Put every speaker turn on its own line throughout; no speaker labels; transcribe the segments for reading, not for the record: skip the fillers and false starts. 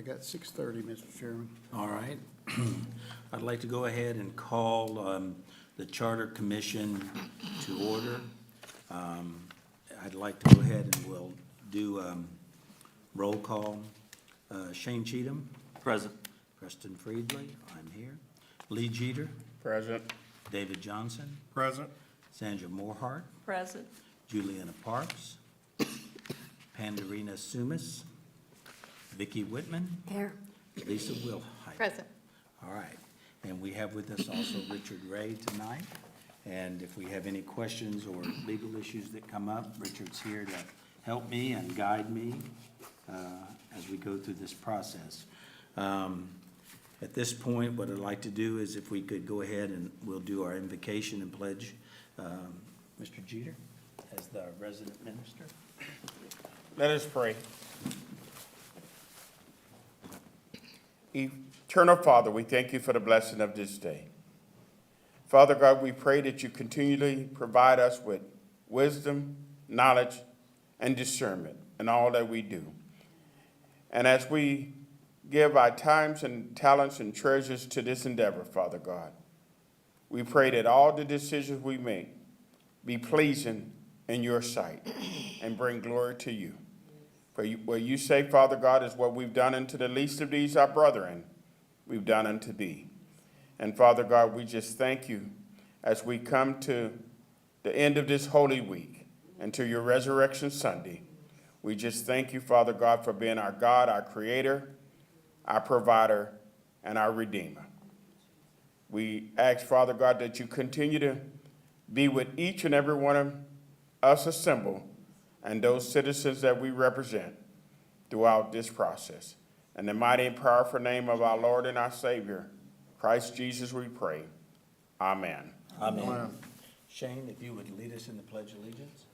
I got 6:30, Mr. Chairman.
All right. I'd like to go ahead and call the Charter Commission to order. I'd like to go ahead and we'll do roll call. Shane Cheatham.
Present.
Preston Friedley, I'm here. Lee Jeter.
Present.
David Johnson.
Present.
Sandra Morehart.
Present.
Juliana Parks. Pandarina Sumis. Vicki Whitman.
Here.
Lisa Wilhite.
Present.
All right, and we have with us also Richard Ray tonight. And if we have any questions or legal issues that come up, Richard's here to help me and guide me as we go through this process. At this point, what I'd like to do is if we could go ahead and we'll do our invocation and pledge. Mr. Jeter, as the resident minister.
Let us pray. Eternal Father, we thank you for the blessing of this day. Father God, we pray that you continually provide us with wisdom, knowledge, and discernment in all that we do. And as we give our times and talents and treasures to this endeavor, Father God, we pray that all the decisions we make be pleasing in your sight and bring glory to you. For what you say, Father God, is what we've done unto the least of these, our brethren, we've done unto thee. And Father God, we just thank you as we come to the end of this Holy Week and to your Resurrection Sunday. We just thank you, Father God, for being our God, our Creator, our Provider, and our Redeemer. We ask, Father God, that you continue to be with each and every one of us assembled and those citizens that we represent throughout this process. In the mighty and powerful name of our Lord and our Savior, Christ Jesus, we pray. Amen.
Amen. Shane, if you would lead us in the Pledge of Allegiance.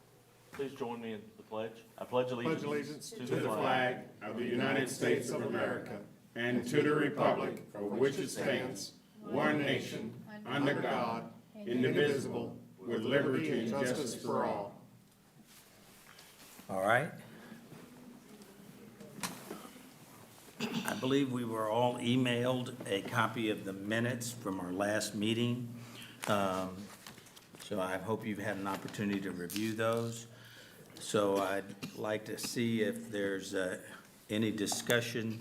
Please join me in the pledge. I pledge allegiance
To the flag of the United States of America and to the republic for which it stands, one nation, under God, indivisible, with liberty and justice for all.
All right. I believe we were all emailed a copy of the minutes from our last meeting. So I hope you've had an opportunity to review those. So I'd like to see if there's any discussion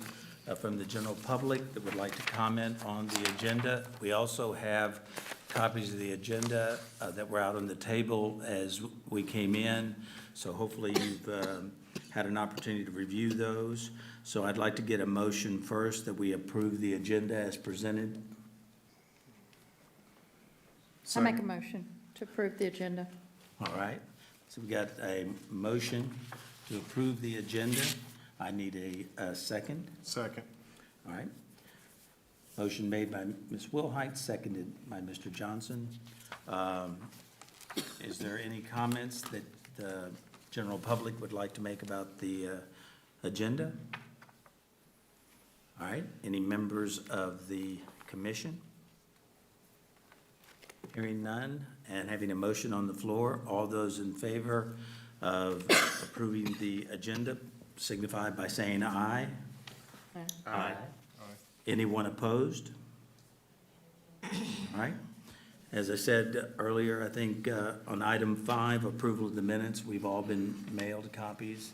from the general public that would like to comment on the agenda. We also have copies of the agenda that were out on the table as we came in. So hopefully you've had an opportunity to review those. So I'd like to get a motion first that we approve the agenda as presented.
I make a motion to approve the agenda.
All right. So we got a motion to approve the agenda. I need a second.
Second.
All right. Motion made by Ms. Wilhite, seconded by Mr. Johnson. Is there any comments that the general public would like to make about the agenda? All right. Any members of the commission? Hearing none and having a motion on the floor, all those in favor of approving the agenda signify by saying aye.
Aye.
Anyone opposed? All right. As I said earlier, I think on item 5, approval of the minutes, we've all been mailed copies,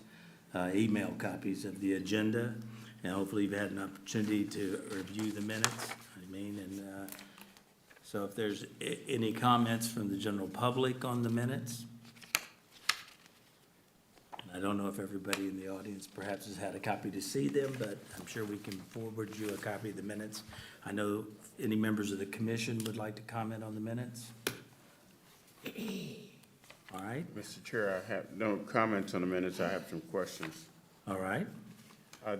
email copies of the agenda, and hopefully you've had an opportunity to review the minutes. So if there's any comments from the general public on the minutes? I don't know if everybody in the audience perhaps has had a copy to see them, but I'm sure we can forward you a copy of the minutes. I know any members of the commission would like to comment on the minutes. All right,
Mr. Chair, I have no comments on the minutes. I have some questions.
all right.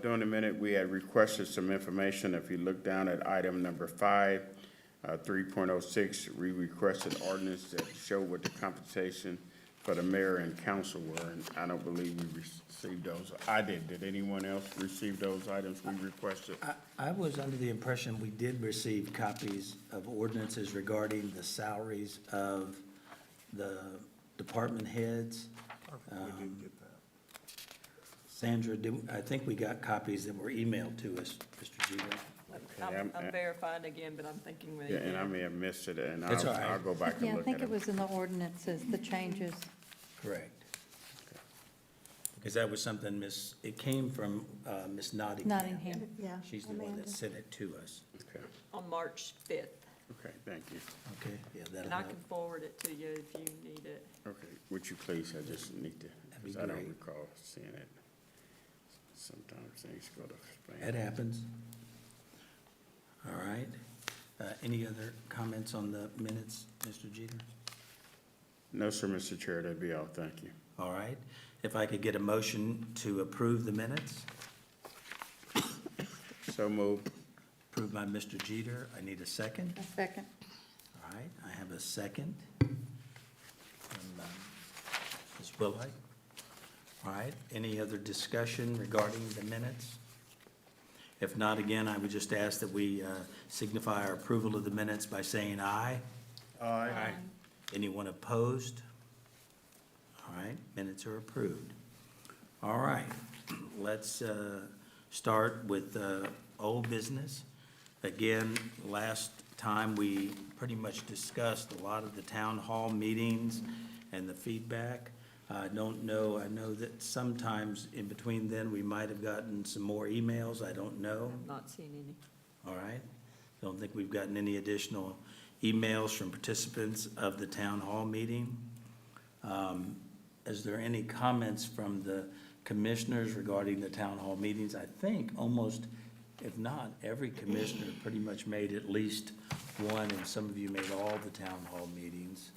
During the minute, we had requested some information. If you look down at item number 5, 3.06, we requested ordinance that show what the compensation for the mayor and council were, and I don't believe we received those. I did. Did anyone else receive those items we requested?
I was under the impression we did receive copies of ordinances regarding the salaries of the department heads.
We did get that.
Sandra, I think we got copies that were emailed to us, Mr. Jeter.
Okay,
I'm verifying again, but I'm thinking we
Yeah, and I
did.
may have missed it, and
That's all right.
I'll go back and
Yeah, I
look
think
at
it
it.
was in the ordinances, the changes.
Correct. Because that was something it came from Ms. Nottingham.
Nottingham.
Yeah.
She's the one
Amanda.
that sent it to us.
Okay,
On March 5th,
okay, thank you.
Okay, yeah, that'll
and I
help.
can forward it to you if you need it.
Okay, would you please, I just need to,
That'd be
because I don't
great.
recall seeing it. Sometimes things go to
That
spam.
happens. All right. Any other comments on the minutes, Mr. Jeter?
No, sir, Mr. Chair, that'd be all, thank you.
All right. If I could get a motion to approve the minutes,
So moved.
approved by Mr. Jeter. I need a second.
A second.
All right, I have a second. From Ms. Willite. All right, any other discussion regarding the minutes? If not, again, I would just ask that we signify our approval of the minutes by saying aye.
Aye.
Anyone opposed? All right, minutes are approved. All right, let's start with old business. Again, last time, we pretty much discussed a lot of the town hall meetings and the feedback. I don't know, I know that sometimes in between then, we might have gotten some more emails, I don't know.
I've not seen any.
All right. Don't think we've gotten any additional emails from participants of the town hall meeting. Is there any comments from the commissioners regarding the town hall meetings? I think almost, if not, every commissioner pretty much made at least one, and some of you made all the town hall meetings.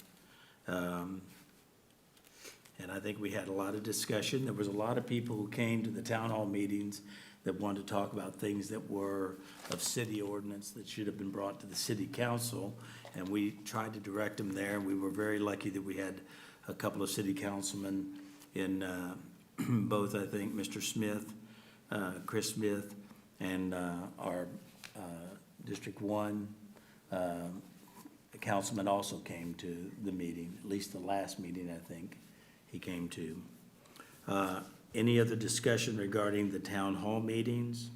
And I think we had a lot of discussion. There was a lot of people who came to the town hall meetings that wanted to talk about things that were of city ordinance that should have been brought to the city council. And we tried to direct them there. We were very lucky that we had a couple of city councilmen in both, I think, Mr. Smith, Chris Smith, and our District 1 councilman also came to the meeting, at least the last meeting, I think, he came to. Any other discussion regarding the town hall meetings?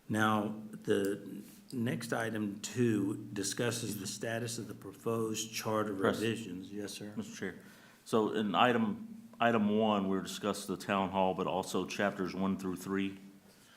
Now, the next item 2 discusses the status of the proposed charter
Press.
revisions. Yes, sir?
Mr. Chair, so in item 1, we're discussing the town hall, but also chapters 1 through 3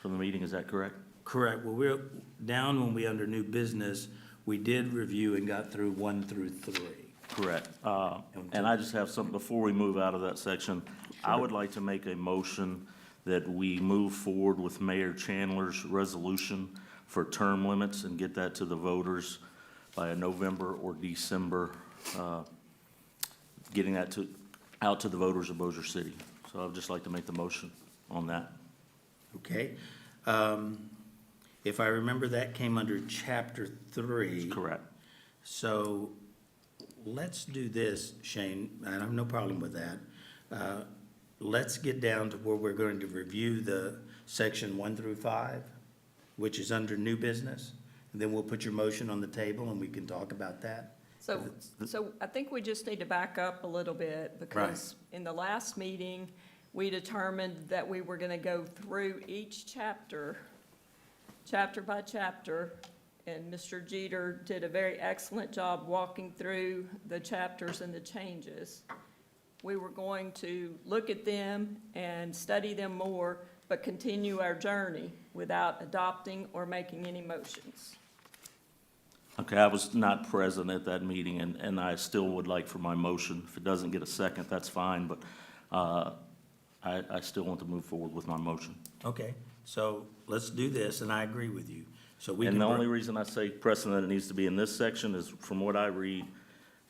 from the meeting, is that correct?
Correct. Well, we're down when we under new business, we did review and got through 1 through 3.
Correct. And I just have something, before we move out of that section, I would like to make a motion that we move forward with Mayor Chandler's resolution for term limits and get that to the voters by a November or December, getting that out to the voters of Bossier City. So I'd just like to make the motion on that.
Okay? If I remember, that came under chapter 3.
Correct.
So let's do this, Shane, I have no problem with that. Let's get down to where we're going to review the section 1 through 5, which is under new business. And then we'll put your motion on the table and we can talk about that.
So I think we just need to back up a little bit, because in the last meeting, we determined that we were gonna go through each chapter by chapter, and Mr. Jeter did a very excellent job walking through the chapters and the changes. We were going to look at them and study them more, but continue our journey without adopting or making any motions.
Okay, I was not present at that meeting, and I still would like for my motion. If it doesn't get a second, that's fine, but I still want to move forward with my motion.
Okay, so let's do this, and I agree with you. So we can.
And the only reason I say precedent, it needs to be in this section is, from what I read,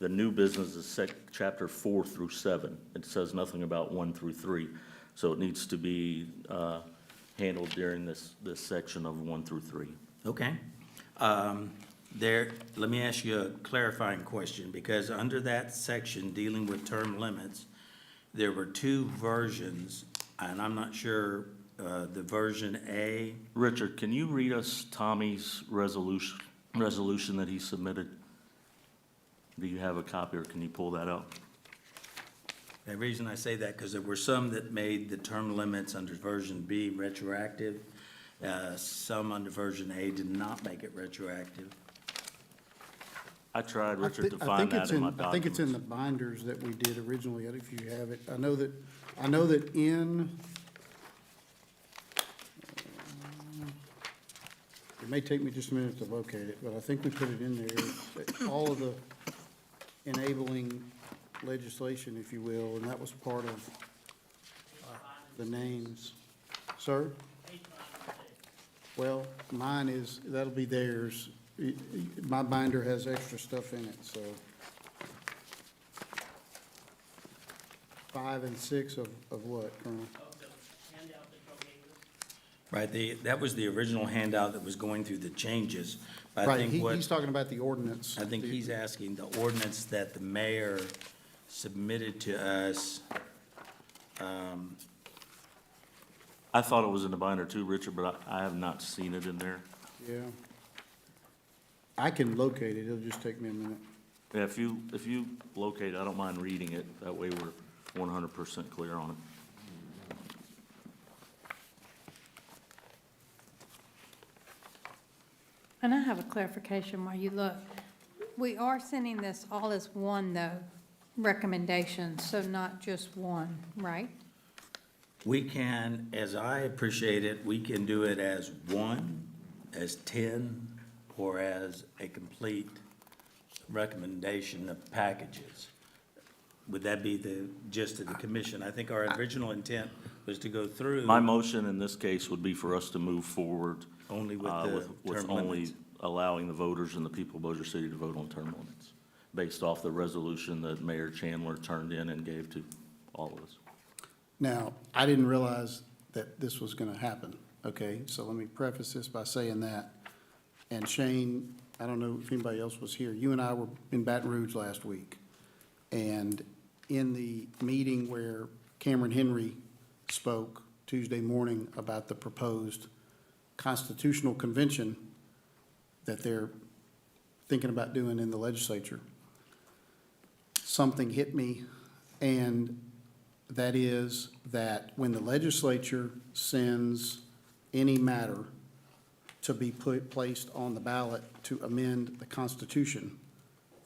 the new business is chapter 4 through 7. It says nothing about 1 through 3. So it needs to be handled during this section of 1 through 3.
Okay. Let me ask you a clarifying question, because under that section dealing with term limits, there were 2 versions, and I'm not sure, the version A.
Richard, can you read us Tommy's resolution that he submitted? Do you have a copy, or can you pull that up?
The reason I say that, because there were some that made the term limits under version B retroactive. Some under version A did not make it retroactive.
I tried, Richard, to
I
find
think
that
it's
in my
I think it's in the
documents.
binders that we did originally, if you have it. I know that in, it may take me just a minute to locate it, but I think we put it in there, all of the enabling legislation, if you will, and that was part of the names. Sir? Well, mine is, that'll be theirs. My binder has extra stuff in it, so. 5 and 6 of what, Colonel?
Right, that was the original handout that was going through the changes. But I
Right,
think what,
he's talking about the ordinance.
I think he's asking the ordinance that the mayor submitted to us.
I thought it was in the binder too, Richard, but I have not seen it in there.
Yeah. I can locate it, it'll just take me a minute.
Yeah, if you locate it, I don't mind reading it. That way we're 100% clear on it.
And I have a clarification while you look. We are sending this all as one, though, recommendation, so not just one, right?
We can, as I appreciate it, we can do it as one, as 10, or as a complete recommendation of packages. Would that be the gist of the commission? I think our original intent was to go through
My motion in this case would be for us to move forward
only with the
with
term
only
limits.
allowing the voters and the people of Bossier City to vote on term limits, based off the resolution that Mayor Chandler turned in and gave to all of us.
Now, I didn't realize that this was gonna happen, okay? So let me preface this by saying that. And Shane, I don't know if anybody else was here, you and I were in Baton Rouge last week. And in the meeting where Cameron Henry spoke Tuesday morning about the proposed constitutional convention that they're thinking about doing in the legislature, something hit me, and that is that when the legislature sends any matter to be placed on the ballot to amend the Constitution,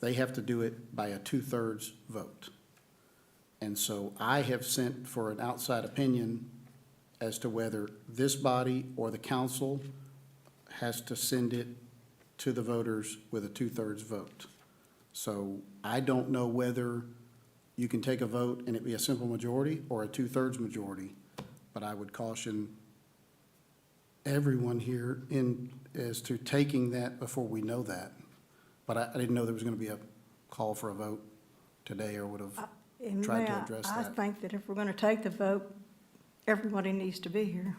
they have to do it by a 2/3 vote. And so I have sent for an outside opinion as to whether this body or the council has to send it to the voters with a 2/3 vote. So I don't know whether you can take a vote and it be a simple majority or a 2/3 majority, but I would caution everyone here as to taking that before we know that. But I didn't know there was gonna be a call for a vote today, or would have
And
tried
May
to
I-
address
I
that.
think that if we're going to take the vote, everybody needs to be here.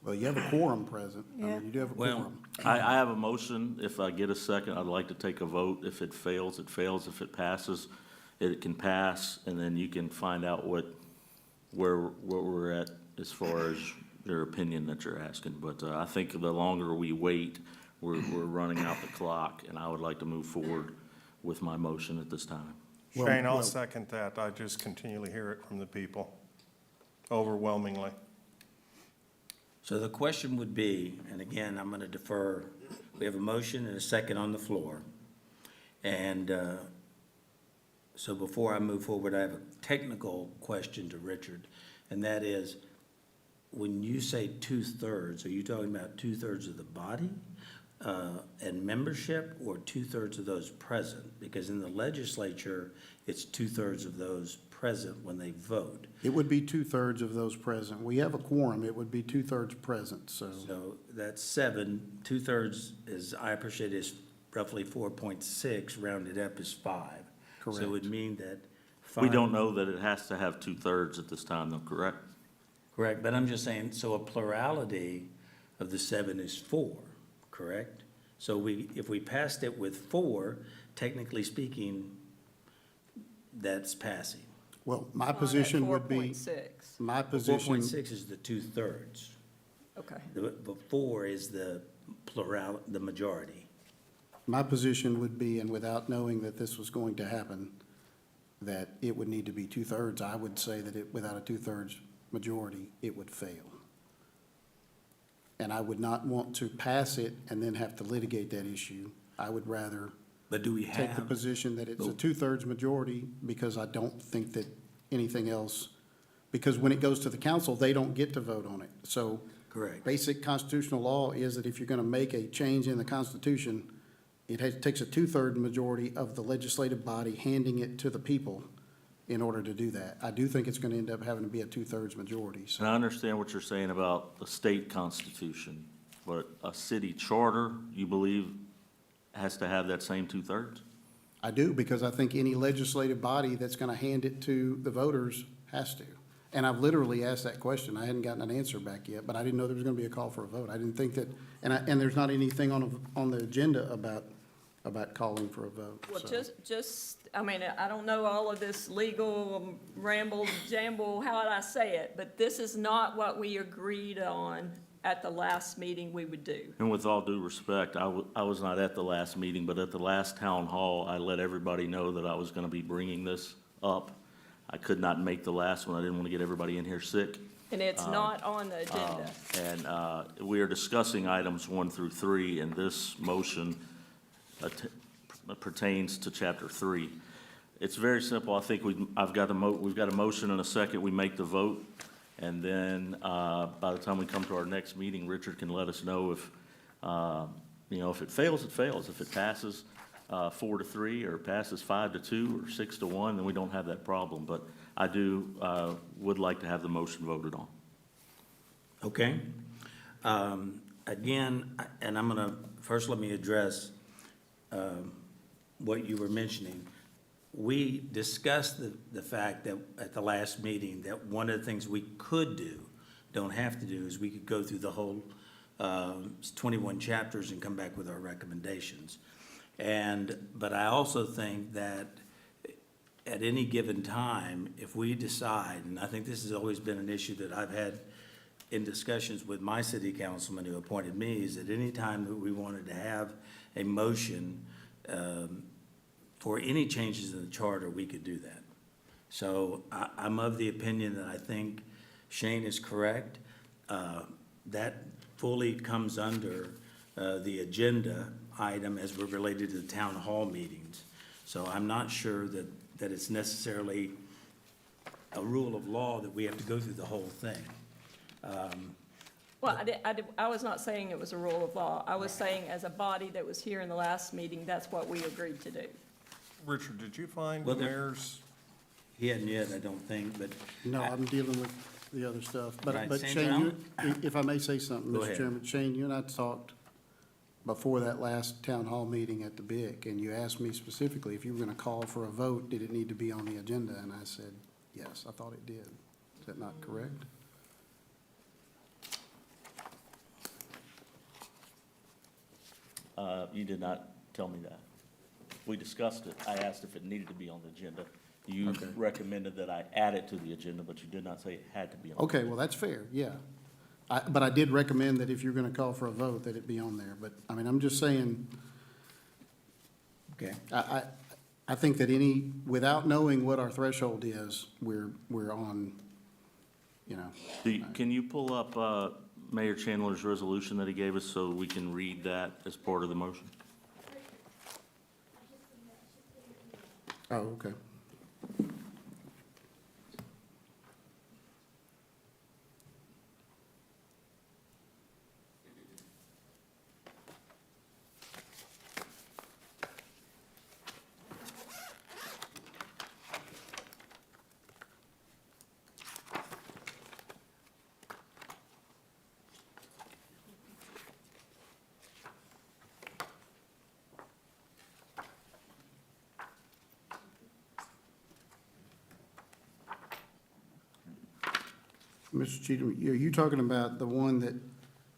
Well, you have a quorum present. I
Yeah.
mean, you do have a
Well,
quorum.
I have a motion. If I get a second, I'd like to take a vote. If it fails, it fails. If it passes, it can pass, and then you can find out where we're at as far as your opinion that you're asking. But I think the longer we wait, we're running out the clock, and I would like to move forward with my motion at this time.
Well,
Shane, I'll
well-
second that. I just continually hear it from the people, overwhelmingly.
So the question would be, and again, I'm going to defer, we have a motion and a second on the floor. And so before I move forward, I have a technical question to Richard, and that is, when you say 2/3, are you talking about 2/3 of the body and membership, or 2/3 of those present? Because in the legislature, it's 2/3 of those present when they vote.
It would be 2/3 of those present. We have a quorum, it would be 2/3 present, so.
So that's 7, 2/3 is, I appreciate, is roughly 4.6, rounded up is 5. So it would
Correct.
mean that
We
5.
don't know that it has to have 2/3 at this time, though, correct?
Correct, but I'm just saying, so a plurality of the 7 is 4, correct? So if we passed it with 4, technically speaking, that's passing.
Well, my position would be,
4.6,
my position,
4.6 is the 2/3.
okay.
The 4 is the the majority.
my position would be, and without knowing that this was going to happen, that it would need to be two-thirds, I would say that without a two-thirds majority, it would fail. And I would not want to pass it and then have to litigate that issue. I would rather
But do we
take the
have,
position that it's a two-thirds majority, because I don't think that anything else, because when it goes to the council, they don't get to vote on it. So
correct,
basic constitutional law is that if you're gonna make a change in the Constitution, it takes a two-third majority of the legislative body handing it to the people in order to do that. I do think it's gonna end up having to be a two-thirds majority, so.
And I understand what you're saying about the state constitution, but a city charter, you believe, has to have that same two-thirds?
I do, because I think any legislative body that's gonna hand it to the voters has to. And I've literally asked that question. I hadn't gotten an answer back yet, but I didn't know there was gonna be a call for a vote. I didn't think that, and there's not anything on the agenda about calling for a vote,
Well,
so.
I mean, I don't know all of this legal ramble, jamble, how would I say it? But this is not what we agreed on at the last meeting we would do.
And with all due respect, I was not at the last meeting, but at the last town hall, I let everybody know that I was gonna be bringing this up. I could not make the last one. I didn't want to get everybody in here sick.
And it's not on the agenda.
And we are discussing items 1 through 3, and this motion pertains to chapter 3. It's very simple. I think we've got a motion and a second. We make the vote, and then by the time we come to our next meeting, Richard can let us know if, if it fails, it fails. If it passes 4-3, or passes 5-2, or 6-1, then we don't have that problem. But I would like to have the motion voted on.
okay? Again, and I'm gonna, first let me address what you were mentioning. We discussed the fact that at the last meeting, that one of the things we could do, don't have to do, is we could go through the whole 21 chapters and come back with our recommendations. But I also think that at any given time, if we decide, and I think this has always been an issue that I've had in discussions with my city councilman who appointed me, is that any time that we wanted to have a motion for any changes in the charter, we could do that. So I'm of the opinion that I think Shane is correct. That fully comes under the agenda item as we're related to the town hall meetings. So I'm not sure that it's necessarily a rule of law that we have to go through the whole thing.
Well, I was not saying it was a rule of law. I was saying as a body that was here in the last meeting, that's what we agreed to do.
Richard, did you find
Well,
the
there-
mayor's,
He hadn't yet, I don't think, but.
No, I'm dealing with the other stuff.
Right,
But
same
Shane, if I may say something,
Go
Mr.
ahead.
Chairman, Shane, you and I talked before that last town hall meeting at the BIC, and you asked me specifically if you were gonna call for a vote, did it need to be on the agenda? And I said, yes, I thought it did. Is that not correct?
You did not tell me that. We discussed it. I asked if it needed to be on the agenda. You
Okay.
recommended that I add it to the agenda, but you did not say it had to be on.
Okay, well, that's fair, yeah. But I did recommend that if you're gonna call for a vote, that it be on there. But, I mean, I'm just saying,
Okay.
I think that without knowing what our threshold is, we're on, you know.
Can you pull up Mayor Chandler's resolution that he gave us so we can read that as part of the motion?
Oh, okay. Mr. Cheatham, are you talking about the one that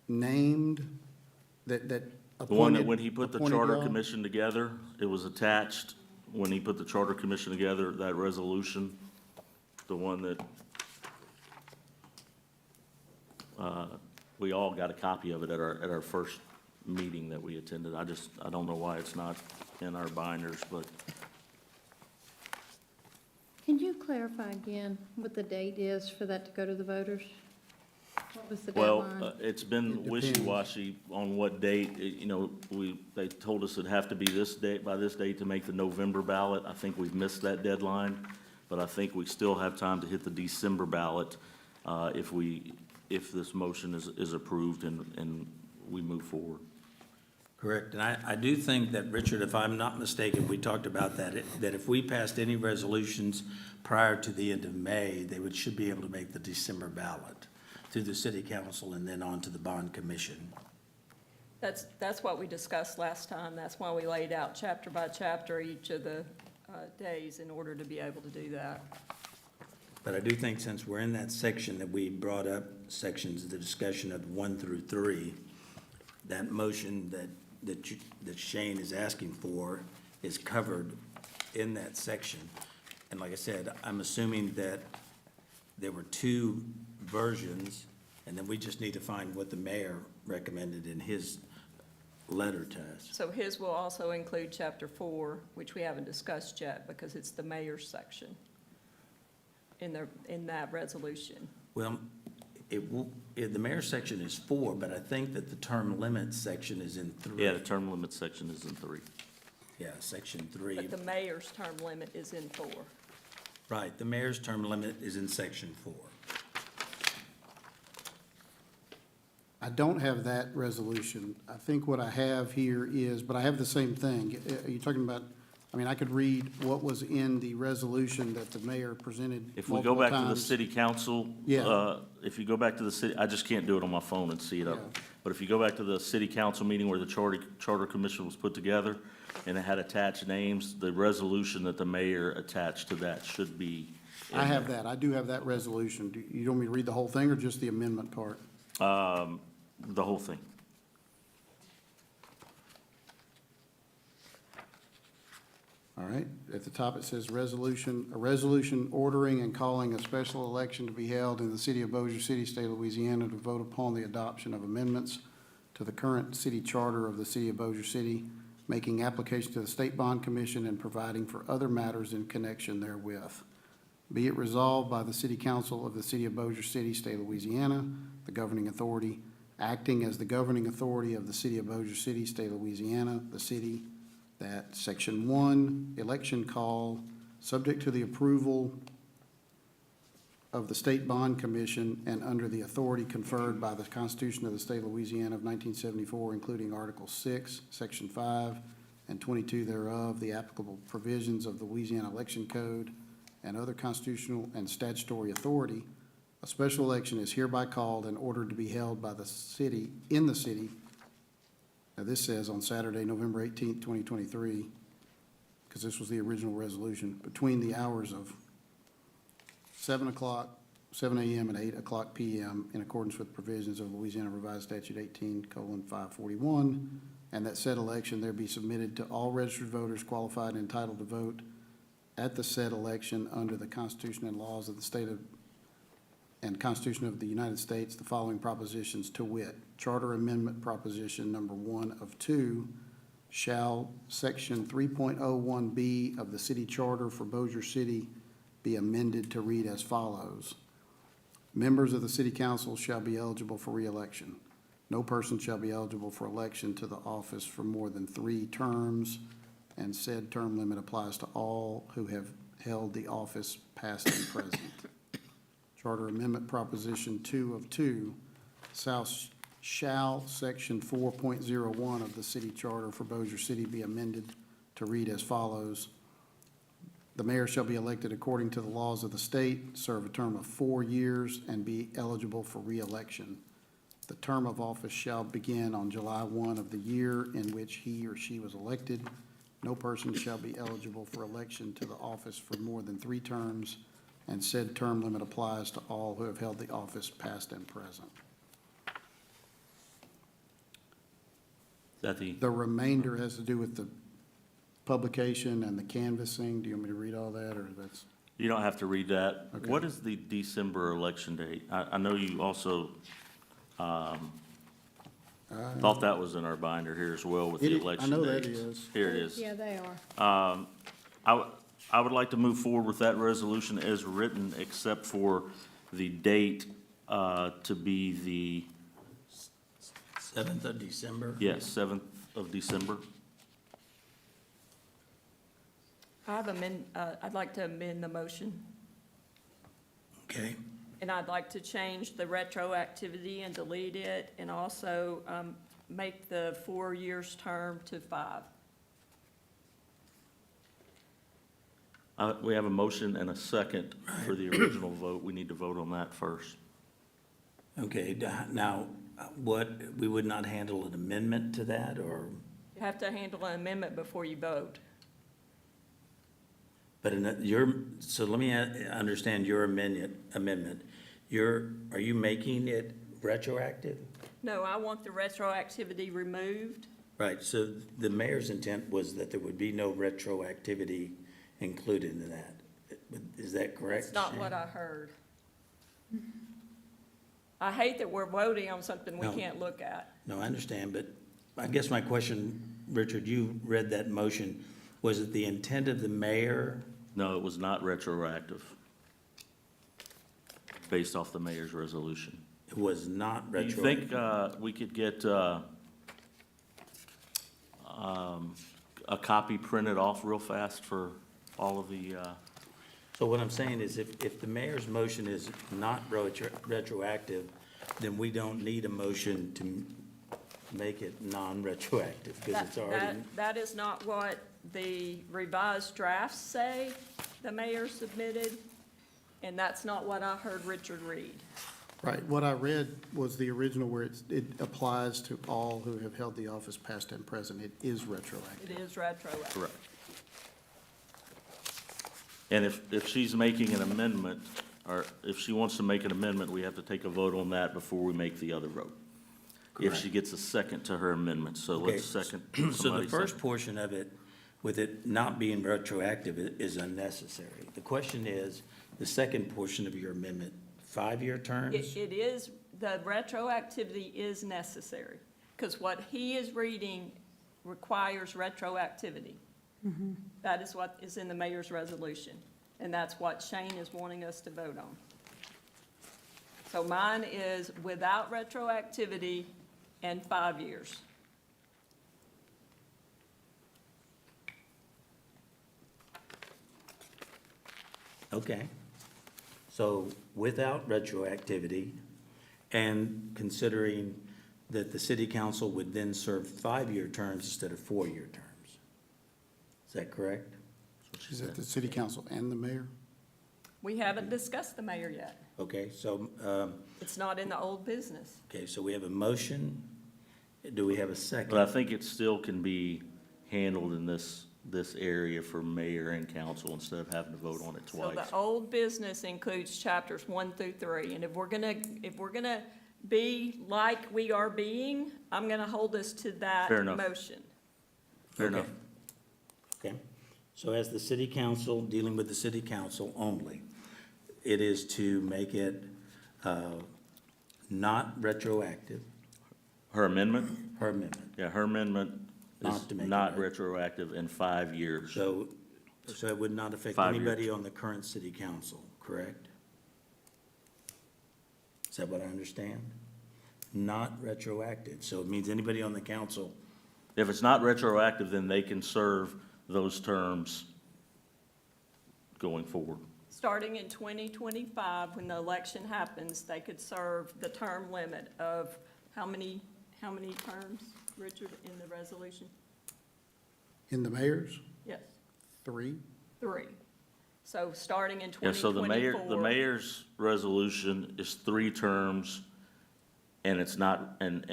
named, that
The one that
appointed?
when he put the
appointed
charter
y'all?
commission together, it was attached, when he put the charter commission together, that resolution, the one that we all got a copy of it at our first meeting that we attended. I don't know why it's not in our binders, but
Can you clarify again what the date is for that to go to the voters? What was the
Well,
deadline?
it's been
It depends.
wishy-washy on what date, you know, they told us it'd have to be this date, by this date to make the November ballot. I think we've missed that deadline, but I think we still have time to hit the December ballot, if this motion is approved and we move forward.
Correct, and I do think that, Richard, if I'm not mistaken, we talked about that, that if we passed any resolutions prior to the end of May, should be able to make the December ballot through the city council and then on to the bond commission.
That's what we discussed last time. That's why we laid out chapter by chapter each of the days in order to be able to do that.
But I do think since we're in that section that we brought up sections of the discussion of 1 through 3, that motion that Shane is asking for is covered in that section. And like I said, I'm assuming that there were 2 versions, and then we just need to find what the mayor recommended in his letter to us.
So his will also include chapter 4, which we haven't discussed yet because it's the mayor's section in that resolution.
Well, the mayor's section is 4, but I think that the term limits section is in 3.
Yeah, the term limit section is in 3.
Yeah, section 3.
But the mayor's term limit is in 4.
Right, the mayor's term limit is in section 4.
I don't have that resolution. I think what I have here is, but I have the same thing. Are you talking about, I mean, I could read what was in the resolution that the mayor presented
If we
multiple
go back to the
times.
city council,
Yeah.
if you go back to the city, I just can't do it on my phone and see it up.
Yeah.
But if you go back to the city council meeting where the charter commission was put together, and it had attached names, the resolution that the mayor attached to that should be in
I have
there.
that. I do have that resolution. Do you want me to read the whole thing or just the amendment part?
The whole thing.
All right, at the top it says a resolution ordering and calling a special election to be held in the city of Bossier City, state of Louisiana, to vote upon the adoption of amendments to the current city charter of the city of Bossier City, making application to the State Bond Commission and providing for other matters in connection therewith. Be it resolved by the City Council of the city of Bossier City, state of Louisiana, the governing authority, acting as the governing authority of the city of Bossier City, state of Louisiana, the city, that Section 1, election call, subject to the approval of the State Bond Commission and under the authority conferred by the Constitution of the State of Louisiana of 1974, including Article 6, Section 5, and 22 thereof, the applicable provisions of the Louisiana Election Code and other constitutional and statutory authority, a special election is hereby called and ordered to be held by the city, in the city. Now, this says on Saturday, November 18th, 2023, because this was the original resolution, between the hours of 7 a.m. and 8 o'clock p.m. in accordance with provisions of Louisiana Revised Statute 18:541, and that said election there be submitted to all registered voters qualified and entitled to vote at the said election under the Constitution and laws of the state of and Constitution of the United States, the following propositions, to wit: Charter Amendment Proposition Number 1 of 2, shall Section 3.01B of the City Charter for Bossier City be amended to read as follows: Members of the City Council shall be eligible for reelection. No person shall be eligible for election to the office for more than 3 terms, and said term limit applies to all who have held the office past and present. Charter Amendment Proposition 2 of 2, shall Section 4.01 of the City Charter for Bossier City be amended to read as follows: The mayor shall be elected according to the laws of the state, serve a term of 4 years, and be eligible for reelection. The term of office shall begin on July 1 of the year in which he or she was elected. No person shall be eligible for election to the office for more than 3 terms, and said term limit applies to all who have held the office past and present.
Is that
The remainder has to do with the publication and the canvassing. Do you want me to read all that, or that's?
You don't have to read that.
Okay.
What is the December election date? I know you also, thought that was in our binder here as well with the
I
election
know that
dates.
is.
Here it is.
Yeah, they are.
I would like to move forward with that resolution as written, except for the date to be the,
7th of December?
yes, 7th of December.
I'd like to amend the motion,
Okay,
and I'd like to change the retroactivity and delete it, and also make the 4 years term to 5.
We have a motion and a second for the original vote. We need to vote on that first.
okay, now, what, we would not handle an amendment to that, or,
You have to handle an amendment before you vote.
but so let me understand your amendment. Are you making it retroactive?
No, I want the retroactivity removed.
Right, so the mayor's intent was that there would be no retroactivity included in that. Is that correct?
That's not
Shane?
what I heard. I hate that we're voting on something we
No.
can't look at.
No, I understand, but I guess my question, Richard, you read that motion. Was it the intent of the mayor?
No, it was not retroactive, based off the mayor's resolution.
It was not
Do you
retroactive?
think we could get a copy printed off real fast for all of the,
So what I'm saying is if the mayor's motion is not retroactive, then we don't need a motion to make it non-retroactive because it's already.
That is not what the revised drafts say the mayor submitted, and that's not what I heard Richard read.
Right, what I read was the original where it applies to all who have held the office past and present. It is retroactive.
It is retroactive.
correct. And if she's making an amendment, or if she wants to make an amendment, we have to take a vote on that before we make the other vote. If she
Correct.
gets a second to her amendment, so
Okay,
let's second.
So the
somebody
first
second.
portion of it, with it not being retroactive, is unnecessary. The question is, the second portion of your amendment, 5-year terms?
It is, the retroactivity is necessary, because what he is reading requires retroactivity. That is what is in the mayor's resolution, and that's what Shane is wanting us to vote on. So mine is without retroactivity and 5 years.
Okay. So without retroactivity, and considering that the city council would then serve 5-year terms instead of 4-year terms. Is that correct?
Is it the city council and the mayor?
We haven't discussed the mayor yet.
Okay, so,
It's not in the old business.
okay, so we have a motion. Do we have a second?
But I think it still can be handled in this area for mayor and council instead of having to vote on it
So
twice.
the old business includes chapters 1 through 3, and if we're gonna be like we are being, I'm gonna hold us to that
Fair enough.
motion.
Fair
Okay.
enough.
Okay, so as the city council, dealing with the city council only, it is to make it not retroactive,
Her amendment?
her amendment.
Yeah, her amendment
Not
is
to make it
not
right.
retroactive in 5 years.
So it would not affect
5 years.
anybody on the current city council, correct? Is that what I understand? Not retroactive, so it means anybody on the council,
If it's not retroactive, then they can serve those terms going forward.
Starting in 2025, when the election happens, they could serve the term limit of how many terms, Richard, in the resolution?
In the mayor's,
Yes,
3?
3. So starting in
Yeah, so
2024.
the mayor's resolution is 3 terms, and it's not, and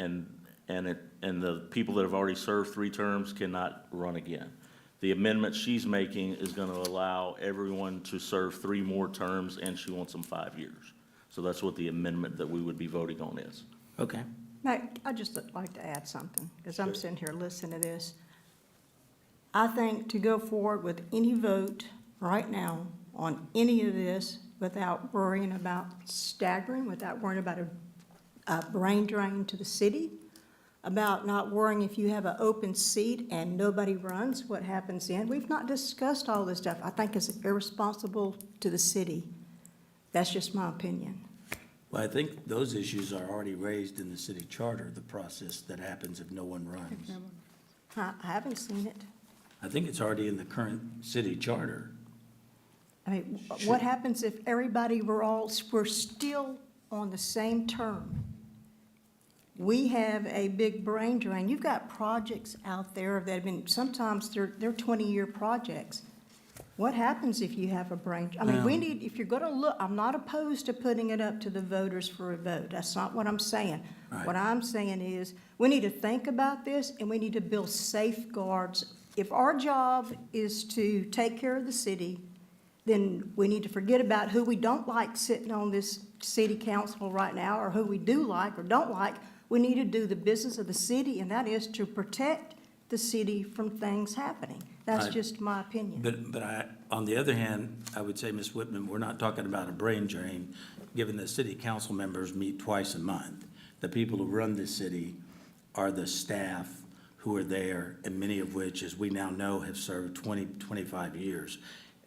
the people that have already served 3 terms cannot run again. The amendment she's making is gonna allow everyone to serve 3 more terms, and she wants them 5 years. So that's what the amendment that we would be voting on is.
okay,
Matt, I'd just like to add something, because I'm sitting here listening to this. I think to go forward with any vote right now on any of this without worrying about staggering, without worrying about a brain drain to the city, about not worrying if you have an open seat and nobody runs, what happens then? We've not discussed all this stuff. I think it's irresponsible to the city. That's just my opinion.
Well, I think those issues are already raised in the city charter, the process that happens if no one runs.
I haven't seen it.
I think it's already in the current city charter.
I mean, what happens if everybody, we're still on the same term? We have a big brain drain. You've got projects out there that have been, sometimes they're 20-year projects. What happens if you have a brain, I mean, we need, if you're gonna look, I'm not opposed to putting it up to the voters for a vote. That's not what I'm saying.
Right.
What I'm saying is, we need to think about this and we need to build safeguards. If our job is to take care of the city, then we need to forget about who we don't like sitting on this city council right now, or who we do like or don't like. We need to do the business of the city, and that is to protect the city from things happening. That's
Right.
just my opinion.
But on the other hand, I would say, Ms. Whitman, we're not talking about a brain drain, given that city council members meet twice a month. The people who run this city are the staff who are there, and many of which, as we now know, have served 20, 25 years.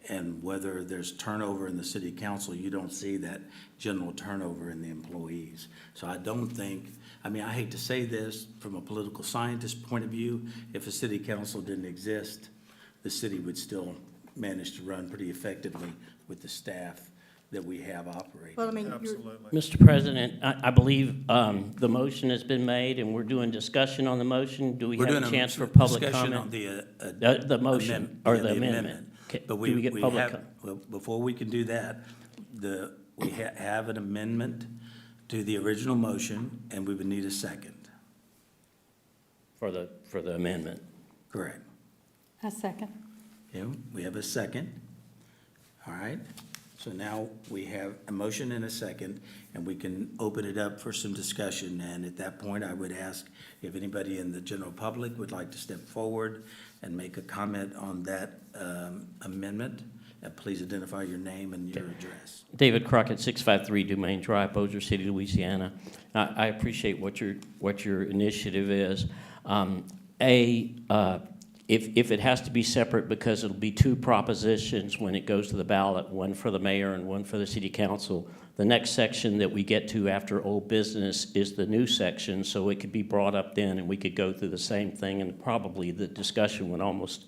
And whether there's turnover in the city council, you don't see that general turnover in the employees. So I don't think, I mean, I hate to say this from a political scientist point of view, if a city council didn't exist, the city would still manage to run pretty effectively with the staff that we have operating.
Well, I mean, you're,
Absolutely.
Mr. President, I believe the motion has been made, and we're doing discussion on the motion. Do we
We're
have
doing
a chance for public
discussion on
comment?
the
The motion,
amendment,
or
yeah,
the amendment. Okay,
But
do we get public
have,
comment?
well, before we can do that, we have an amendment to the original motion, and we would need a second.
For the amendment.
Correct.
A second.
Yeah, we have a second. All right. So now we have a motion and a second, and we can open it up for some discussion. And at that point, I would ask if anybody in the general public would like to step forward and make a comment on that amendment. Please identify your name and your address.
David Crockett, 653 Dumaine Drive, Bossier City, Louisiana. I appreciate what your initiative is. If it has to be separate, because it'll be two propositions when it goes to the ballot, one for the mayor and one for the city council, the next section that we get to after old business is the new section, so it could be brought up then and we could go through the same thing, and probably the discussion would almost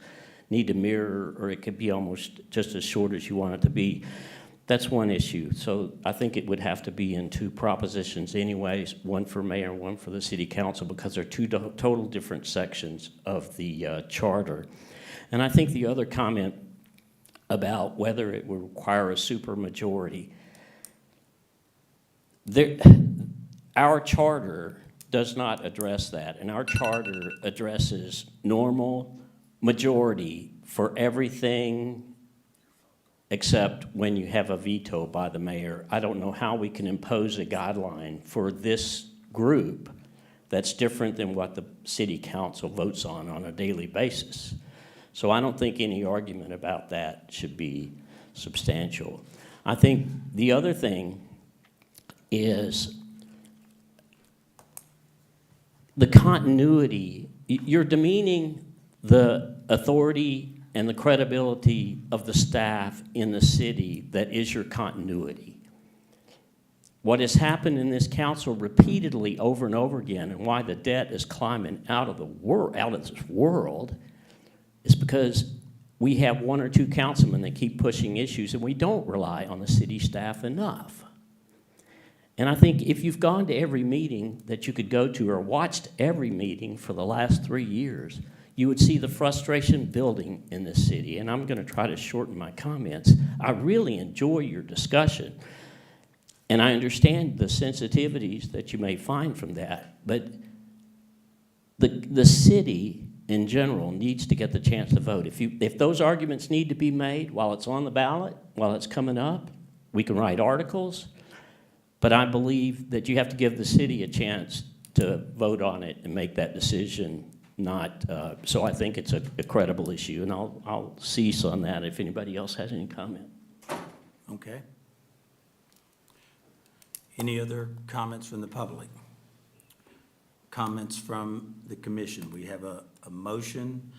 need to mirror, or it could be almost just as short as you want it to be. That's one issue. So I think it would have to be in two propositions anyways, one for mayor and one for the city council, because they're two total different sections of the charter. And I think the other comment about whether it would require a supermajority, our charter does not address that, and our charter addresses normal majority for everything except when you have a veto by the mayor. I don't know how we can impose a guideline for this group that's different than what the city council votes on a daily basis. So I don't think any argument about that should be substantial. I think the other thing is the continuity. You're demeaning the authority and the credibility of the staff in the city that is your continuity. What has happened in this council repeatedly over and over again, and why the debt is climbing out of this world, is because we have one or two councilmen that keep pushing issues, and we don't rely on the city staff enough. And I think if you've gone to every meeting that you could go to, or watched every meeting for the last 3 years, you would see the frustration building in this city. And I'm going to try to shorten my comments. I really enjoy your discussion, and I understand the sensitivities that you may find from that. But the city in general needs to get the chance to vote. If those arguments need to be made while it's on the ballot, while it's coming up, we can write articles. But I believe that you have to give the city a chance to vote on it and make that decision. So I think it's a credible issue, and I'll cease on that if anybody else has any comment.
Okay. Any other comments from the public? comments from the commission. We have a motion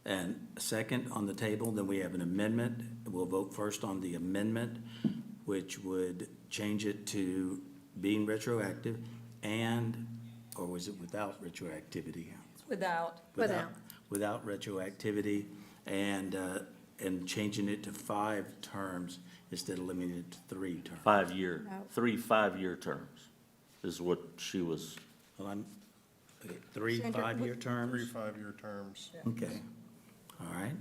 and a second on the table, then we have an amendment. We'll vote first on the amendment, which would change it to being retroactive and, or was it without retroactivity?
Without.
Without retroactivity and changing it to 5 terms instead of limiting it to 3 terms.
5-year,
No.
3 5-year terms is what she was,
Well, okay, 3
Sandra,
5-year terms?
3 5-year terms.
Okay, all right.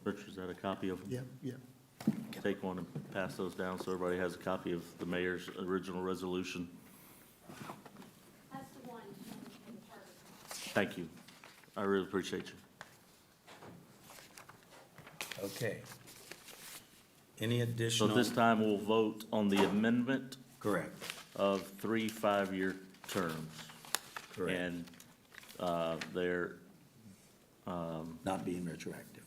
Rich, is that a copy of them?
Yeah, yeah.
Take one and pass those down so everybody has a copy of the mayor's original resolution.
That's the one.
Thank you. I really appreciate you.
Okay. Any
So
additional?
this time we'll vote on the amendment
Correct,
of 3 5-year terms.
correct.
And they're,
Not being retroactive.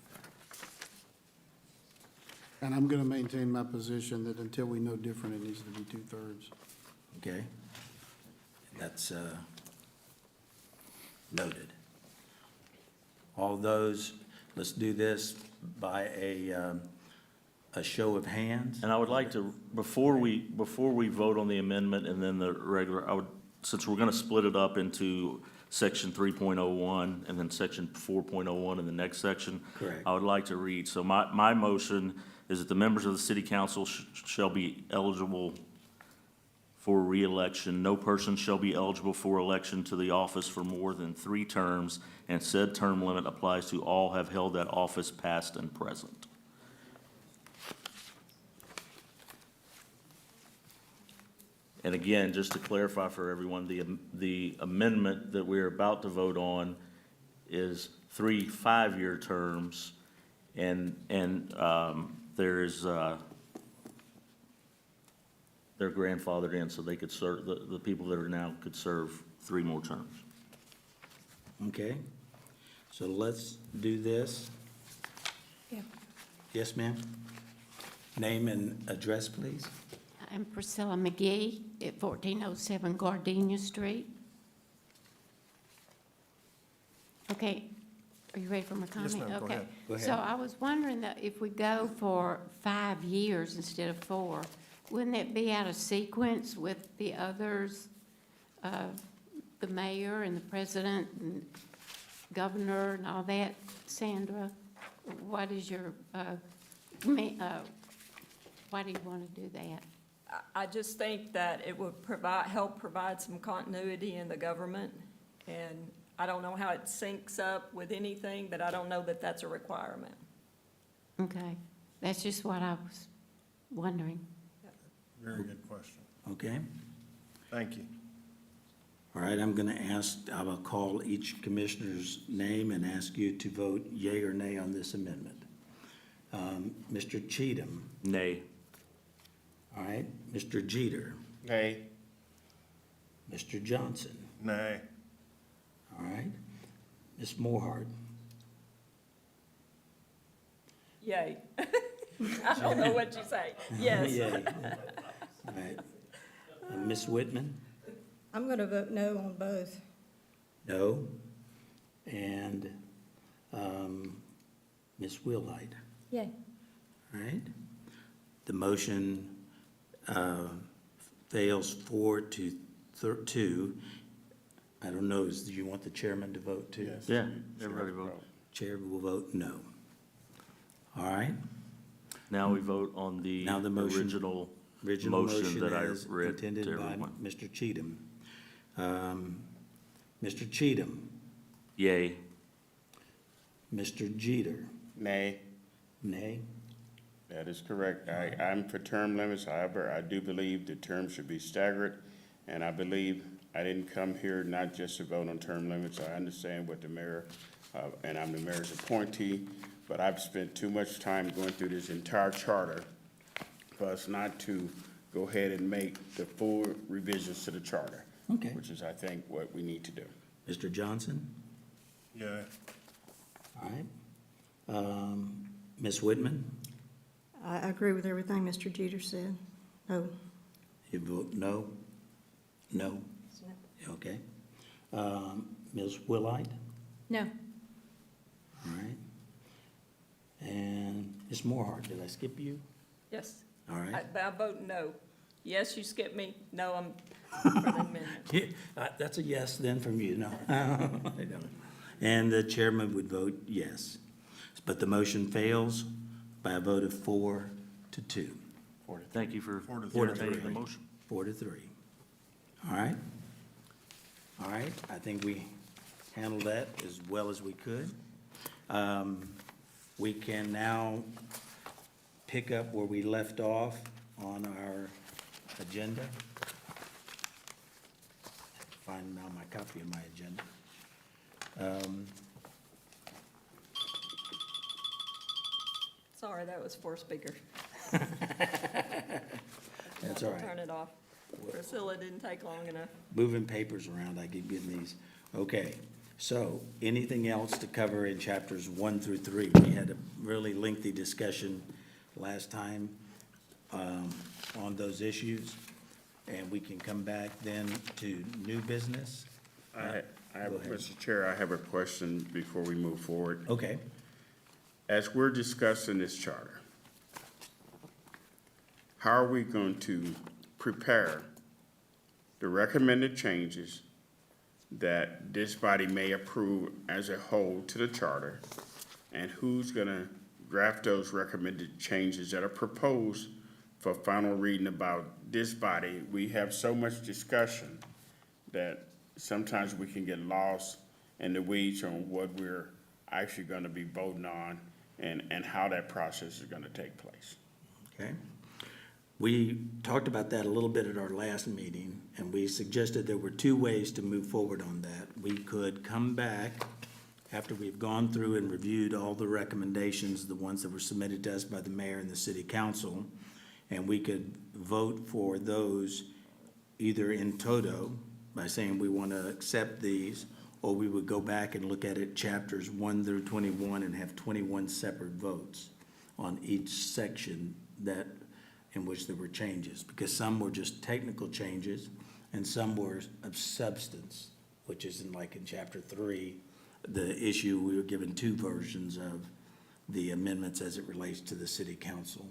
And I'm going to maintain my position that until we know different, it needs to be 2/3.
Okay? That's noted. All those, let's do this by a show of hands.
and I would like to, before we vote on the amendment and then the regular, I would, since we're gonna split it up into section 3.01 and then section 4.01 in the next section.
Correct.
I would like to read, so my motion is that the members of the city council shall be eligible for reelection. No person shall be eligible for election to the office for more than 3 terms, and said term limit applies to all have held that office past and present. And again, just to clarify for everyone, the amendment that we're about to vote on is 3 5-year terms, and there's, they're grandfathered in, so they could serve, the people that are now could serve 3 more terms.
Okay? So let's do this.
Yeah.
Yes, ma'am? Name and address, please.
I'm Priscilla McGee at 1407 Gardenia Street. Okay, are you ready for my comment?
Yes, ma'am, go
Okay.
ahead.
Go ahead.
So I was wondering that if we go for 5 years instead of 4, wouldn't that be out of sequence with the others? The mayor and the president and governor and all that? Sandra, what is your, why do you want to do that?
I just think that it would help provide some continuity in the government. And I don't know how it syncs up with anything, but I don't know that that's a requirement.
Okay, that's just what I was wondering.
Very good question.
Okay?
Thank you.
All right, I'm going to ask, I will call each commissioner's name and ask you to vote yea or nay on this amendment. Mr. Cheatham,
Nay.
all right? Mr. Jeter,
Nay.
Mr. Johnson,
Nay.
all right? Ms. Morehart,
Yay. I don't know what you say. Yes.
yea. All right. Ms. Whitman,
I'm going to vote no on both.
no. And Ms. Wheelwright,
Yay.
all right? The motion fails 4-2. I don't know, do you want the chairman to vote too?
Yes.
Yeah, everybody vote.
Chair will vote no. All right?
Now we vote on the
Now the motion-
original
Original
motion that I
as
read to
intended by
everyone.
Mr. Cheatham. Mr. Cheatham,
Yay.
Mr. Jeter,
Nay.
nay?
That is correct. I'm for term limits. However, I do believe the term should be staggered. And I believe I didn't come here not just to vote on term limits. I understand what the mayor, and I'm the mayor's appointee, but I've spent too much time going through this entire charter for us not to go ahead and make the full revisions to the charter.
Okay.
Which is, I think, what we need to do.
Mr. Johnson,
Yay.
all right? Ms. Whitman,
I agree with everything Mr. Jeter said. No.
you vote no? No? Okay. Ms. Willite?
No,
All right. And Ms. Moorhart, did I skip you?
Yes.
All right.
I vote no. Yes, you skipped me. No, I'm for the amendment.
Yeah, that's a yes then from you, no. I don't. And the chairman would vote yes. But the motion fails by a vote of 4-2.
Thank you for
4 to
entertaining
3.
the motion.
4-3. All right? All right, I think we handled that as well as we could. We can now pick up where we left off on our agenda. Find now my copy of my agenda.
Sorry, that was for speaker.
That's all right.
Turn it off. Priscilla didn't take long enough.
Moving papers around, I keep getting these. Okay, so anything else to cover in chapters 1-3? We had a really lengthy discussion last time on those issues, and we can come back then to new business.
I have,
Go ahead.
Mr. Chair, I have a question before we move forward.
Okay,
As we're discussing this charter, how are we going to prepare the recommended changes that this body may approve as a whole to the charter? And who's gonna draft those recommended changes that are proposed for final reading about this body? We have so much discussion that sometimes we can get lost in the weeds on what we're actually gonna be voting on and how that process is gonna take place.
okay. We talked about that a little bit at our last meeting, and we suggested there were two ways to move forward on that. We could come back after we've gone through and reviewed all the recommendations, the ones that were submitted to us by the mayor and the city council, and we could vote for those either in toto by saying we want to accept these, or we would go back and look at it chapters 1-21 and have 21 separate votes on each section that in which there were changes, because some were just technical changes and some were of substance, which is in chapter 3, the issue, we were given two versions of the amendments as it relates to the city council.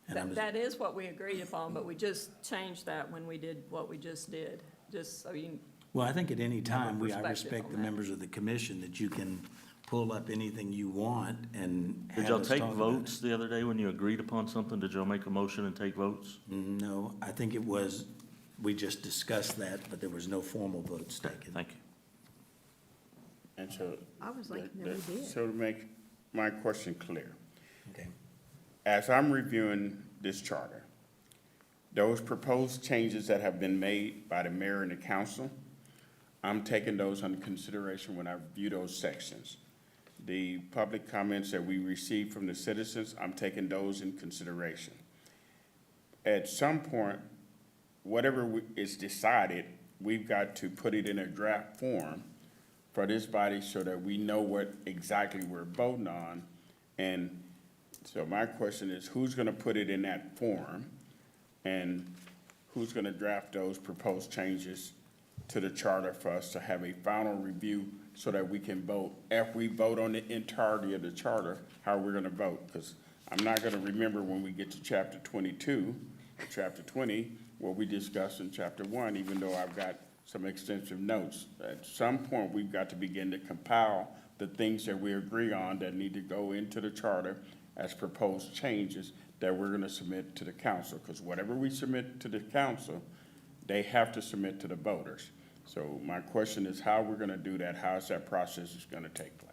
And I'm
That is what we agreed upon, but we just changed that when we did what we just did, just so you,
Well, I think at any time, I
perspective
respect
on
the
that.
members of the commission that you can pull up anything you want and
Did
have
y'all
us
take
talk about
votes the other day when you agreed upon something? Did y'all make a motion and take votes?
it. No, I think it was, we just discussed that, but there was no formal votes taken.
Thank you.
And so.
I was thinking that we did.
So to make my question clear,
Okay.
as I'm reviewing this charter, those proposed changes that have been made by the mayor and the council, I'm taking those under consideration when I review those sections. The public comments that we received from the citizens, I'm taking those in consideration. At some point, whatever is decided, we've got to put it in a draft form for this body so that we know what exactly we're voting on. And so my question is, who's gonna put it in that form? And who's gonna draft those proposed changes to the charter for us to have a final review so that we can vote? If we vote on the entirety of the charter, how we're gonna vote? Because I'm not gonna remember when we get to chapter 22, or chapter 20, what we discussed in chapter 1, even though I've got some extensive notes. At some point, we've got to begin to compile the things that we agree on that need to go into the charter as proposed changes that we're gonna submit to the council. Because whatever we submit to the council, they have to submit to the voters. So my question is how we're gonna do that, how is that process is gonna take place?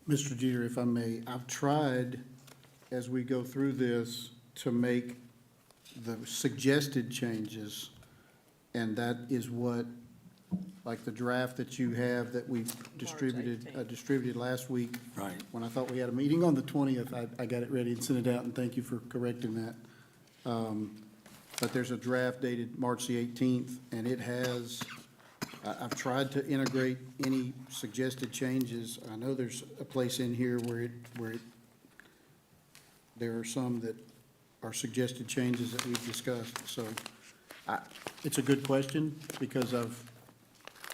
Mr. Jeter, if I may, I've tried, as we go through this, to make the suggested changes, and that is what, like the draft that you have that we distributed,
18th.
distributed last week.
Right.
When I thought we had a meeting on the 20th, I got it ready and sent it out, and thank you for correcting that. But there's a draft dated March the 18th, and it has, I've tried to integrate any suggested changes. I know there's a place in here where there are some that are suggested changes that we've discussed. So it's a good question because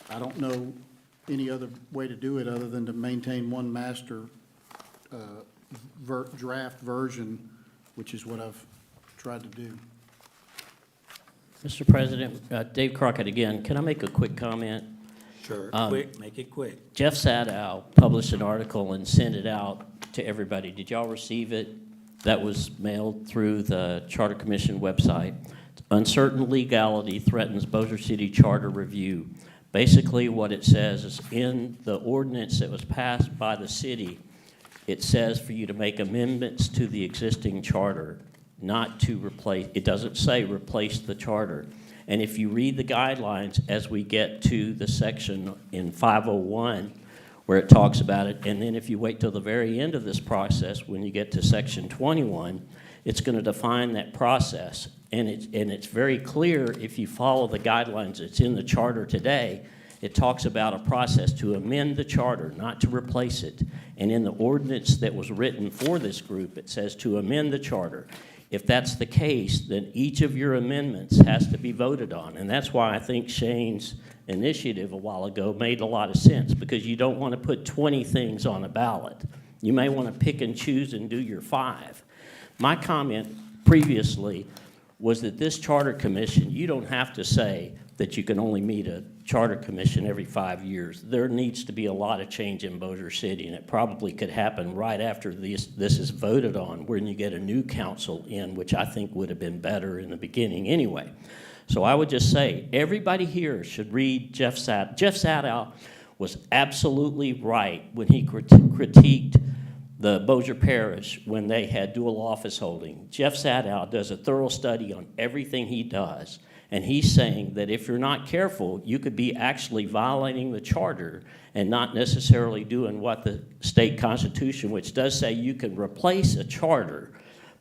I don't know any other way to do it other than to maintain one master draft version, which is what I've tried to do.
Mr. President, Dave Crockett again. Can I make a quick comment?
Sure, quick, make it quick.
Jeff Sadow published an article and sent it out to everybody. Did y'all receive it? That was mailed through the Charter Commission website. Uncertain legality threatens Bossier City Charter review. Basically, what it says is in the ordinance that was passed by the city, it says for you to make amendments to the existing charter, not to replace, it doesn't say replace the charter. And if you read the guidelines as we get to the section in 501 where it talks about it, and then if you wait till the very end of this process, when you get to section 21, it's going to define that process. And it's very clear if you follow the guidelines that's in the charter today. It talks about a process to amend the charter, not to replace it. And in the ordinance that was written for this group, it says to amend the charter. If that's the case, then each of your amendments has to be voted on. And that's why I think Shane's initiative a while ago made a lot of sense, because you don't want to put 20 things on a ballot. You may want to pick and choose and do your 5. My comment previously was that this charter commission, you don't have to say that you can only meet a charter commission every 5 years. There needs to be a lot of change in Bossier City, and it probably could happen right after this is voted on, when you get a new council in, which I think would have been better in the beginning anyway. So I would just say, everybody here should read Jeff Sadow. Jeff Sadow was absolutely right when he critiqued the Bossier Parish when they had dual office holding. Jeff Sadow does a thorough study on everything he does. And he's saying that if you're not careful, you could be actually violating the charter and not necessarily doing what the state constitution, which does say you can replace a charter,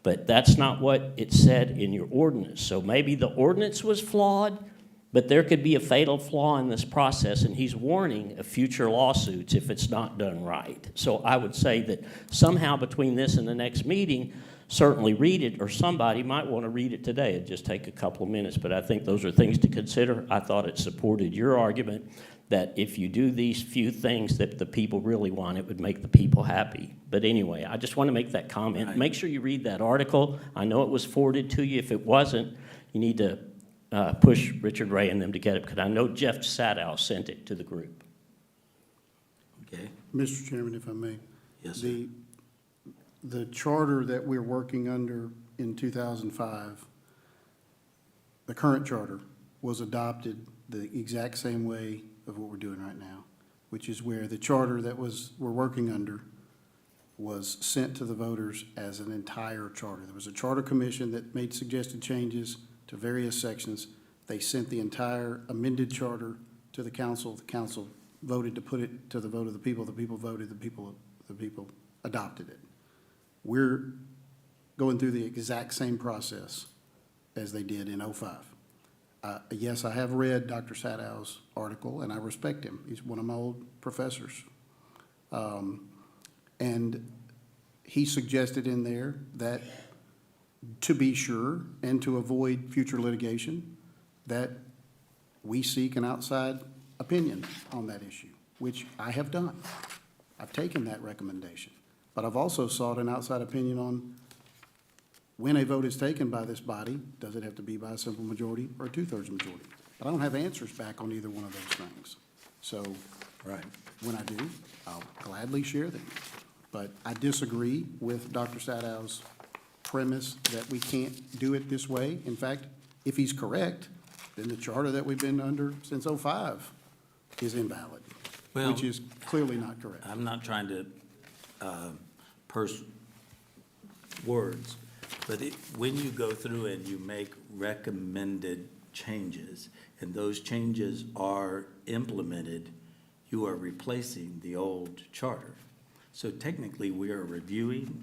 but that's not what it said in your ordinance. So maybe the ordinance was flawed, but there could be a fatal flaw in this process, and he's warning of future lawsuits if it's not done right. So I would say that somehow between this and the next meeting, certainly read it, or somebody might want to read it today. It'd just take a couple of minutes, but I think those are things to consider. I thought it supported your argument that if you do these few things that the people really want, it would make the people happy. But anyway, I just want to make that comment. Make sure you read that article. I know it was forwarded to you. If it wasn't, you need to push Richard Ray and them to get it, because I know Jeff Sadow sent it to the group.
Okay,
Mr. Chairman, if I may.
yes, sir.
The charter that we're working under in 2005, the current charter, was adopted the exact same way of what we're doing right now, which is where the charter that we're working under was sent to the voters as an entire charter. There was a charter commission that made suggested changes to various sections. They sent the entire amended charter to the council. The council voted to put it to the vote of the people. The people voted, the people adopted it. We're going through the exact same process as they did in '05. Yes, I have read Dr. Sadow's article, and I respect him. He's one of my old professors. And he suggested in there that to be sure and to avoid future litigation, that we seek an outside opinion on that issue, which I have done. I've taken that recommendation. But I've also sought an outside opinion on when a vote is taken by this body, does it have to be by a simple majority or a 2/3 majority? But I don't have answers back on either one of those things. So
Right.
when I do, I'll gladly share them. But I disagree with Dr. Sadow's premise that we can't do it this way. In fact, if he's correct, then the charter that we've been under since '05 is invalid,
Well,
which is clearly not correct.
I'm not trying to purse words, but when you go through and you make recommended changes, and those changes are implemented, you are replacing the old charter. So technically, we are reviewing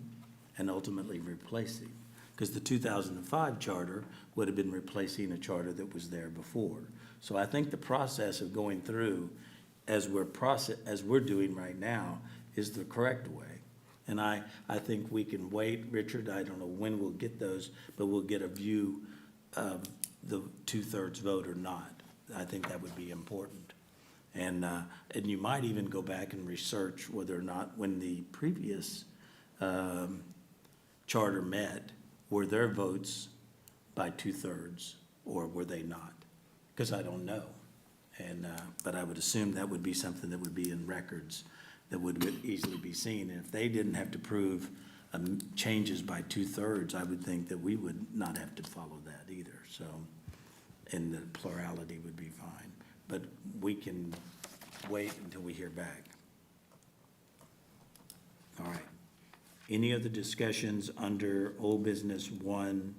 and ultimately replacing, because the 2005 charter would have been replacing a charter that was there before. So I think the process of going through, as we're doing right now, is the correct way. And I think we can wait, Richard, I don't know when we'll get those, but we'll get a view of the 2/3 vote or not. I think that would be important. And you might even go back and research whether or not when the previous charter met, were their votes by 2/3 or were they not? Because I don't know. And, but I would assume that would be something that would be in records that would easily be seen. And if they didn't have to prove changes by 2/3, I would think that we would not have to follow that either. So, and the plurality would be fine. But we can wait until we hear back. All right. Any other discussions under old business 1,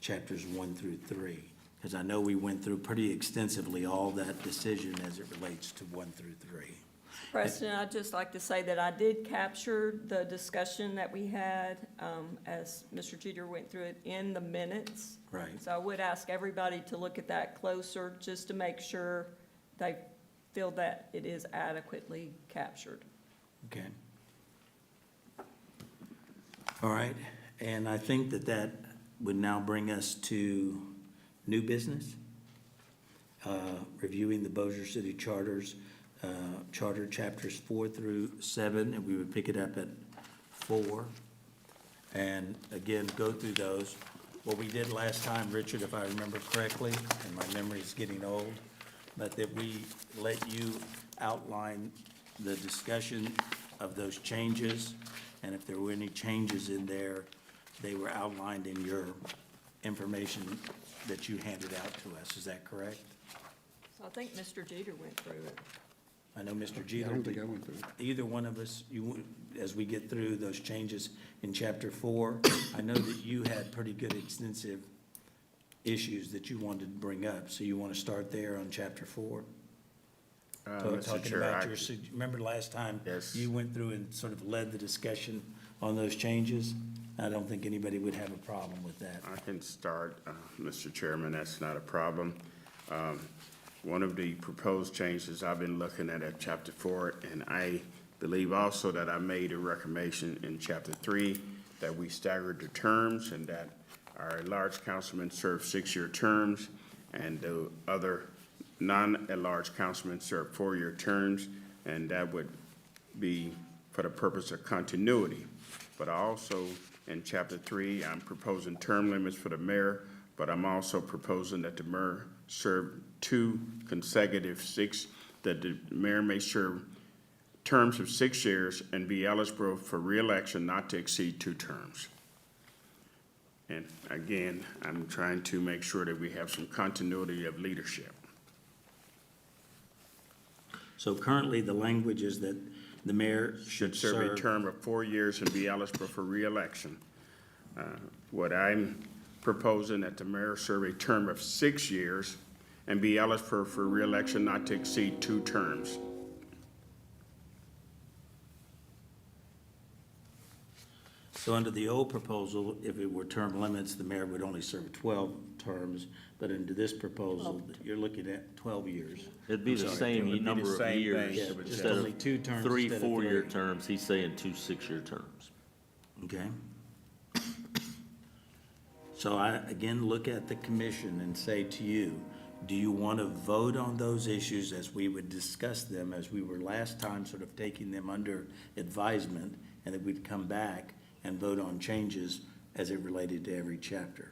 chapters 1 through 3? Because I know we went through pretty extensively all that decision as it relates to 1 through 3.
President, I'd just like to say that I did capture the discussion that we had, as Mr. Jeter went through it in the minutes.
Right.
So I would ask everybody to look at that closer, just to make sure they feel that it is adequately captured.
Okay. All right, and I think that that would now bring us to new business. Reviewing the Bossier City Charters, Charter Chapters 4 through 7, and we would pick it up at 4. And again, go through those. What we did last time, Richard, if I remember correctly, and my memory's getting old, but that we let you outline the discussion of those changes, and if there were any changes in there, they were outlined in your information that you handed out to us. Is that correct?
So I think Mr. Jeter went through it.
I know Mr.
I
Jeter
don't think I
did.
went through it.
Either one of us, as we get through those changes in chapter 4, I know that you had pretty good extensive issues that you wanted to bring up. So you want to start there on chapter 4?
Mr.
Talking
Chair,
about
I-
your, remember last time?
Yes.
You went through and sort of led the discussion on those changes? I don't think anybody would have a problem with that.
I can start, Mr. Chairman, that's not a problem. One of the proposed changes I've been looking at chapter 4, and I believe also that I made a recommendation in chapter 3 that we staggered the terms and that our large councilmen serve 6-year terms and the other non-at-large councilmen serve 4-year terms, and that would be for the purpose of continuity. But I also, in chapter 3, I'm proposing term limits for the mayor, but I'm also proposing that the mayor serve 2 consecutive that the mayor may serve terms of 6 years and be eligible for reelection not to exceed 2 terms. And again, I'm trying to make sure that we have some continuity of leadership.
So currently, the language is that the mayor should
Serve a term of 4 years and be eligible for reelection. What I'm proposing that the mayor serve a term of 6 years and be eligible for reelection not to exceed 2 terms.
So under the old proposal, if it were term limits, the mayor would only serve 12 terms, but into this proposal, you're looking at 12 years.
It'd be the
It would
same
be the
number of
same
years.
thing.
Yeah, just
Instead
only
of
2 terms
3
instead of
4-year
3.
terms, he's saying 2 6-year terms.
Okay? So I, again, look at the commission and say to you, do you want to vote on those issues as we would discuss them, as we were last time, sort of taking them under advisement, and that we'd come back and vote on changes as it related to every chapter?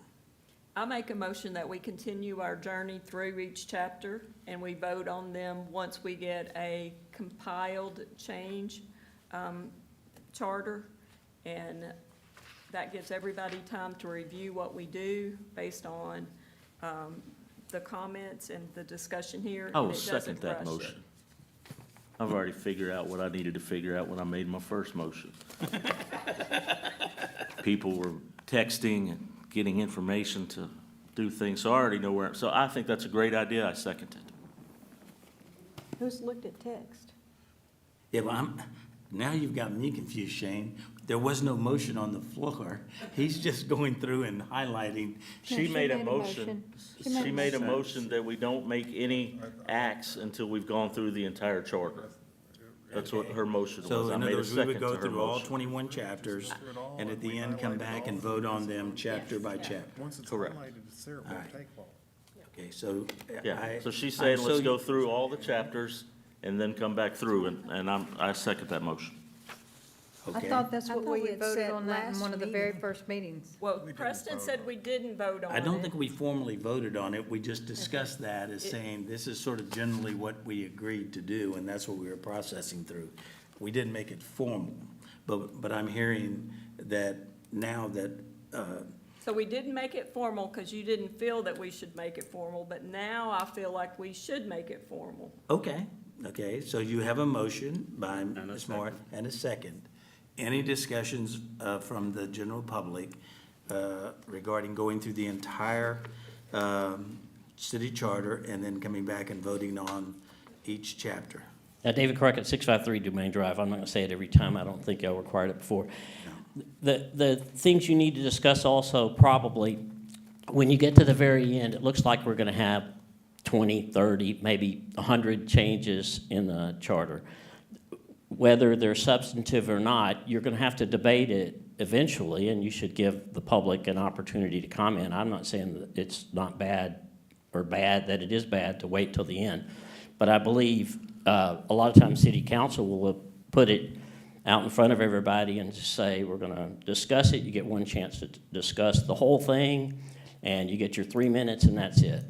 I make a motion that we continue our journey through each chapter, and we vote on them once we get a compiled change charter. And that gives everybody time to review what we do based on the comments and the discussion here.
I
and
will
it doesn't
second that
rush it.
motion. I've already figured out what I needed to figure out when I made my first motion. People were texting and getting information to do things, so I already know where, so I think that's a great idea, I second it.
Who's looked at text?
Yeah, well, now you've got me confused, Shane. There was no motion on the floor. He's just going through and highlighting.
She made a motion, she made a motion that we don't make any acts until we've gone through the entire charter. That's what her motion was.
So
I
in
made
other
a
words, we would
second
go
to her
through all
motion.
21 chapters, and at the end, come back and vote on them chapter by chapter.
Once it's
Correct.
highlighted, it's there, it
All
won't
right.
take long.
Okay, so.
Yeah,
I-
so she's saying,
so
let's
you-
go through all the chapters and then come back through, and I second that motion.
I
Okay.
thought that's
I
what
thought
we
we had
voted
said
on that in
last
one of the very
meeting.
first meetings.
Well, Preston said we didn't vote on it.
I don't think we formally voted on it, we just discussed that as saying, this is sort of generally what we agreed to do, and that's what we were processing through. We didn't make it formal, but I'm hearing that now that,
So we didn't make it formal because you didn't feel that we should make it formal, but now I feel like we should make it formal.
okay, so you have a motion by Ms. Moore and a second. Any discussions from the general public regarding going through the entire city charter and then coming back and voting on each chapter?
David Crockett, 653 Domain Drive. I'm not going to say it every time. I don't think y'all required it before. The things you need to discuss also probably, when you get to the very end, it looks like we're going to have 20, 30, maybe 100 changes in the charter. Whether they're substantive or not, you're going to have to debate it eventually, and you should give the public an opportunity to comment. I'm not saying that it's not bad or bad, that it is bad to wait till the end. But I believe a lot of times city council will put it out in front of everybody and just say, we're going to discuss it. You get one chance to discuss the whole thing, and you get your 3 minutes, and that's it.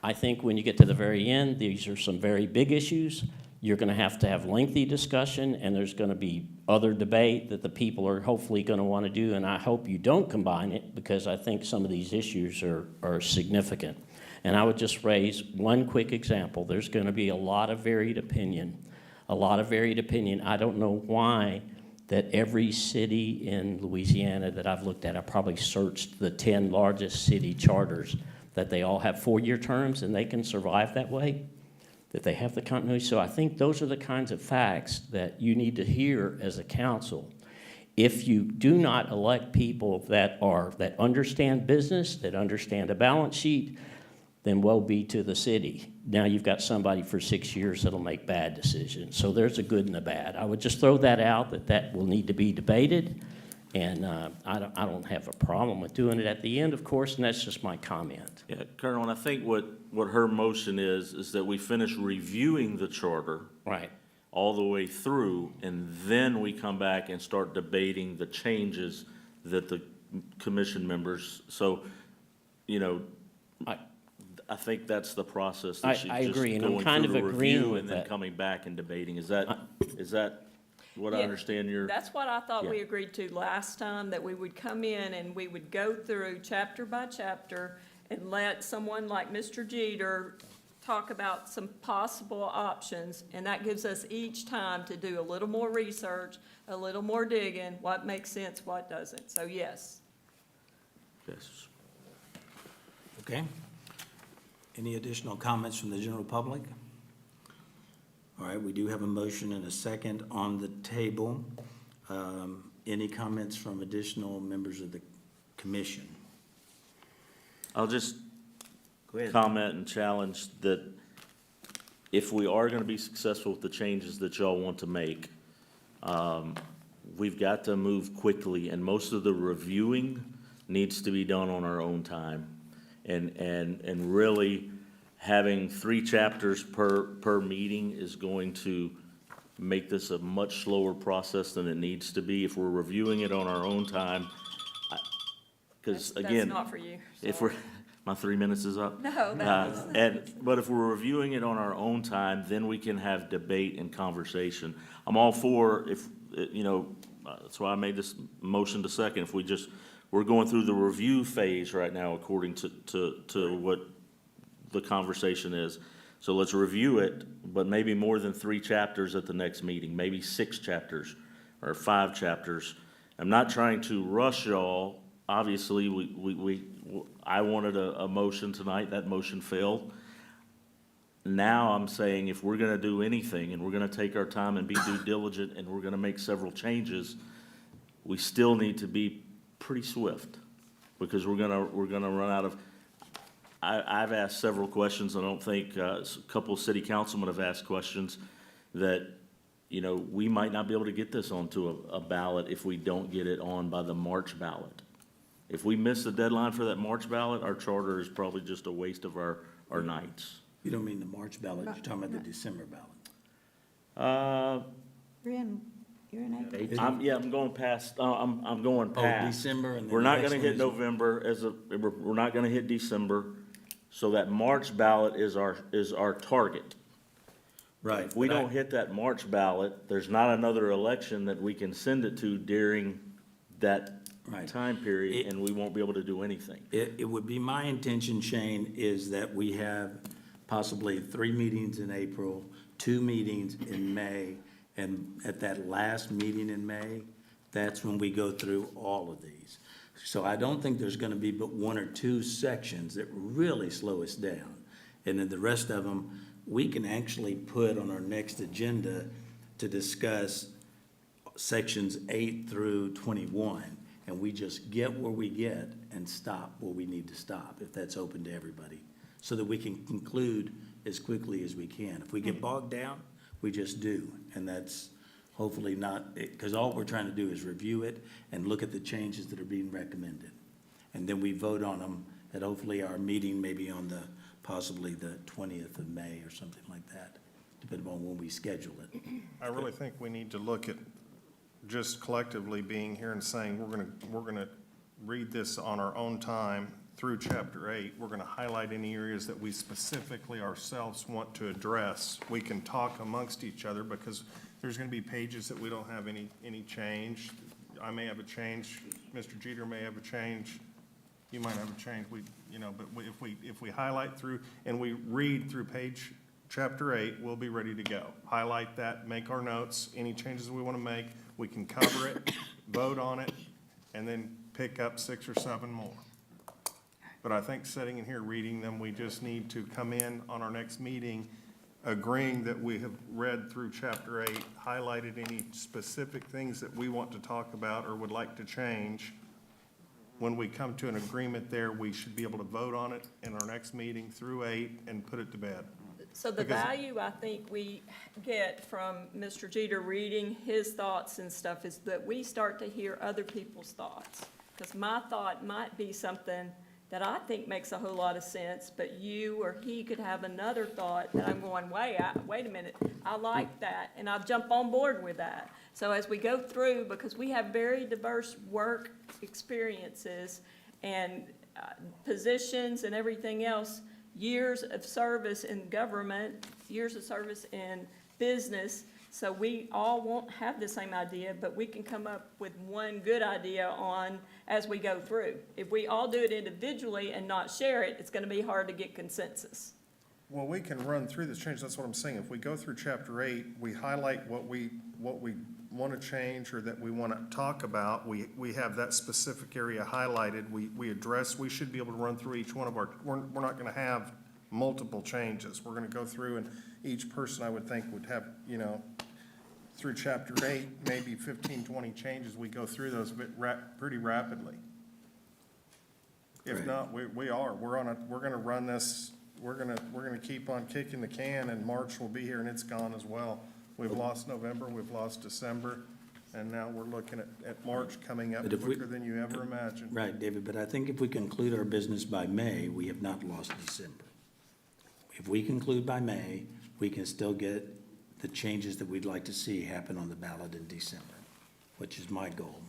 I think when you get to the very end, these are some very big issues. You're going to have lengthy discussion, and there's going to be other debate that the people are hopefully going to want to do, and I hope you don't combine it, because I think some of these issues are significant. And I would just raise one quick example. There's going to be a lot of varied opinion, I don't know why that every city in Louisiana that I've looked at, I probably searched the 10 largest city charters, that they all have 4-year terms and they can survive that way, that they have the continuity. So I think those are the kinds of facts that you need to hear as a council. If you do not elect people that understand business, that understand a balance sheet, then woe be to the city. Now you've got somebody for 6 years that'll make bad decisions. So there's a good and a bad. I would just throw that out, that will need to be debated. And I don't have a problem with doing it at the end, of course, and that's just my comment.
Yeah, Colonel, and I think what her motion is that we finish reviewing the charter
Right.
all the way through, and then we come back and start debating the changes that the commission members, so, you know, I think that's the process that she's
I agree,
just
and I'm
going
kind
through
of
the
agreeing
review
with
and then
that.
coming back and debating. Is that what I
Yeah,
understand your?
That's what I thought we
Yeah.
agreed to last time, that we would come in and we would go through chapter by chapter and let someone like Mr. Jeter talk about some possible options, and that gives us each time to do a little more research, a little more digging, what makes sense, what doesn't. So yes.
Yes.
Okay. Any additional comments from the general public? All right, we do have a motion and a second on the table. Any comments from additional members of the commission?
I'll just
Go ahead.
comment and challenge that if we are gonna be successful with the changes that y'all want to make, we've got to move quickly, and most of the reviewing needs to be done on our own time. And really, having 3 chapters per meeting is going to make this a much slower process than it needs to be. If we're reviewing it on our own time, because
That's
again,
not for you.
if
so.
we're, my 3 minutes is up.
No, that was.
But if we're reviewing it on our own time, then we can have debate and conversation. I'm all for that's why I made this motion to second. If we're going through the review phase right now according to what the conversation is. So let's review it, but maybe more than 3 chapters at the next meeting, maybe 6 chapters or 5 chapters. I'm not trying to rush y'all. Obviously, I wanted a motion tonight, that motion failed. Now I'm saying if we're gonna do anything and we're gonna take our time and be due diligent and we're gonna make several changes, we still need to be pretty swift because we're gonna run out of, I've asked several questions. I don't think, a couple of city councilmen have asked questions that, we might not be able to get this onto a ballot if we don't get it on by the March ballot. If we miss the deadline for that March ballot, our charter is probably just a waste of our nights.
You don't mean the March ballot, you're talking about the December ballot.
You're in April.
I'm going past, I'm going past.
December and then
We're
the
not
next
gonna
one
hit
is-
November we're not gonna hit December, so that March ballot is our target.
Right.
If we
but I-
don't hit that March ballot, there's not another election that we can send it to during that
Right.
time period, and we won't be able to do anything.
It would be my intention, Shane, is that we have possibly 3 meetings in April, 2 meetings in May, and at that last meeting in May, that's when we go through all of these. So I don't think there's gonna be but 1 or 2 sections that really slow us down. And then the rest of them, we can actually put on our next agenda to discuss sections 8 through 21. And we just get where we get and stop where we need to stop, if that's open to everybody, so that we can conclude as quickly as we can. If we get bogged down, we just do, and that's hopefully not, because all we're trying to do is review it and look at the changes that are being recommended. And then we vote on them at hopefully our meeting, maybe on possibly the 20th of May or something like that, depending on when we schedule it.
I really think we need to look at just collectively being here and saying, we're gonna read this on our own time through chapter 8. We're gonna highlight any areas that we specifically ourselves want to address. We can talk amongst each other, because there's gonna be pages that we don't have any change. I may have a change, Mr. Jeter may have a change, you might have a change, but if we highlight through and we read through chapter 8, we'll be ready to go. Highlight that, make our notes, any changes we want to make, we can cover it, vote on it, and then pick up 6 or 7 more. But I think sitting in here reading them, we just need to come in on our next meeting agreeing that we have read through chapter 8, highlighted any specific things that we want to talk about or would like to change. When we come to an agreement there, we should be able to vote on it in our next meeting through 8 and put it to bed.
So the
Because-
value I think we get from Mr. Jeter reading his thoughts and stuff is that we start to hear other people's thoughts. Because my thought might be something that I think makes a whole lot of sense, but you or he could have another thought that I'm going, wait a minute, I like that, and I'll jump on board with that. So as we go through, because we have very diverse work experiences and positions and everything else, years of service in government, years of service in business, so we all won't have the same idea, but we can come up with one good idea on as we go through. If we all do it individually and not share it, it's gonna be hard to get consensus.
Well, we can run through this change, that's what I'm saying. If we go through chapter 8, we highlight what we want to change or that we want to talk about. We have that specific area highlighted. We address, we should be able to run through each one of we're not going to have multiple changes. We're going to go through, and each person, I would think, would have, through chapter 8, maybe 15, 20 changes. We go through those pretty rapidly. If
Right.
not, we're going to run this, we're going to keep on kicking the can, and March will be here and it's gone as well. We've lost November, we've lost December, and now we're looking at March coming up
But if we-
quicker than you ever imagined.
Right, David, but I think if we conclude our business by May, we have not lost December. If we conclude by May, we can still get the changes that we'd like to see happen on the ballot in December, which is my goal.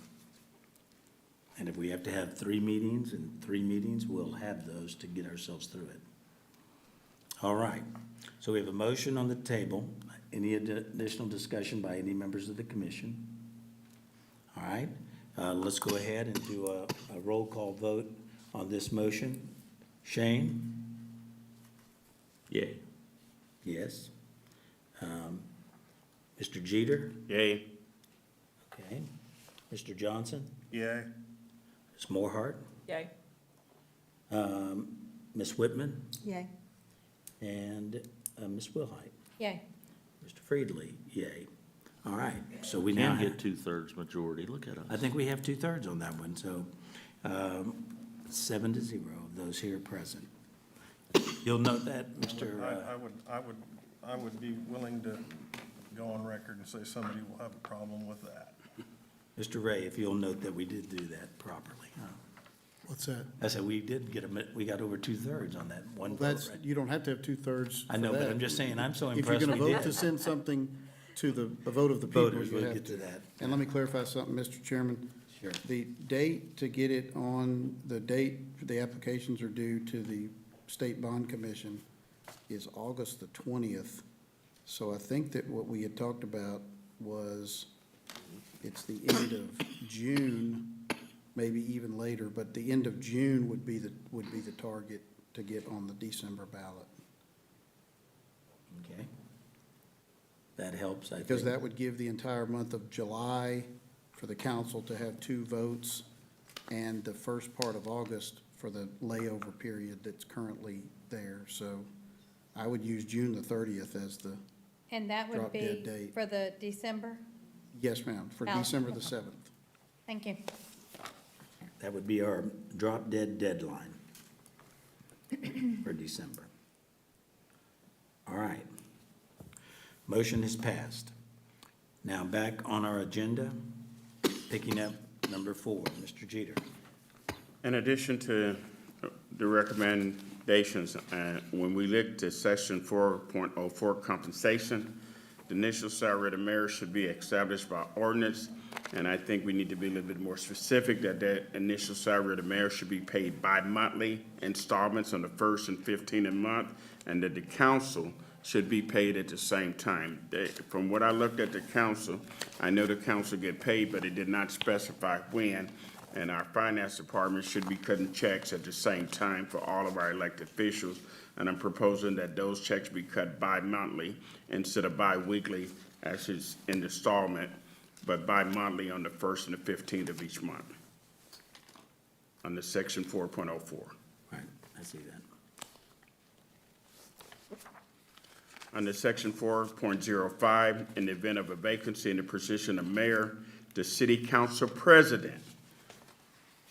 And if we have to have 3 meetings and 3 meetings, we'll have those to get ourselves through it. All right, so we have a motion on the table. Any additional discussion by any members of the commission? All right, let's go ahead and do a roll call vote on this motion. Shane?
Yay.
Yes. Mr. Jeter?
Yay.
Okay. Mr. Johnson?
Yay.
Ms. Morehart?
Yay.
Ms. Whitman?
Yay.
And Ms. Wilhite?
Yay.
Mr. Friedley? Yay. All right, so we
We
now
now
have,
get 2/3 majority, look at us.
I think we have 2/3 on that one, so 7-0 of those here present. You'll note that, Mr.
I would be willing to go on record and say somebody will have a problem with that.
Mr. Ray, if you'll note that we did do that properly.
What's that?
I said, we did we got over 2/3 on that one vote,
That's,
right?
you don't have to have 2/3
I know,
for
but
that.
I'm just saying, I'm so
If you're
impressed we
gonna vote
did.
to send something to the vote of the people.
Voters,
you
we'll
have
get to that.
And let me clarify something, Mr. Chairman.
Sure.
The date to get it on, the date the applications are due to the State Bond Commission is August the 20th. So I think that what we had talked about was, it's the end of June, maybe even later, but the end of June would be the target to get on the December ballot.
Okay. That helps, I think.
Because that would give the entire month of July for the council to have 2 votes, and the first part of August for the layover period that's currently there. So I would use June the 30th as the,
And that would
Drop dead
be
date.
for the December?
yes, ma'am, for
Oh.
December the 7th.
Thank you.
That would be our drop-dead deadline for December. All right. Motion is passed. Now, back on our agenda, picking up number 4, Mr. Jeter.
In addition to the recommendations, when we look to section 4.04 compensation, the initial salary of the mayor should be established by ordinance. And I think we need to be a little bit more specific that that initial salary of the mayor should be paid bi-monthly installments on the 1st and 15th month, and that the council should be paid at the same time. From what I looked at the council, I know the council get paid, but it did not specify when. And our finance department should be cutting checks at the same time for all of our elected officials. And I'm proposing that those checks be cut bi-monthly instead of bi-weekly as is in installment, but bi-monthly on the 1st and the 15th of each month. Under section 4.04.
Right, I see that.
Under section 4.05, in the event of a vacancy in the position of mayor, the city council president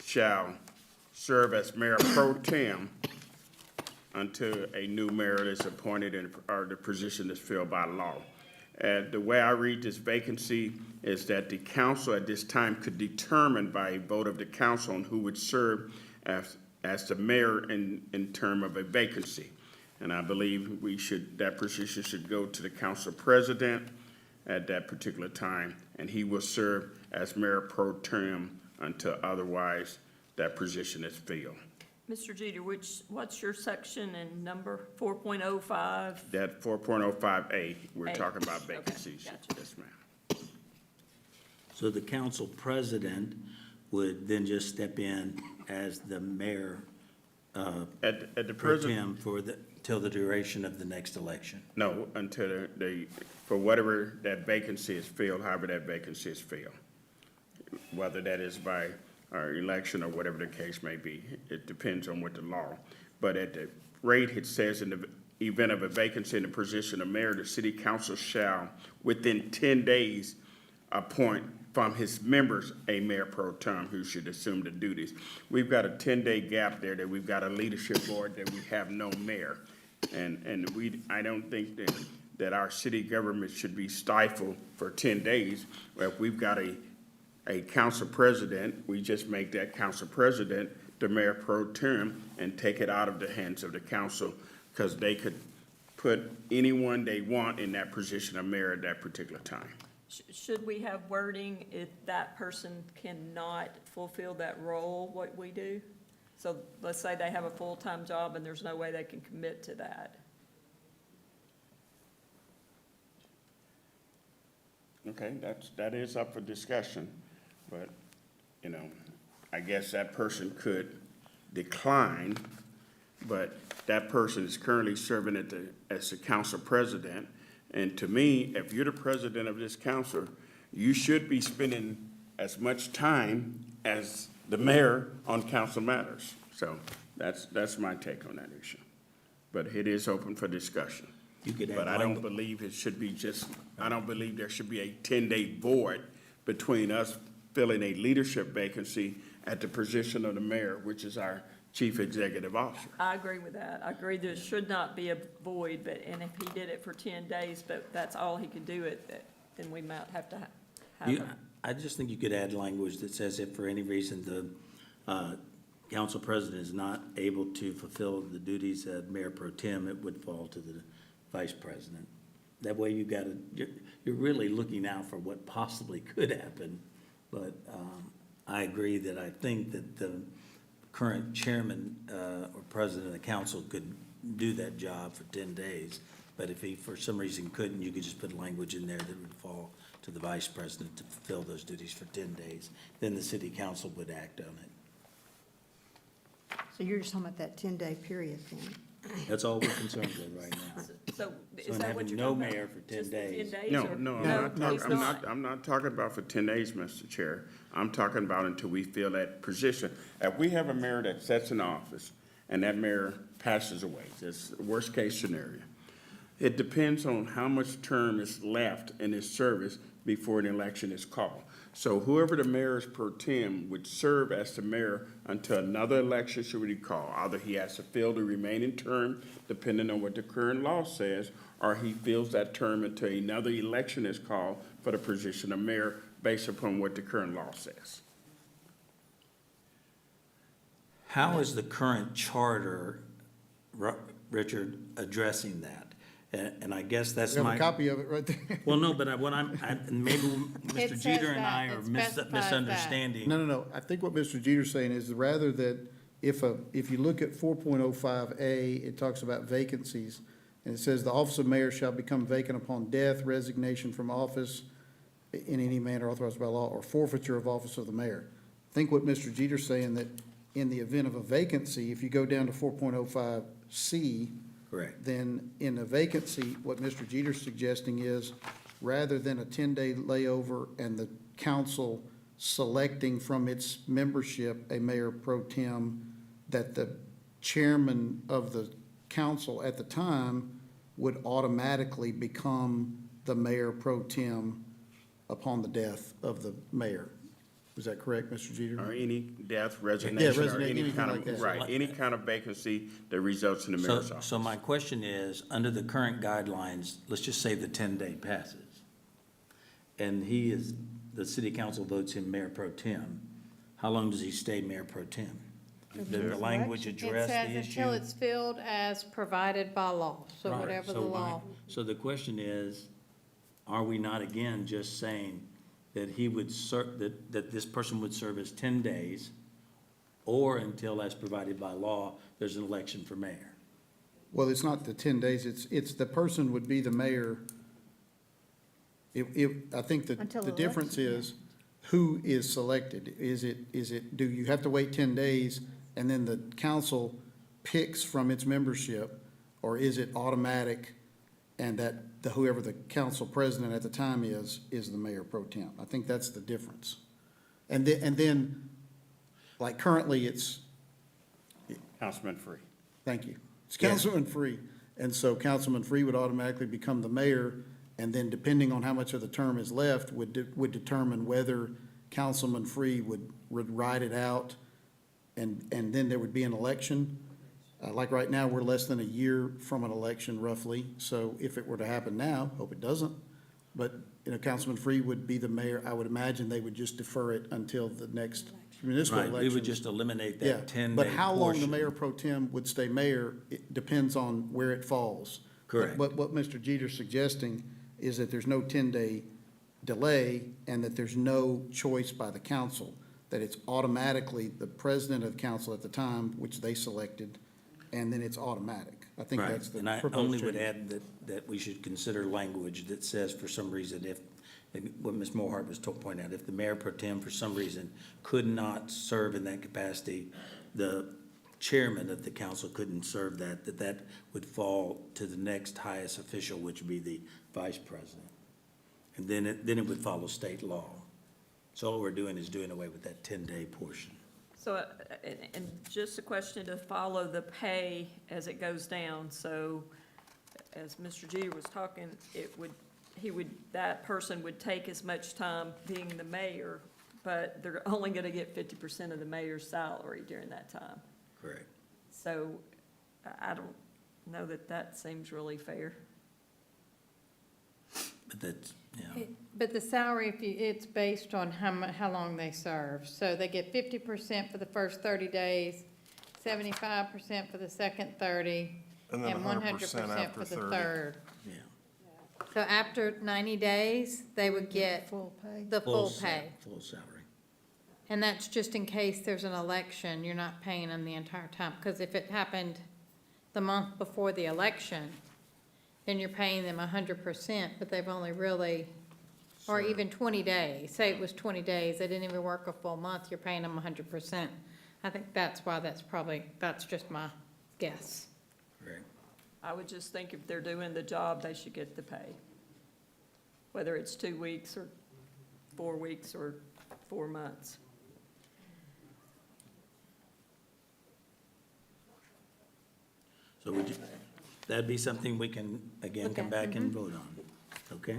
shall serve as mayor pro tem until a new mayor is appointed and, or the position is filled by law. The way I read this vacancy is that the council at this time could determine by a vote of the council on who would serve as the mayor in term of a vacancy. And I believe that position should go to the council president at that particular time, and he will serve as mayor pro tem until otherwise that position is filled.
Mr. Jeter, what's your section and number, 4.05?
That 4.05A, we're
A.
talking about
Okay,
vacancies.
gotcha.
Yes, ma'am.
So the council president would then just step in as the mayor
At the
pro
present,
tem till the duration of the next election.
no, until for whatever that vacancy is filled, however that vacancy is filled. Whether that is by our election or whatever the case may be, it depends on what the law. But at the rate, it says in the event of a vacancy in the position of mayor, the city council shall, within 10 days, appoint from his members a mayor pro tem who should assume the duties. We've got a 10-day gap there that we've got a leadership board that we have no mayor. And I don't think that our city government should be stifled for 10 days. If we've got a council president, we just make that council president the mayor pro tem and take it out of the hands of the council, because they could put anyone they want in that position of mayor at that particular time.
Should we have wording if that person cannot fulfill that role, what we do? So let's say they have a full-time job and there's no way they can commit to that.
Okay, that is up for discussion, but, I guess that person could decline, but that person is currently serving as the council president. And to me, if you're the president of this council, you should be spending as much time as the mayor on council matters. So that's my take on that issue. But it is open for discussion.
You could add
But I don't
language.
believe it should be I don't believe there should be a 10-day void between us filling a leadership vacancy at the position of the mayor, which is our chief executive officer.
I agree with that. I agree there should not be a void, and if he did it for 10 days, but that's all he could do it, then we might have to have
I just think you could add language that says if for any reason the council president is not able to fulfill the duties of mayor pro tem, it would fall to the vice president. That way you gotta, you're really looking out for what possibly could happen. But I agree that I think that the current chairman or president of the council could do that job for 10 days. But if he, for some reason, couldn't, you could just put language in there that would fall to the vice president to fulfill those duties for 10 days. Then the city council would act on it.
So you're just talking about that 10-day period then?
That's all we're concerned with right now.
So is
So
that
having
what you're
no
talking about?
mayor for 10
Just the
days.
10 days?
No,
or-
no,
please
I'm not talking about for 10 days, Mr. Chair. I'm talking about until we fill that position. If we have a mayor that sits in office and that mayor passes away, that's the worst-case scenario. It depends on how much term is left in his service before an election is called. So whoever the mayor is pro tem would serve as the mayor until another election should be called. Either he has to fill the remaining term, depending on what the current law says, or he fills that term until another election is called for the position of mayor based upon what the current law says.
How is the current charter, Richard, addressing that? And I guess that's
We have
my.
a copy of it right there.
Well, no, but maybe Mr.
says
Jeter and
that.
I are
It specifies that.
misunderstanding.
No. I think what Mr. Jeter's saying is rather that if you look at 4.05A, it talks about vacancies. And it says the office of mayor shall become vacant upon death, resignation from office in any manner authorized by law, or forfeiture of office of the mayor. I think what Mr. Jeter's saying that in the event of a vacancy, if you go down to 4.05C,
Correct.
then in a vacancy, what Mr. Jeter's suggesting is, rather than a 10-day layover and the council selecting from its membership a mayor pro tem, that the chairman of the council at the time would automatically become the mayor pro tem upon the death of the mayor. Is that correct, Mr. Jeter?
Or any death, resignation, or
resignation,
any
anything
kind
like
of,
that.
right, any kind of vacancy that results in the
So,
mayor's office.
so my question is, under the current guidelines, let's just say the 10-day passes. And the city council votes him mayor pro tem. How long does he stay mayor pro tem? Did the language address the
It says
issue?
until it's filled as provided by law, so
Right,
whatever the
so
law.
So the question is, are we not again just saying that he would serve, that this person would serve as 10 days, or until as provided by law, there's an election for mayor?
Well, it's not the 10 days, it's the person would be the mayor. I think
Until
the
the
difference
election,
is who is selected. Is it, do you have to wait 10 days and then the council picks from its membership? Or is it automatic and that whoever the council president at the time is the mayor pro tem? I think that's the difference. And then, like currently, it's,
Councilman Free.
thank you. It's Councilman Free. And so Councilman Free would automatically become the mayor, and then depending on how much of the term is left, would determine whether Councilman Free would ride it out, and then there would be an election. Like right now, we're less than a year from an election roughly, so if it were to happen now, hope it doesn't, but, Councilman Free would be the mayor. I would imagine they would just defer it until the next municipal
Right,
election.
we would just eliminate
Yeah,
that 10-day
but how long the
portion.
mayor pro tem would stay mayor, it depends on where it falls.
Correct.
But what Mr. Jeter's suggesting is that there's no 10-day delay and that there's no choice by the council, that it's automatically the president of the council at the time, which they selected, and then it's automatic. I think
Right,
that's the
and I
proposed
only would
change.
add that we should consider language that says for some reason if, what Ms. Mohart was pointing out, if the mayor pro tem for some reason could not serve in that capacity, the chairman of the council couldn't serve that would fall to the next highest official, which would be the vice president. And then it would follow state law. So all we're doing is doing away with that 10-day portion.
So, and just a question to follow the pay as it goes down, so as Mr. Jeter was talking, that person would take as much time being the mayor, but they're only gonna get 50% of the mayor's salary during that time.
Correct.
So I don't know that seems really fair.
But that's, yeah.
But the salary, it's based on how long they serve. So they get 50% for the first 30 days, 75% for the second 30,
And then
and
100%
100%
after
for the
30.
third.
Yeah.
So after 90 days, they would get
Full pay.
the full
sa-
pay.
Full salary.
And that's just in case there's an election, you're not paying them the entire time. Because if it happened the month before the election, then you're paying them 100%, but they've only really, or even 20 days. Say it was 20 days, they didn't even work a full month, you're paying them 100%. I think that's why that's just my guess.
Correct.
I would just think if they're doing the job, they should get the pay. Whether it's 2 weeks or 4 weeks or 4 months.
So would you, that'd be something we can, again,
Look
come
at,
back and vote on, okay?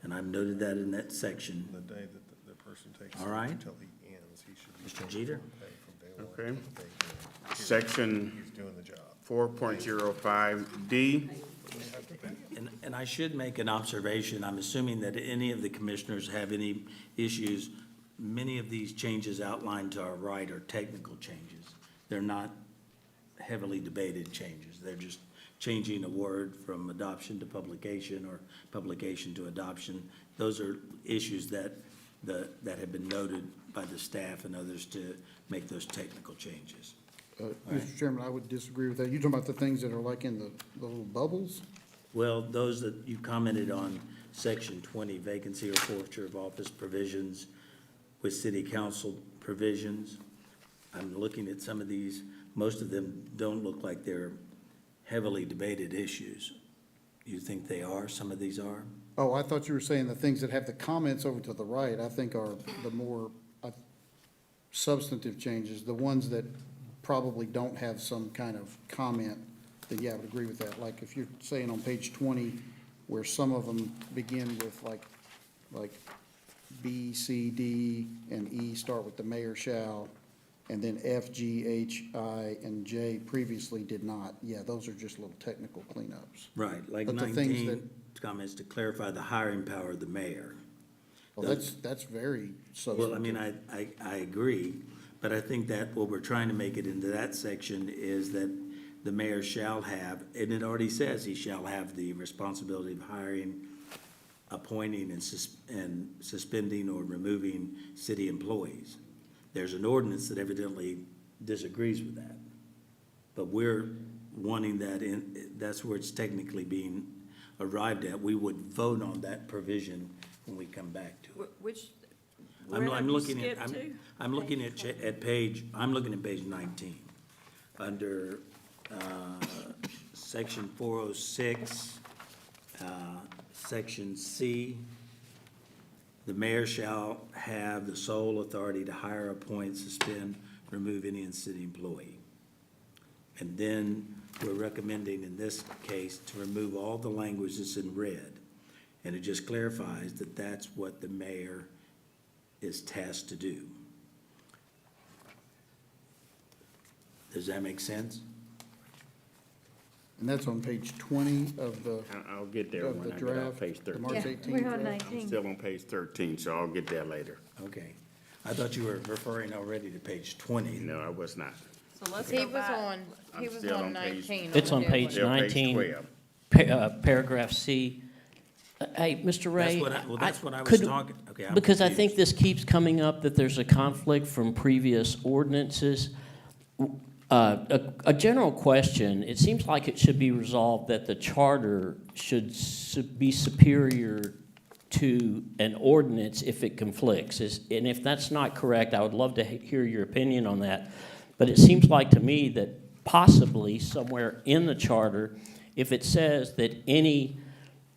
And I've noted that in that section.
The day that the person takes
All right.
until he ends, he should be.
Mr. Jeter?
paid from day one
Okay.
till the day he ends.
Section
He's doing the job.
4.05D.
And I should make an observation, I'm assuming that any of the commissioners have any issues. Many of these changes outlined to our right are technical changes. They're not heavily debated changes. They're just changing a word from adoption to publication or publication to adoption. Those are issues that have been noted by the staff and others to make those technical changes.
Mr. Chairman, I would disagree with that. You're talking about the things that are like in the little bubbles?
Well, those that you commented on, section 20, vacancy or forfeiture of office provisions with city council provisions. I'm looking at some of these. Most of them don't look like they're heavily debated issues. You think they are? Some of these are?
Oh, I thought you were saying the things that have the comments over to the right, I think are the more substantive changes, the ones that probably don't have some kind of comment, then yeah, I would agree with that. Like if you're saying on page 20, where some of them begin with like B, C, D, and E start with the mayor shall, and then F, G, H, I, and J previously did not. Yeah, those are just little technical cleanups.
Right, like
But the things
19 comments to clarify the hiring power of the mayor.
Well, that's very substantive.
Well, I mean, I agree, but I think that what we're trying to make it into that section is that the mayor shall have, and it already says he shall have the responsibility of hiring, appointing, and suspending or removing city employees. There's an ordinance that evidently disagrees with that. But we're wanting that in, that's where it's technically being arrived at. We would vote on that provision when we come back to it.
Which,
I'm
where have you
looking at,
skipped to?
I'm looking at page 19, under, section 406, section C. The mayor shall have the sole authority to hire, appoint, suspend, remove any city employee. And then we're recommending in this case to remove all the language that's in red. And it just clarifies that that's what the mayor is tasked to do. Does that make sense?
And that's on page 20 of the,
I'll get there
of
when
the
I get off
draft,
page
the
13.
March
Yeah,
18th
we're on
draft.
19.
Still on page 13, so I'll get there later.
Okay. I thought you were referring already to page 20.
No, I was not.
So let's
He
go
was
back.
on, he
I'm
was
still
on
on page-
19.
It's
the
on
new
page
one.
Still page
19.
12.
Paragraph C. Hey, Mr. Ray.
That's what I was
could-
talking, okay, I'm
Because I think
confused.
this keeps coming up, that there's a conflict from previous ordinances. A general question, it seems like it should be resolved that the charter should be superior to an ordinance if it conflicts. And if that's not correct, I would love to hear your opinion on that. But it seems like to me that possibly somewhere in the charter, if it says that any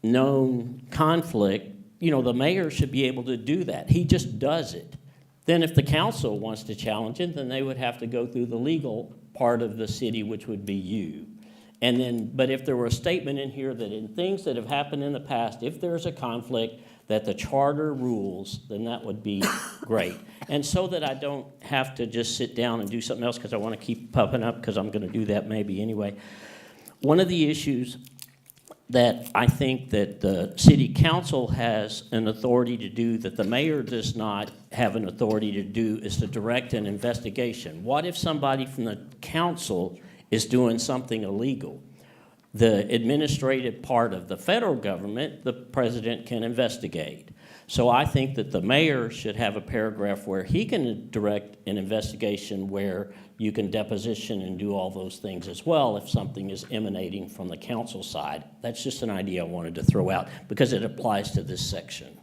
known conflict, the mayor should be able to do that. He just does it. Then if the council wants to challenge it, then they would have to go through the legal part of the city, which would be you. And then, but if there were a statement in here that in things that have happened in the past, if there's a conflict, that the charter rules, then that would be great. And so that I don't have to just sit down and do something else because I want to keep popping up, because I'm going to do that maybe anyway. One of the issues that I think that the city council has an authority to do that the mayor does not have an authority to do is to direct an investigation. What if somebody from the council is doing something illegal? The administrative part of the federal government, the president can investigate. So I think that the mayor should have a paragraph where he can direct an investigation where you can deposition and do all those things as well if something is emanating from the council side. That's just an idea I wanted to throw out because it applies to this section,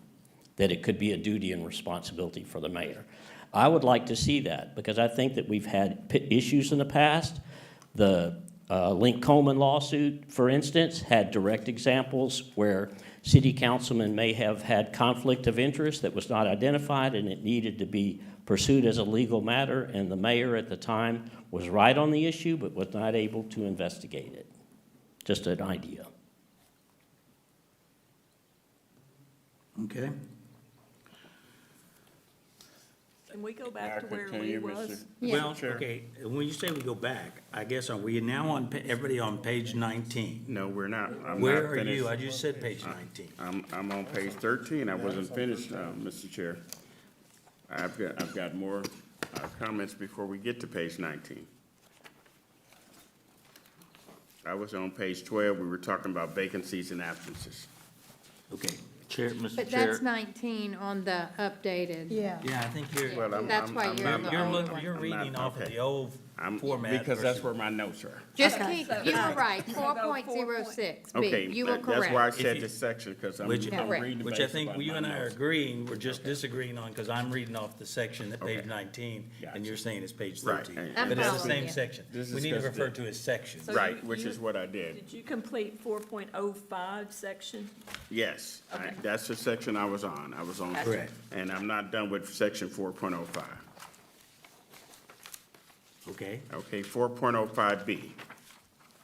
that it could be a duty and responsibility for the mayor. I would like to see that because I think that we've had issues in the past. The Link Coleman lawsuit, for instance, had direct examples where city councilmen may have had conflict of interest that was not identified and it needed to be pursued as a legal matter, and the mayor at the time was right on the issue but was not able to investigate it. Just an idea.
Okay.
Can we go back to
May I
where Lee
continue,
was?
Yeah.
Well, okay, when you say we go back, I guess, are we now on, everybody on page 19?
No, we're not. I'm
Where
not
are
finished.
you? I just said page 19.
I'm on page 13. I wasn't finished, Mr. Chair. I've got more comments before we get to page 19. I was on page 12. We were talking about vacancies and absences.
Okay.
Chair, Mr.
But
Chair.
that's 19 on the updated.
Yeah.
Yeah, I think you're,
Well, I'm-
That's why
I'm
you're
not-
on the
you're
old
looking,
one.
you're
I'm not-
reading off of
okay.
the old format.
Because that's
versus-
where my notes are.
Just
Okay.
keep, you were right, 4.06 B,
Okay,
you were
that's why I
correct.
said
If you-
this section, because I'm
Which-
I'm
Correct.
reading
Which I
based
think
upon
you
my
and I are
notes.
agreeing, we're just disagreeing on, because I'm reading off the section at page
Okay.
19, and
Gotcha.
you're saying it's page
Right,
13.
and-
I'm
But it's the
following
same
you.
section.
This
We
is
need to
just
refer
the-
to as sections.
So
Right,
you-
which
you-
is what I did.
Did you complete 4.05 section?
Yes,
Okay.
that's the section I was on. I was on.
Gotcha.
Correct.
And I'm not done with section 4.05.
Okay?
Okay, 4.05B.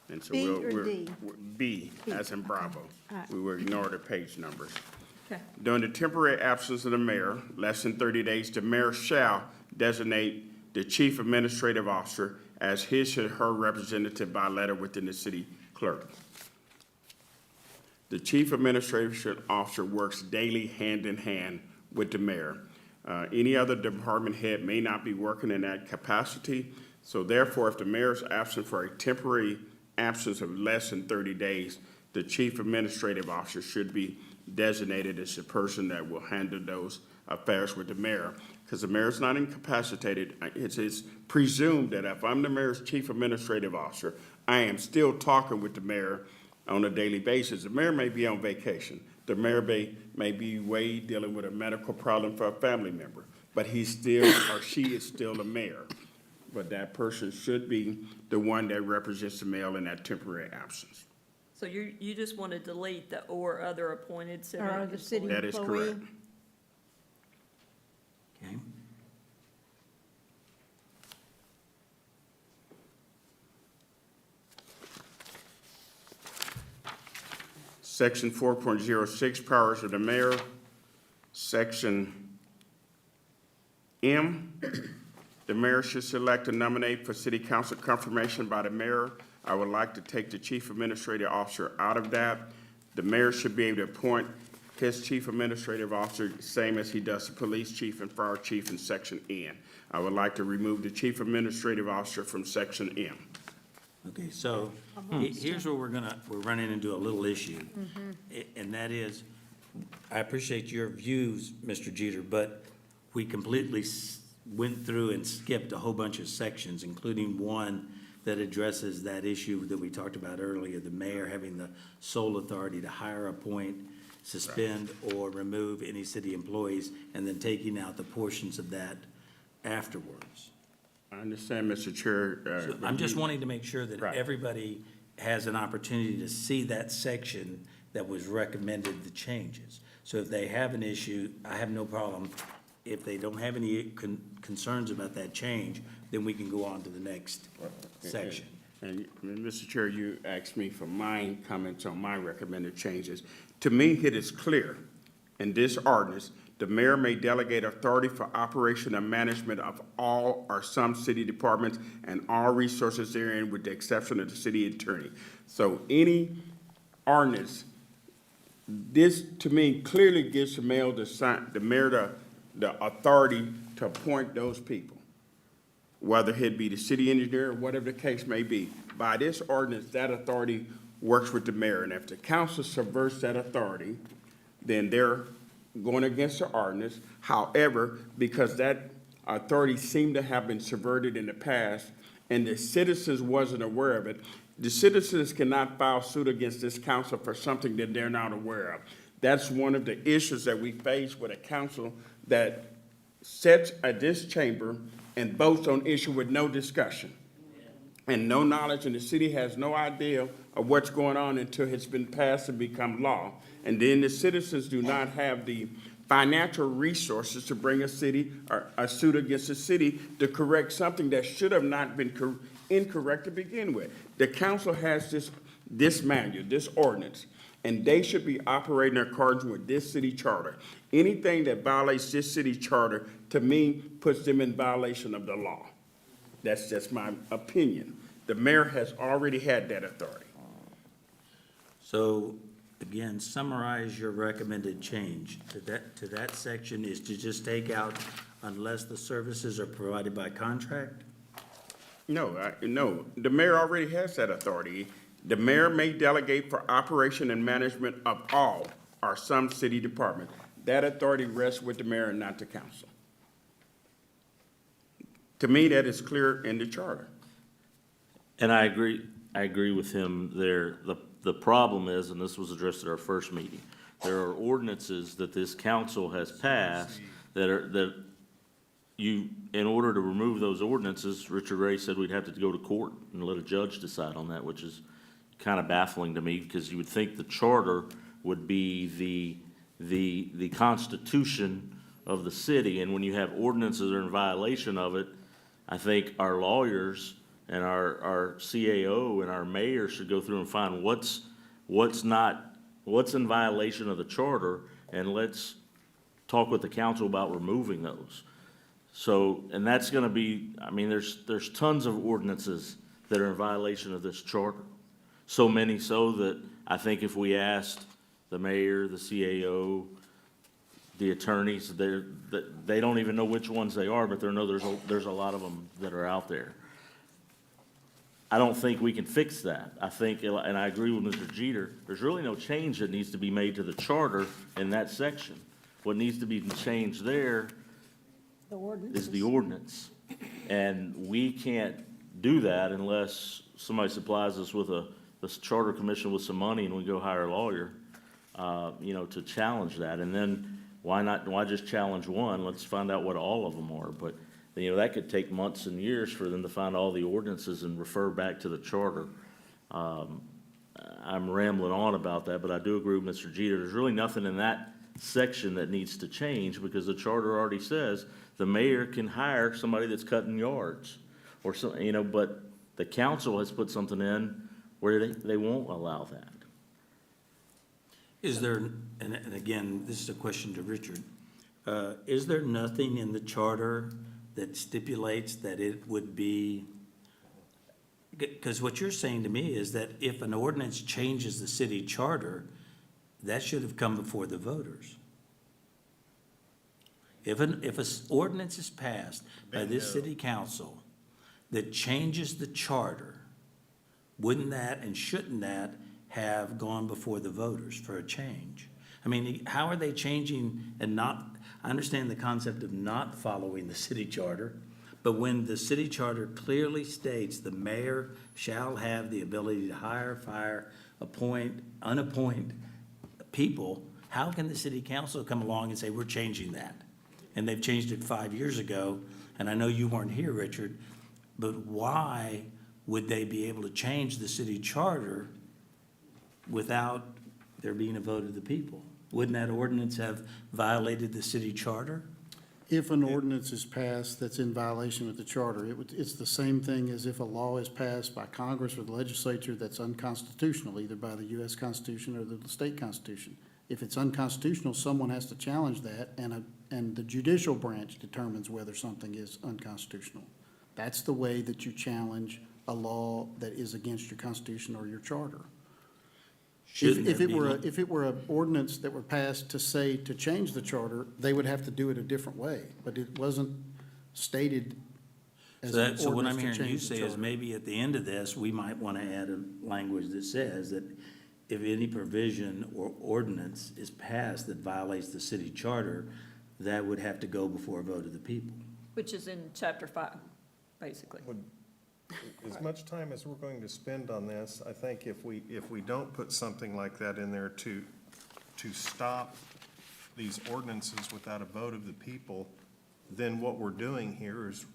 And so
B
we'll,
or D?
B, as in Bravo.
All right.
We will ignore the page numbers.
Okay.
During the temporary absence of the mayor, less than 30 days, the mayor shall designate the chief administrative officer as his or her representative by letter within the city clerk. The chief administrative officer works daily hand in hand with the mayor. Any other department head may not be working in that capacity. So therefore, if the mayor is absent for a temporary absence of less than 30 days, the chief administrative officer should be designated as the person that will handle those affairs with the mayor. Because the mayor's not incapacitated. It's presumed that if I'm the mayor's chief administrative officer, I am still talking with the mayor on a daily basis. The mayor may be on vacation. The mayor may be away dealing with a medical problem for a family member, but he's still, or she is still the mayor. But that person should be the one that represents the mayor in that temporary absence.
So you just want to delete the or other appointed city
Or the city
employee?
That is
employee.
correct.
Okay.
Section 4.06, powers of the mayor. Section M, the mayor should select and nominate for city council confirmation by the mayor. I would like to take the chief administrative officer out of that. The mayor should be able to appoint his chief administrative officer, same as he does the police chief and fire chief in section N. I would like to remove the chief administrative officer from section M.
Okay, so here's where we're running into a little issue. And that is, I appreciate your views, Mr. Jeter, but we completely went through and skipped a whole bunch of sections, including one that addresses that issue that we talked about earlier, the mayor having the sole authority to hire, appoint, suspend, or remove any city employees, and then taking out the portions of that afterwards.
I understand, Mr. Chair.
So
but
I'm just
you-
wanting to make sure that
Right.
everybody has an opportunity to see that section that was recommended, the changes. So if they have an issue, I have no problem. If they don't have any concerns about that change, then we can go on to the next section.
And, Mr. Chair, you asked me for my comments on my recommended changes. To me, it is clear in this ordinance, the mayor may delegate authority for operation and management of all or some city departments and all resources therein, with the exception of the city attorney. So any ordinance, this, to me, clearly gives the mayor the authority to appoint those people, whether it be the city engineer, whatever the case may be. By this ordinance, that authority works with the mayor. And if the council subverts that authority, then they're going against the ordinance. However, because that authority seemed to have been subverted in the past, and the citizens wasn't aware of it, the citizens cannot file suit against this council for something that they're not aware of. That's one of the issues that we face with a council that sits at this chamber and votes on issue with no discussion and no knowledge, and the city has no idea of what's going on until it's been passed and become law. And then the citizens do not have the financial resources to bring a city, or a suit against the city to correct something that should have not been incorrect to begin with. The council has this manual, this ordinance, and they should be operating in accordance with this city charter. Anything that violates this city charter, to me, puts them in violation of the law. That's just my opinion. The mayor has already had that authority.
So, again, summarize your recommended change to that section is to just take out unless the services are provided by contract?
No, no, the mayor already has that authority. The mayor may delegate for operation and management of all or some city department. That authority rests with the mayor and not the council. To me, that is clear in the charter.
And I agree with him there. The problem is, and this was addressed at our first meeting, there are ordinances that this council has passed that you, in order to remove those ordinances, Richard Ray said we'd have to go to court and let a judge decide on that, which is kind of baffling to me, because you would think the charter would be the constitution of the city, and when you have ordinances that are in violation of it, I think our lawyers and our CAO and our mayor should go through and find what's in violation of the charter, and let's talk with the council about removing those. So, and that's gonna be, I mean, there's tons of ordinances that are in violation of this charter. So many so that I think if we asked the mayor, the CAO, the attorneys, they don't even know which ones they are, but they know there's a lot of them that are out there. I don't think we can fix that. I think, and I agree with Mr. Jeter, there's really no change that needs to be made to the charter in that section. What needs to be changed there is the ordinance. And we can't do that unless somebody supplies us with the charter commission with some money and we go hire a lawyer, to challenge that. And then why just challenge one? Let's find out what all of them are. But, that could take months and years for them to find all the ordinances and refer back to the charter. I'm rambling on about that, but I do agree with Mr. Jeter. There's really nothing in that section that needs to change because the charter already says the mayor can hire somebody that's cutting yards or so, but the council has put something in where they won't allow that.
Is there, and again, this is a question to Richard, is there nothing in the charter that stipulates that it would be, because what you're saying to me is that if an ordinance changes the city charter, that should have come before the voters. If an ordinance is passed by this city council that changes the charter, wouldn't that and shouldn't that have gone before the voters for a change? I mean, how are they changing and not, I understand the concept of not following the city charter, but when the city charter clearly states the mayor shall have the ability to hire, fire, appoint, unappoint people, how can the city council come along and say, we're changing that? And they've changed it 5 years ago, and I know you weren't here, Richard, but why would they be able to change the city charter without there being a vote of the people? Wouldn't that ordinance have violated the city charter?
If an ordinance is passed that's in violation with the charter, it's the same thing as if a law is passed by Congress or the legislature that's unconstitutional, either by the U.S. Constitution or the state constitution. If it's unconstitutional, someone has to challenge that, and the judicial branch determines whether something is unconstitutional. That's the way that you challenge a law that is against your constitution or your charter. If it were an ordinance that were passed to change the charter, they would have to do it a different way, but it wasn't stated as
So
an
that, so what I'm
ordinance to
hearing you
change the
say is
charter.
maybe at the end of this, we might want to add a language that says that if any provision or ordinance is passed that violates the city charter, that would have to go before a vote of the people.
Which is in chapter 5, basically.
As much time as we're going to spend on this, I think if we don't put something like that in there to stop these ordinances without a vote of the people, then what we're doing here is,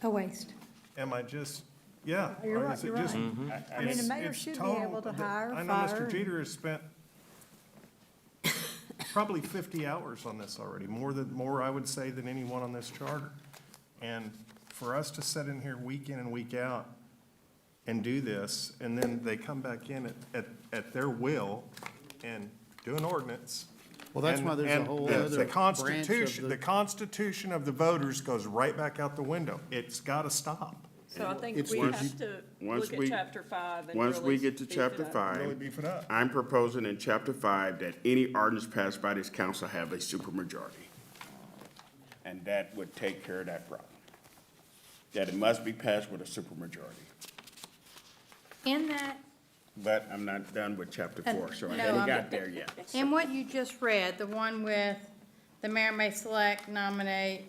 A waste.
am I just, yeah.
You're
or
right,
is it
you're
just-
right. I mean, the
it's-
mayor
it's
should be
total-
able to hire,
I know
fire,
Mr. Jeter has spent probably 50 hours on this already, more, I would say, than anyone on this charter. And for us to sit in here week in and week out and do this, and then they come back in at their will and do an ordinance.
Well, that's why there's a
and
whole
the-
other
the
branch of
Constitution,
the-
the Constitution of the voters goes right back out the window. It's got to stop.
So I think
It's
we
once
have to
once
look at
we-
chapter 5 and
Once we
really
get to
beef it
chapter
up.
Really
5,
beef it up.
I'm proposing in chapter 5 that any ordinance passed by this council have a supermajority. And that would take care of that problem. That it must be passed with a supermajority.
In that,
But I'm not done with chapter 4, so I
No,
haven't
I'm-
got there yet.
in what you just read, the one with the mayor may select, nominate,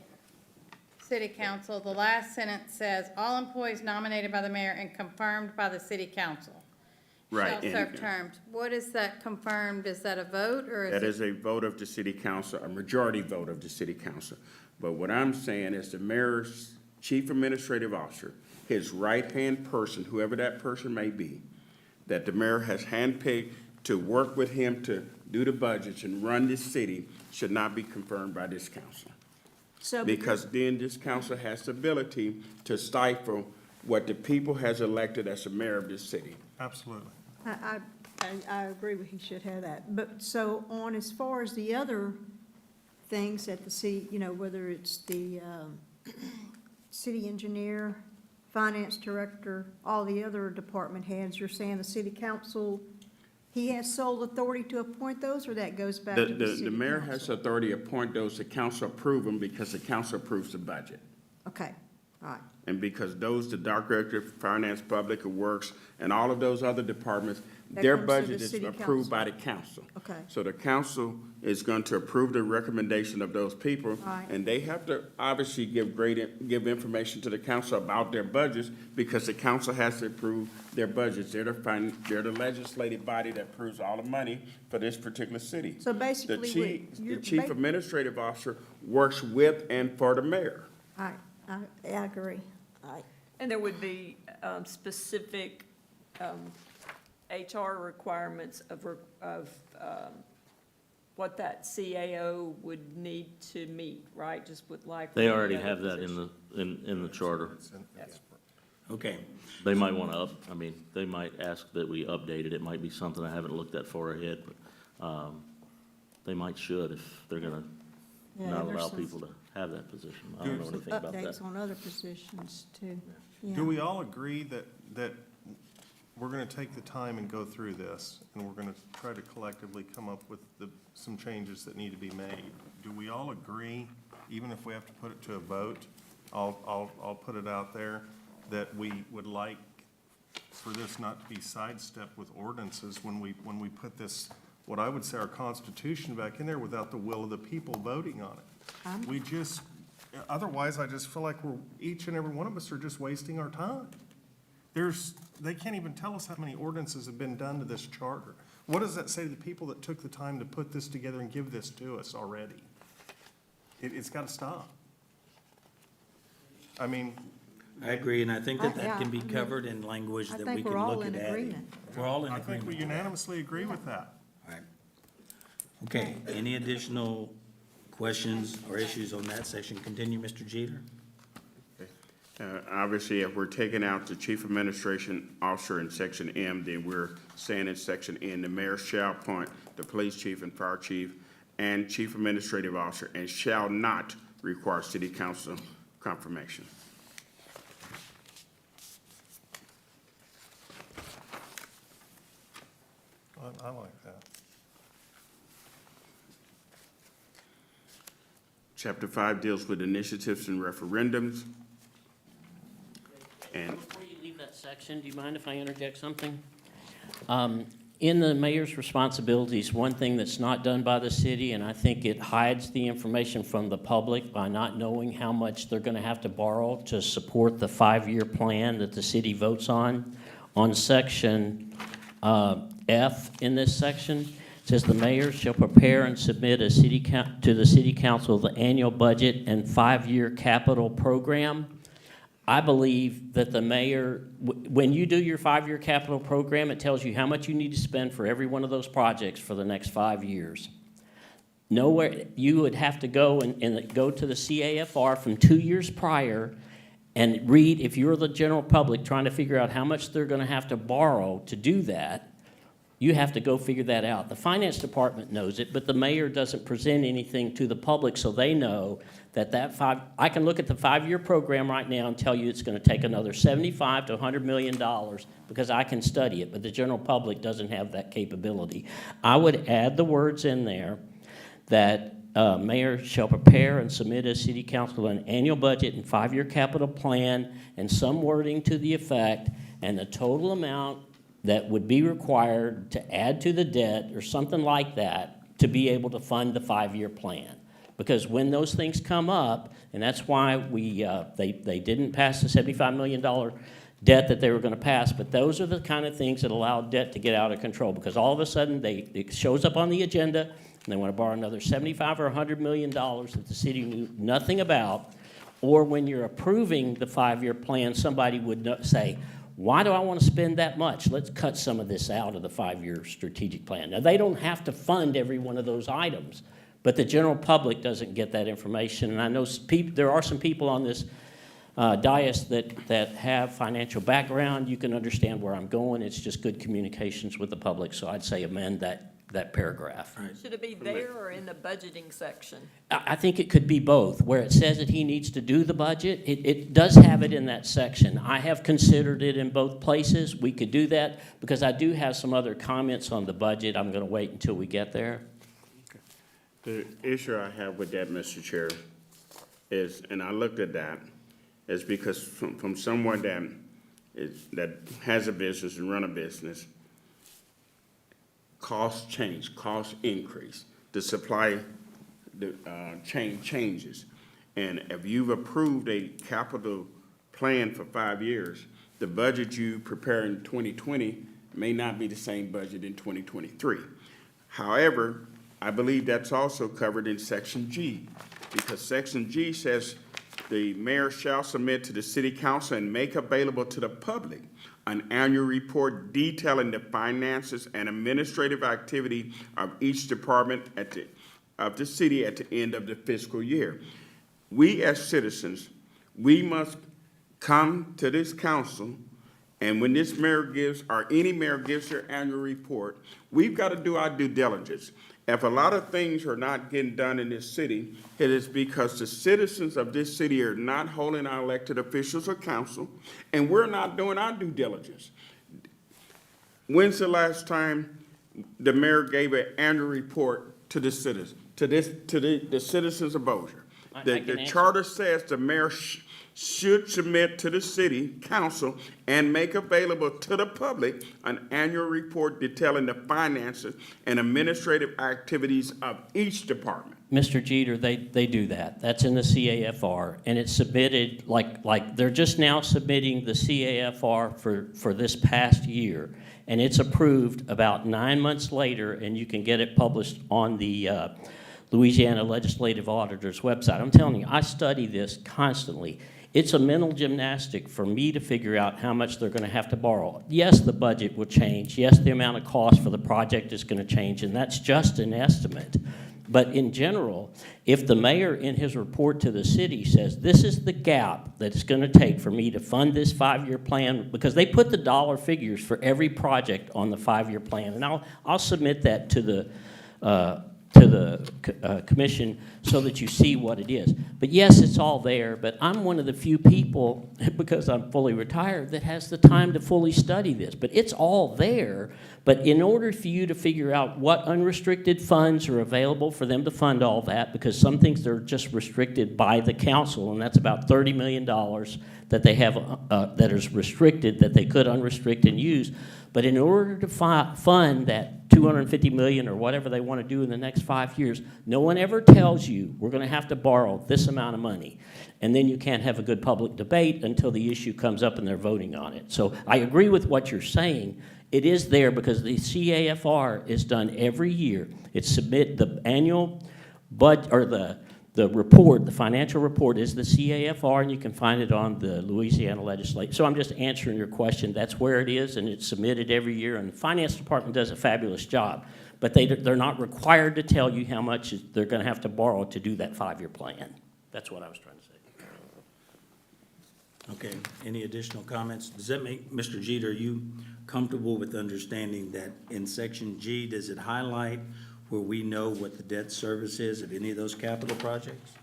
city council, the last sentence says, all employees nominated by the mayor and confirmed by the city council
Right,
shall
and-
serve terms. What is that confirmed? Is that a vote or
That
is
is
it?
a vote of the city council, a majority vote of the city council. But what I'm saying is the mayor's chief administrative officer, his right-hand person, whoever that person may be, that the mayor has handpicked to work with him to do the budgets and run this city, should not be confirmed by this council.
So,
Because then this council has the ability to stifle what the people has elected as the mayor of this city.
Absolutely.
I agree with, he should have that. But, so on as far as the other things that the city, you know, whether it's the, city engineer, finance director, all the other department heads, you're saying the city council, he has sole authority to appoint those, or that goes back to the city
The mayor
council?
has authority to appoint those, the council approve them because the council approves the budget.
Okay, all right.
And because those, the director of finance, public works, and all of those other departments,
That
their
comes to the
budget is
city
approved by the council.
Okay.
So the council is going to approve the recommendation of those people.
Right.
And they have to obviously give information to the council about their budgets, because the council has to approve their budgets. They're the legislative body that approves all the money for this particular city.
So basically,
The chief,
you're
the chief
ba-
administrative officer works with and for the mayor.
All right, I agree. All right.
And there would be specific HR requirements of what that CAO would need to meet, right? Just with like.
They
any
already
other
have that
position.
in the charter.
Okay,
They might want to I mean, they might ask that we update it. It might be something I haven't looked at far ahead, but they might should if they're gonna
Yeah,
not
there's
allow
some-
people to have that position. I don't know
Some
anything about that.
updates on other positions too. Yeah.
Do we all agree that we're gonna take the time and go through this, and we're gonna try to collectively come up with some changes that need to be made? Do we all agree, even if we have to put it to a vote, I'll put it out there, that we would like for this not to be sidestepped with ordinances when we put this, what I would say our Constitution back in there without the will of the people voting on it? We just, otherwise, I just feel like each and every one of us are just wasting our time. They can't even tell us how many ordinances have been done to this charter. What does that say to the people that took the time to put this together and give this to us already? It's gotta stop. I mean,
I agree, and I think that
Yeah,
that can be
I mean,
covered in language
I
that we
think
can
we're all
look at
in
adding.
agreement.
We're all in
I think we
agreement.
unanimously agree with that.
All right. Okay, any additional questions or issues on that section? Continue, Mr. Jeter.
Obviously, if we're taking out the chief administration officer in section M, then we're saying in section N, the mayor shall appoint the police chief and fire chief and chief administrative officer, and shall not require city council confirmation.
I like that.
Chapter 5 deals with initiatives and referendums.
And
Before you leave that section, do you mind if I interject something? In the mayor's responsibilities, one thing that's not done by the city, and I think it hides the information from the public by not knowing how much they're gonna have to borrow to support the 5-year plan that the city votes on section F in this section, it says the mayor shall prepare and submit to the city council the annual budget and 5-year capital program. I believe that the mayor, when you do your 5-year capital program, it tells you how much you need to spend for every one of those projects for the next 5 years. Nowhere, you would have to go and go to the CAFR from 2 years prior and read, if you're the general public trying to figure out how much they're gonna have to borrow to do that, you have to go figure that out. The finance department knows it, but the mayor doesn't present anything to the public so they know that I can look at the 5-year program right now and tell you it's gonna take another $75 to $100 million because I can study it, but the general public doesn't have that capability. I would add the words in there that mayor shall prepare and submit as city council an annual budget and 5-year capital plan and some wording to the effect and the total amount that would be required to add to the debt or something like that to be able to fund the 5-year plan. Because when those things come up, and that's why they didn't pass the $75 million debt that they were going to pass, but those are the kind of things that allow debt to get out of control. Because all of a sudden, it shows up on the agenda, and they want to borrow another $75 or $100 million that the city knew nothing about. Or when you're approving the 5-year plan, somebody would say, why do I want to spend that much? Let's cut some of this out of the 5-year strategic plan. Now, they don't have to fund every one of those items, but the general public doesn't get that information. And I know there are some people on this dais that have financial background. You can understand where I'm going. It's just good communications with the public. So I'd say amend that paragraph.
Should it be there or in the budgeting section?
I think it could be both. Where it says that he needs to do the budget, it does have it in that section. I have considered it in both places. We could do that because I do have some other comments on the budget. I'm going to wait until we get there.
the issue I have with that, Mr. Chair, is, and I looked at that, is because from someone that has a business and run a business, costs change, costs increase, the supply chain changes. And if you've approved a capital plan for 5 years, the budget you prepare in 2020 may not be the same budget in 2023. However, I believe that's also covered in Section G, because Section G says the mayor shall submit to the city council and make available to the public an annual report detailing the finances and administrative activity of each department of the city at the end of the fiscal year. We as citizens, we must come to this council, and when this mayor gives, or any mayor gives their annual report, we've got to do our due diligence. If a lot of things are not getting done in this city, it is because the citizens of this city are not holding our elected officials accountable, and we're not doing our due diligence. When's the last time the mayor gave an annual report to the citizens, to the citizens of Bossier? The charter says the mayor should submit to the city council and make available to the public an annual report detailing the finances and administrative activities of each department.
Mr. Jeter, they do that. That's in the CAFR, and it's submitted, like they're just now submitting the CAFR for this past year, and it's approved about 9 months later, and you can get it published on the Louisiana Legislative Auditor's website. I'm telling you, I study this constantly. It's a mental gymnastic for me to figure out how much they're going to have to borrow. Yes, the budget will change. Yes, the amount of cost for the project is going to change, and that's just an estimate. But in general, if the mayor in his report to the city says, this is the gap that it's going to take for me to fund this 5-year plan, because they put the dollar figures for every project on the 5-year plan, and I'll submit that to to the commission so that you see what it is. But yes, it's all there, but I'm one of the few people, because I'm fully retired, that has the time to fully study this. But it's all there, but in order for you to figure out what unrestricted funds are available for them to fund all that, because some things are just restricted by the council, and that's about $30 million that they have, that is restricted, that they could unrestrict and use. But in order to fund that $250 million or whatever they want to do in the next 5 years, no one ever tells you, we're going to have to borrow this amount of money. And then you can't have a good public debate until the issue comes up and they're voting on it. So I agree with what you're saying. It is there because the CAFR is done every year. It's the annual budget, or the report, the financial report is the CAFR, and you can find it on the Louisiana legislature. So I'm just answering your question. That's where it is, and it's submitted every year, and the finance department does a fabulous job. But they're not required to tell you how much they're going to have to borrow to do that 5-year plan. That's what I was trying to say.
Okay, any additional comments? Does that make, Mr. Jeter, are you comfortable with understanding that in section G, does it highlight where we know what the debt service is of any of those capital projects?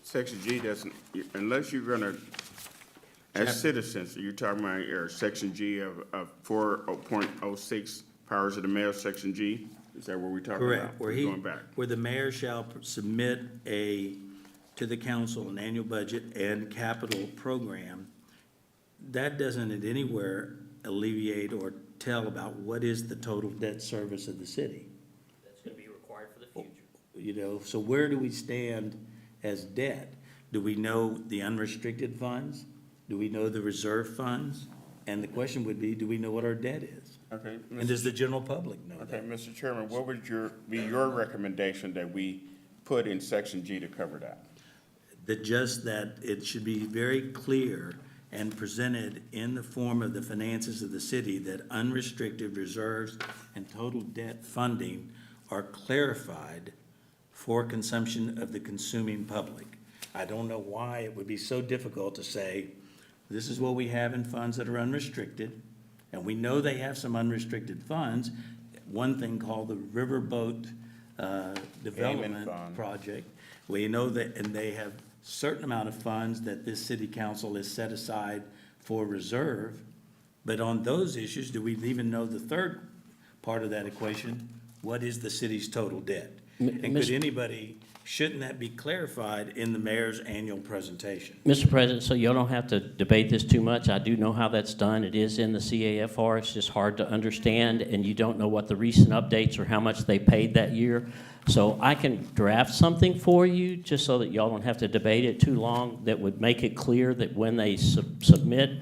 Section G doesn't, unless you're gonna, as citizens, you're talking about, section G of 4.06, powers of the mayor, section G? Is that what we're talking about?
Correct,
We're going back.
where the mayor shall submit to the council an annual budget and capital program. That doesn't anywhere alleviate or tell about what is the total debt service of the city.
That's going to be required for the future.
You know, so where do we stand as debt? Do we know the unrestricted funds? Do we know the reserve funds? And the question would be, do we know what our debt is?
Okay.
And does the general public know
Okay,
that?
Mr. Chairman, what would be your recommendation that we put in section G to cover that?
That it should be very clear and presented in the form of the finances of the city that unrestricted reserves and total debt funding are clarified for consumption of the consuming public. I don't know why it would be so difficult to say, this is what we have in funds that are unrestricted, and we know they have some unrestricted funds. One thing called the Riverboat Development
Fund.
Project. We know that, and they have certain amount of funds that this city council has set aside for reserve. But on those issues, do we even know the third part of that equation? What is the city's total debt? And could anybody, shouldn't that be clarified in the mayor's annual presentation?
Mr. President, so you don't have to debate this too much. I do know how that's done. It is in the CAFR. It's just hard to understand, and you don't know what the recent updates or how much they paid that year. So I can draft something for you, just so that y'all don't have to debate it too long, that would make it clear that when they submit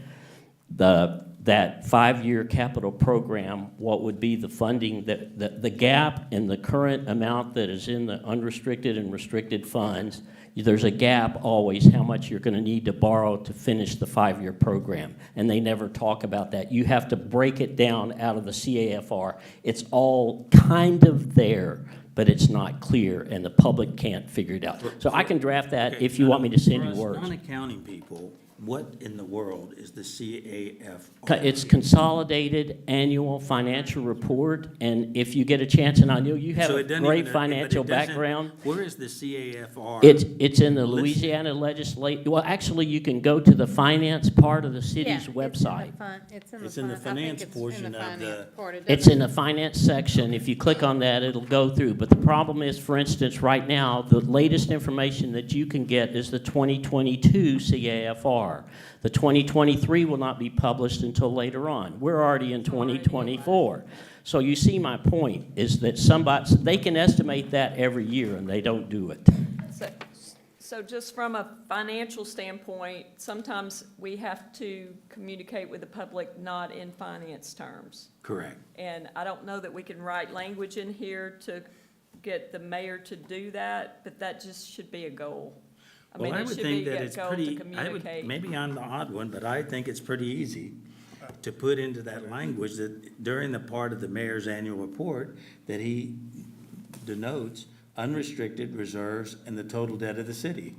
that 5-year capital program, what would be the funding, the gap in the current amount that is in the unrestricted and restricted funds. There's a gap always, how much you're going to need to borrow to finish the 5-year program. And they never talk about that. You have to break it down out of the CAFR. It's all kind of there, but it's not clear, and the public can't figure it out. So I can draft that
Okay,
if you want me to send you
for us
words.
non-accounting people, what in the world is the CAFR?
It's Consolidated Annual Financial Report, and if you get a chance, and I know you have
So
a
it doesn't
great
even- but it
financial
doesn't-
background.
Where is the CAFR?
It's in the
listed?
Louisiana legislature. Well, actually, you can go to the finance part of the city's
Yeah, it's in the
website.
It's in the finance portion of the-
It's in the finance section. If you click on that, it'll go through. But the problem is, for instance, right now, the latest information that you can get is the 2022 CAFR. The 2023 will not be published until later on. We're already in 2024. So you see my point, is that they can estimate that every year, and they don't do it.
So just from a financial standpoint, sometimes we have to communicate with the public not in finance terms.
Correct.
And I don't know that we can write language in here to get the mayor to do that, but that just should be a goal. I mean,
Well, I
it
would
should
think
be
that
a
it's
goal to
pretty,
communicate.
maybe I'm the odd one, but I think it's pretty easy to put into that language that during the part of the mayor's annual report, that he denotes unrestricted reserves and the total debt of the city.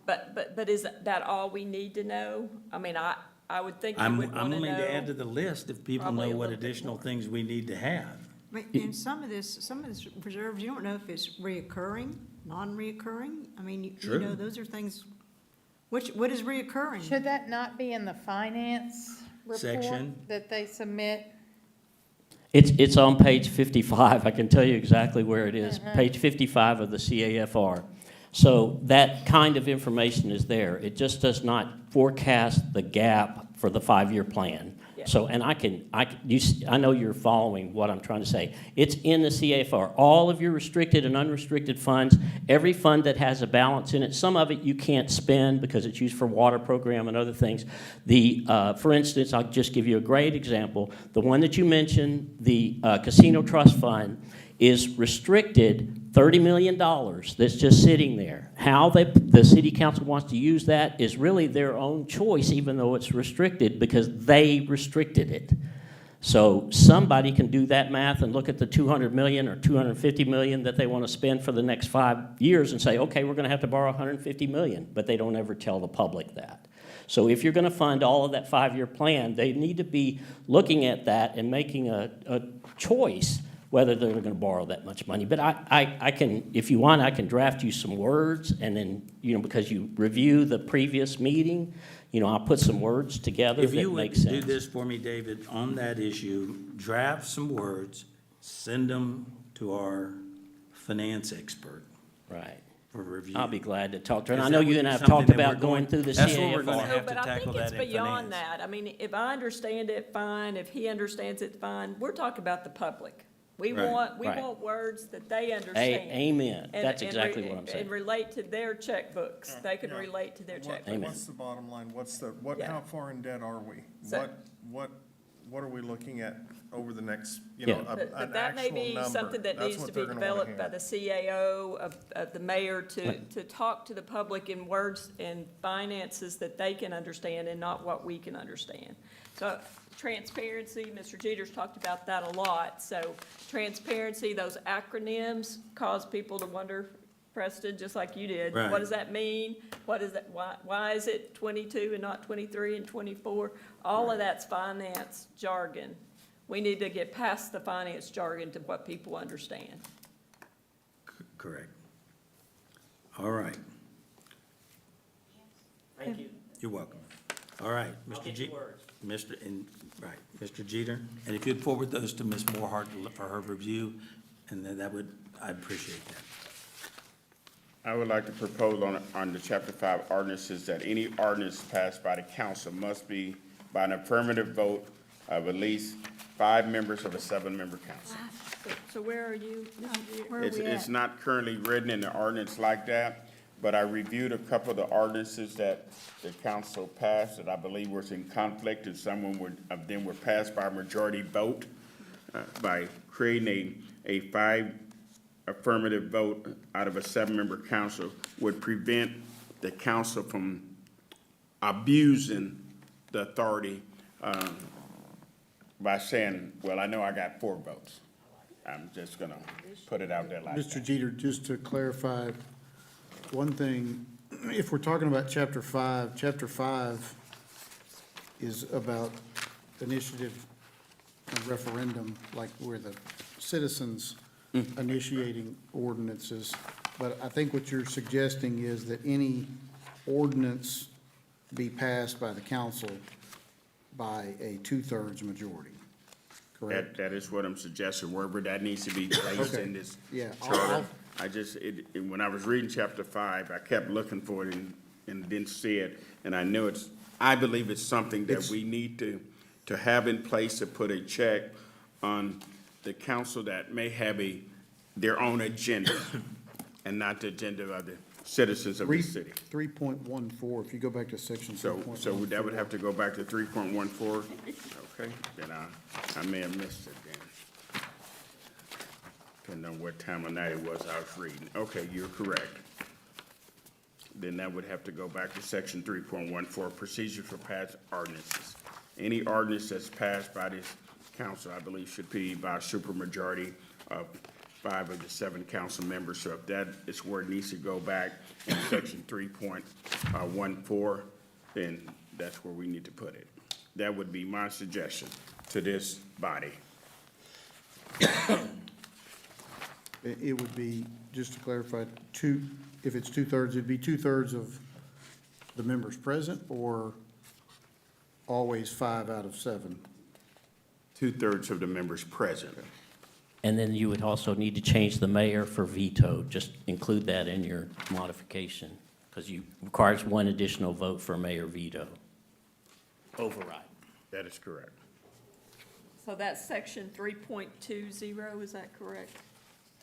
But is that all we need to know? I mean, I would think you
I'm
would want to
willing to add to
know.
the list if people
Probably
know
a
what
little bit
additional
more.
things we need to have.
And some of this reserves, you don't know if it's reoccurring, non-reoccurring. I mean, you know, those are things, what is reoccurring?
Should that not be in the finance report
Section.
that they submit?
It's on page 55. I can tell you exactly where it is. Page 55 of the CAFR. So that kind of information is there. It just does not forecast the gap for the 5-year plan.
Yeah.
So, and I know you're following what I'm trying to say. It's in the CAFR. All of your restricted and unrestricted funds, every fund that has a balance in it, some of it you can't spend because it's used for water program and other things. For instance, I'll just give you a great example. The one that you mentioned, the Casino Trust Fund, is restricted $30 million that's just sitting there. How the city council wants to use that is really their own choice, even though it's restricted, because they restricted it. So somebody can do that math and look at the 200 million or 250 million that they want to spend for the next 5 years and say, okay, we're going to have to borrow 150 million, but they don't ever tell the public that. So if you're going to fund all of that 5-year plan, they need to be looking at that and making a choice whether they're going to borrow that much money. But I can, if you want, I can draft you some words, and then, you know, because you review the previous meeting, you know, I'll put some words together
If
that
you would
make sense.
do this for me, David, on that issue, draft some words, send them to our finance expert
Right.
for review.
I'll be glad to talk to her. And
Is
I know
that
you and I have
something
talked
that we're
about going through the
that's what we're gonna
CAFR.
have to
But I
tackle
think it's
that in
beyond
finance.
that. I mean, if I understand it, fine. If he understands it, fine. We're talking about the public. We
Right.
want
Right.
words that they understand.
Amen.
and-
That's
and
exactly
re-
what I'm saying.
And relate to their checkbooks. They can
Yeah.
relate to their checkbooks.
Amen.
What's the bottom line?
Yeah.
How far in debt are we?
So-
What are we looking at over the next, you know,
Yeah.
an
But that may
actual
be
number?
something that
That's
needs
what
to
they're
be
gonna wanna
developed by
hear.
the CAO of the mayor to talk to the public in words and finances that they can understand and not what we can understand. So transparency, Mr. Jeter's talked about that a lot. So transparency, those acronyms cause people to wonder, Preston, just like you did.
Right.
What does that mean? What is that, why is it 22 and not 23 and 24? All of that's finance jargon. We need to get past the finance jargon to what people understand.
Correct. All right.
Thank you.
You're welcome. All right, Mr. Mr. Jeter, and if you'd forward those to Ms. Moorhart for her review, and then I'd appreciate that.
I would like to propose on the chapter 5 ordinances that any ordinance passed by the council must be by an affirmative vote of at least 5 members of a 7-member council.
So where are you?
Where are we
It's
at?
not currently written in the ordinance like that, but I reviewed a couple of the ordinances that the council passed that I believe was in conflict, and some of them were passed by a majority vote, by creating a 5 affirmative vote out of a 7-member council would prevent the council from abusing the authority by saying, well, I know I got 4 votes. I'm just gonna put it out there like
Mr.
that.
Jeter, just to clarify, one thing, if we're talking about chapter 5 is about initiative and referendum, like where the citizens initiating ordinances. But I think what you're suggesting is that any ordinance be passed by the council by a 2/3 majority, correct?
That is what I'm suggesting, wherever that needs to be placed
Okay.
in this
Yeah,
charter. When I was reading chapter 5, I kept looking for it and didn't see it, and I believe it's something that
It's-
we need to have in place to put a check on the council that may have their own agenda and not the agenda of the citizens of the city.
3.14, if you go back to section
So
3.14.
that would have to go back to 3.14? Okay, then I may have missed it then. Depending on what time of night it was I was reading. Okay, you're correct. Then that would have to go back to section 3.14, procedure for passed ordinances. Any ordinance that's passed by this council, I believe, should be by a supermajority of 5 of the 7 council members. So if that is where it needs to go back in section 3.14, then that's where we need to put it. That would be my suggestion to this body.
It would be, just to clarify, if it's two-thirds, it'd be two-thirds of the members present, or always 5 out of 7?
Two-thirds of the members present.
And then you would also need to change the mayor for veto. Just include that in your modification, because you requires one additional vote for mayor veto. Override.
That is correct.
So that's section 3.20, is that correct?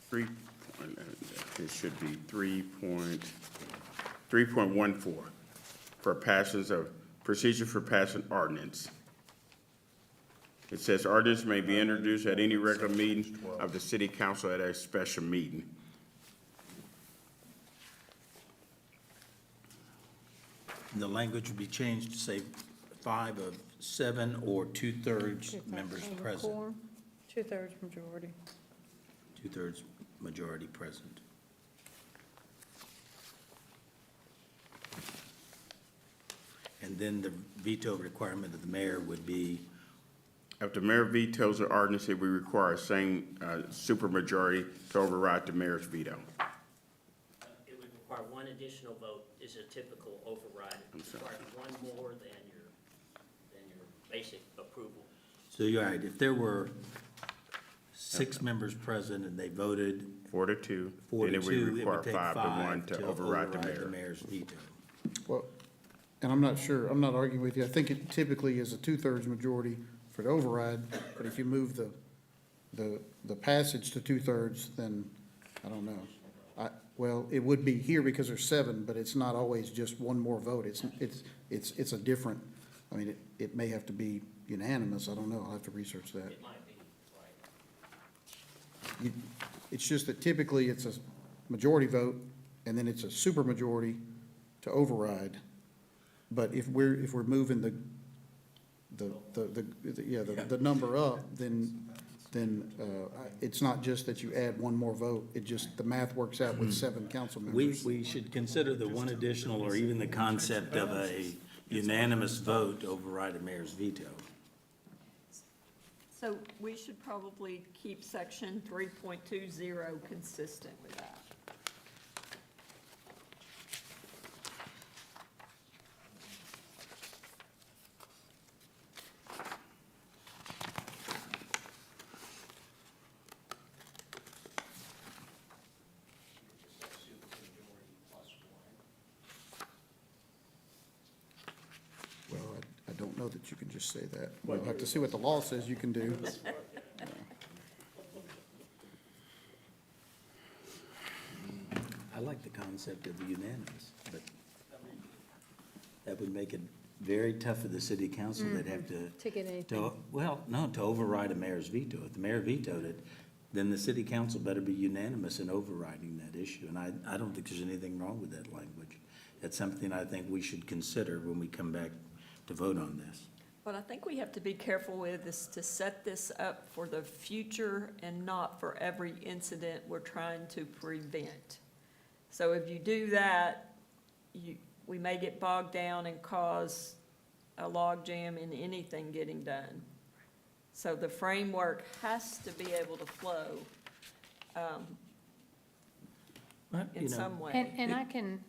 It should be 3.14 for passes of, procedure for passing ordinance. It says ordinance may be introduced at any regular meeting of the city council at a special meeting.
And the language would be changed to say 5 of 7 or two-thirds members present.
Two-thirds majority.
Two-thirds majority present. And then the veto requirement of the mayor would be,
If the mayor vetoes an ordinance, it will require a same supermajority to override the mayor's veto.
It would require one additional vote is a typical override. It requires one more than your basic approval.
so you're right, if there were 6 members present and they voted
4 to 2,
4
then
to
it would
2, it
require
would take
5 to 1 to override the mayor.
mayor's veto.
Well, and I'm not sure, I'm not arguing with you. I think it typically is a two-thirds majority for the override, but if you move the passage to two-thirds, then, I don't know. Well, it would be here because there's 7, but it's not always just one more vote. It's a different, I mean, it may have to be unanimous. I don't know. I'll have to research that.
It might be, right.
It's just that typically it's a majority vote, and then it's a supermajority to override. But if we're moving the number up, then it's not just that you add one more vote. It just, the math works out with 7 council members.
We should consider the one additional, or even the concept of a unanimous vote to override a mayor's veto.
So we should probably keep section 3.20 consistent with that.
Well, I don't know that you can just say that. We'll have to see what the law says you can do.
I like the concept of the unanimous, but that would make it very tough for the city council. They'd have
To get anything.
to override a mayor's veto. If the mayor vetoed it, then the city council better be unanimous in overriding that issue. And I don't think there's anything wrong with that language. That's something I think we should consider when we come back to vote on this.
What I think we have to be careful with is to set this up for the future and not for every incident we're trying to prevent. So if you do that, we may get bogged down and cause a logjam in anything getting done. So the framework has to be able to flow in some way.
And I can,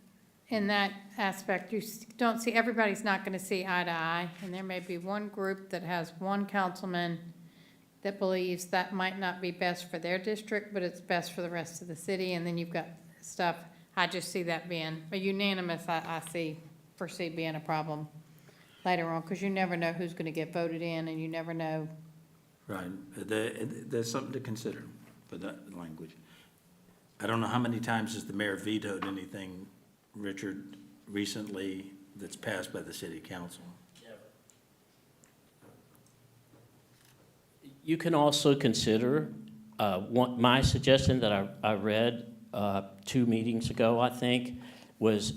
in that aspect, you don't see, everybody's not gonna see eye to eye, and there may be one group that has one councilman that believes that might not be best for their district, but it's best for the rest of the city, and then you've got stuff, I just see that being, a unanimous, I foresee being a problem later on, because you never know who's gonna get voted in, and you never know.
Right, there's something to consider for that language. I don't know how many times has the mayor vetoed anything, Richard, recently that's passed by the city council?
You can also consider, my suggestion that I read 2 meetings ago, I think, was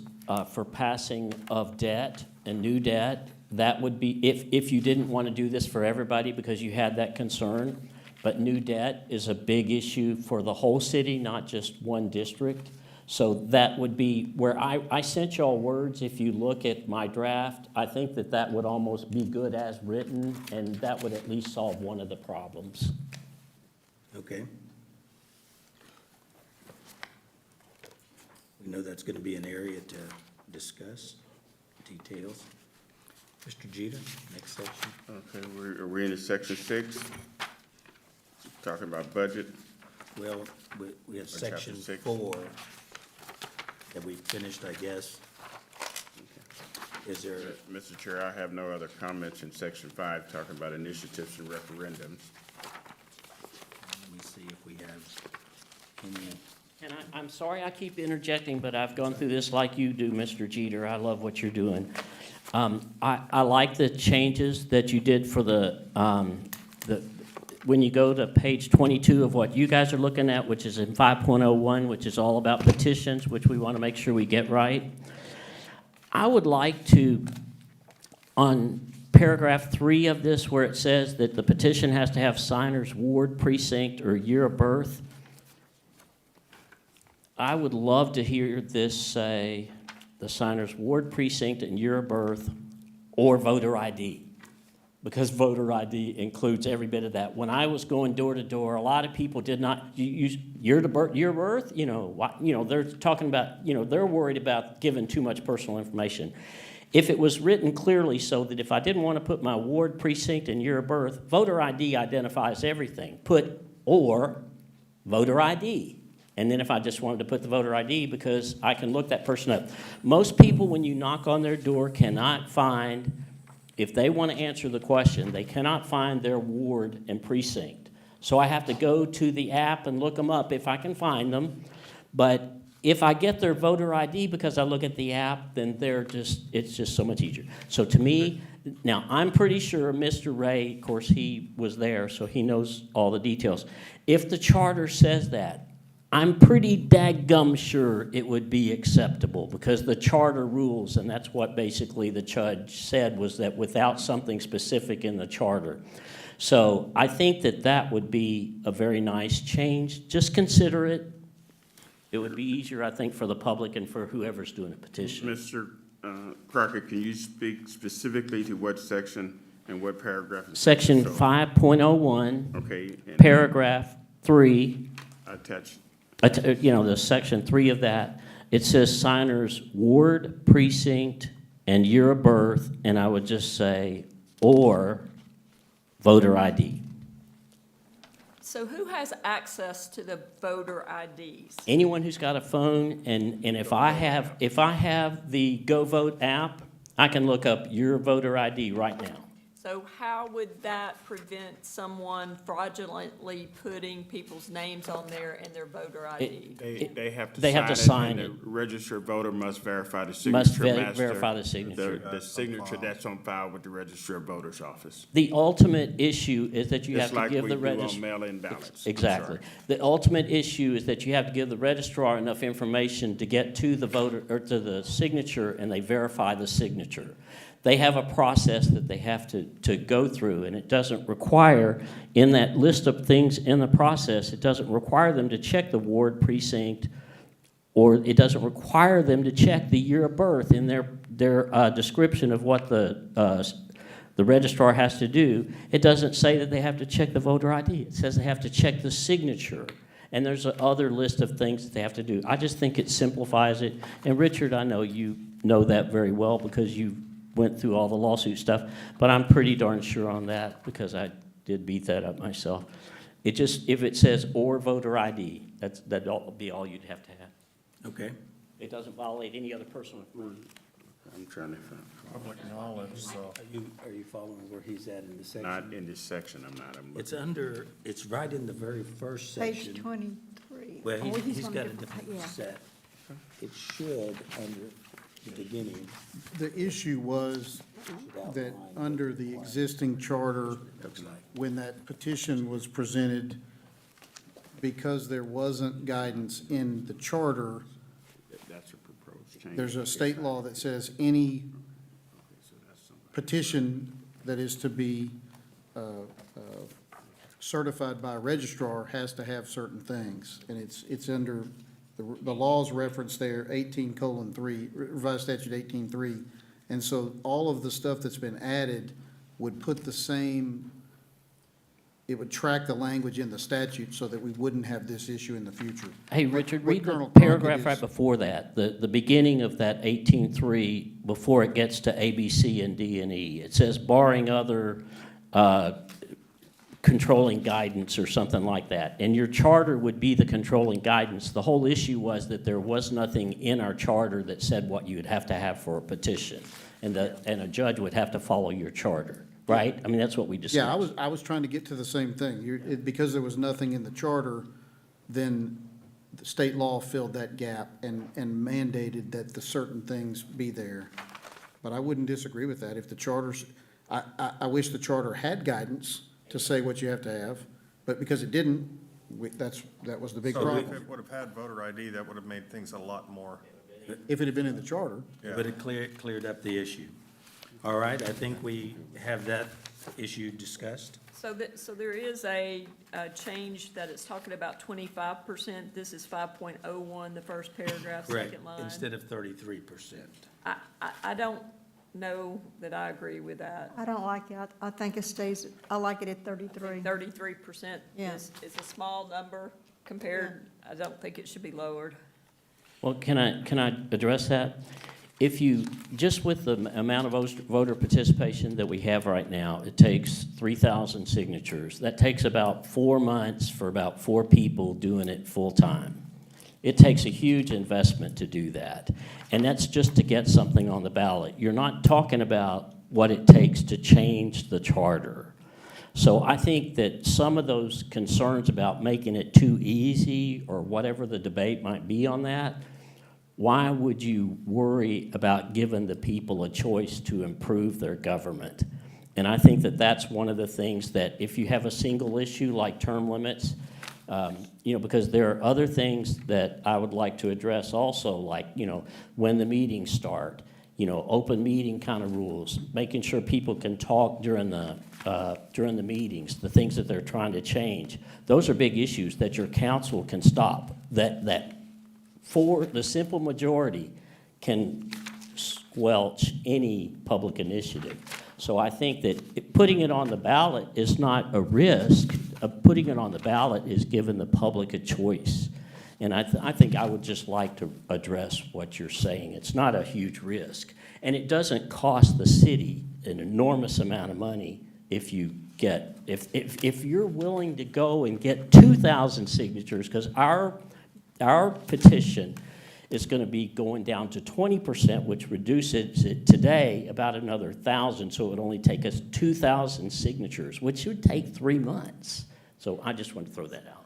for passing of debt and new debt. That would be, if you didn't want to do this for everybody because you had that concern, but new debt is a big issue for the whole city, not just one district. So that would be where I sent y'all words. If you look at my draft, I think that would almost be good as written, and that would at least solve one of the problems.
Okay. We know that's gonna be an area to discuss details. Mr. Jeter, next section.
Okay, are we in section 6? Talking about budget?
Well, we have
chapter
section
6.
4 that we finished, I guess. Is there,
Mr. Chair, I have no other comments in section 5, talking about initiatives and referendums.
let me see if we have any,
And I'm sorry I keep interjecting, but I've gone through this like you do, Mr. Jeter. I love what you're doing. I like the changes that you did for when you go to page 22 of what you guys are looking at, which is in 5.01, which is all about petitions, which we want to make sure we get right. I would like to, on paragraph 3 of this, where it says that the petition has to have signer's ward, precinct, or year of birth, I would love to hear this say the signer's ward, precinct, and year of birth, or voter ID, because voter ID includes every bit of that. When I was going door to door, a lot of people did not use year of birth. They're talking about, they're worried about giving too much personal information. If it was written clearly so that if I didn't want to put my ward, precinct, and year of birth, voter ID identifies everything. Put or voter ID. And then if I just wanted to put the voter ID, because I can look that person up. Most people, when you knock on their door, cannot find, if they want to answer the question, they cannot find their ward and precinct. So I have to go to the app and look them up if I can find them. But if I get their voter ID because I look at the app, then it's just so much easier. So to me, now I'm pretty sure Mr. Ray, of course, he was there, so he knows all the details. If the charter says that, I'm pretty dadgum sure it would be acceptable, because the charter rules, and that's what basically the judge said, was that without something specific in the charter. So I think that would be a very nice change. Just consider it. It would be easier, I think, for the public and for whoever's doing a petition.
Mr. Crockett, can you speak specifically to what section and what paragraph?
Section
So-
5.01,
Okay. And
paragraph 3,
attached.
the section 3 of that, it says signer's ward, precinct, and year of birth, and I would just say, or voter ID.
So who has access to the voter IDs?
Anyone who's got a phone, and if I have the Go Vote app, I can look up your voter ID right now.
So how would that prevent someone fraudulently putting people's names on there and their voter ID?
They have to
They have to
sign
sign
it,
it.
and the registered voter must verify the
Must
signature master.
verify the signature.
The signature that's on file with the register of voters office.
The ultimate issue is that you have
Just
to
like
give
we
the
do
registrar.
on mail-in ballots. I'm
Exactly.
sorry.
The ultimate issue is that you have to give the registrar enough information to get to the voter, or to the signature, and they verify the signature. They have a process that they have to go through, and it doesn't require, in that list of things in the process, it doesn't require them to check the ward, precinct, or it doesn't require them to check the year of birth in their description of what the registrar has to do. It doesn't say that they have to check the voter ID. It says they have to check the signature. And there's another list of things that they have to do. I just think it simplifies it. And Richard, I know you know that very well because you went through all the lawsuit stuff, but I'm pretty darn sure on that because I did beat that up myself. It just, if it says or voter ID, that'll be all you'd have to have.
okay.
It doesn't violate any other personal.
I'm trying to find,
Public knowledge, so.
Are you following where he's at in the section?
not in this section, I'm not. I'm
It's
looking.
it's right in the very first section.
Page 23.
Well,
Oh,
he's
on
got a
different-
different
yeah.
set. It should, under the beginning,
The issue was that under the existing charter, when that petition was presented, because there wasn't guidance in the charter,
That's a proposed change.
there's a state law that says any petition that is to be certified by a registrar has to have certain things. And it's under, the law's referenced there, 18:3, revised statute 18:3. And so all of the stuff that's been added would put the same, it would track the language in the statute so that we wouldn't have this issue in the future.
Hey, Richard,
what
read the
Colonel Crockett
paragraph right
is-
before that, the beginning of that 18.3, before it gets to A, B, C, and D, and E. It says barring other controlling guidance or something like that. And your charter would be the controlling guidance. The whole issue was that there was nothing in our charter that said what you would have to have for a petition. And a judge would have to follow your charter, right? I mean, that's what we discussed.
Yeah, I was trying to get to the same thing. Because there was nothing in the charter, then the state law filled that gap and mandated that the certain things be there. But I wouldn't disagree with that. If the charters, I wish the charter had guidance to say what you have to have, but because it didn't, that was the big
So if
problem.
it would have had voter ID, that would have made things a lot more,
If it had been in the charter.
yeah.
But it cleared up the issue. All right, I think we have that issue discussed.
So there is a change that it's talking about 25%. This is 5.01, the first paragraph,
Correct,
second line.
instead of 33%.
I don't know that I agree with that.
I don't like it. I think it stays, I like it at 33.
33%
Yeah.
is a small number compared, I don't think it should be lowered.
Well, can I address that? If you, just with the amount of voter participation that we have right now, it takes 3,000 signatures. That takes about 4 months for about 4 people doing it full-time. It takes a huge investment to do that. And that's just to get something on the ballot. You're not talking about what it takes to change the charter. So I think that some of those concerns about making it too easy or whatever the debate might be on that, why would you worry about giving the people a choice to improve their government? And I think that that's one of the things that if you have a single issue like term limits, because there are other things that I would like to address also, like, when the meetings start, open meeting kind of rules, making sure people can talk during the meetings, the things that they're trying to change. Those are big issues that your council can stop, that for the simple majority can squelch any public initiative. So I think that putting it on the ballot is not a risk. Putting it on the ballot is giving the public a choice. And I think I would just like to address what you're saying. It's not a huge risk. And it doesn't cost the city an enormous amount of money if you're willing to go and get 2,000 signatures, because our petition is going to be going down to 20%, which reduces it today about another 1,000, so it would only take us 2,000 signatures, which would take 3 months. So I just want to throw that out.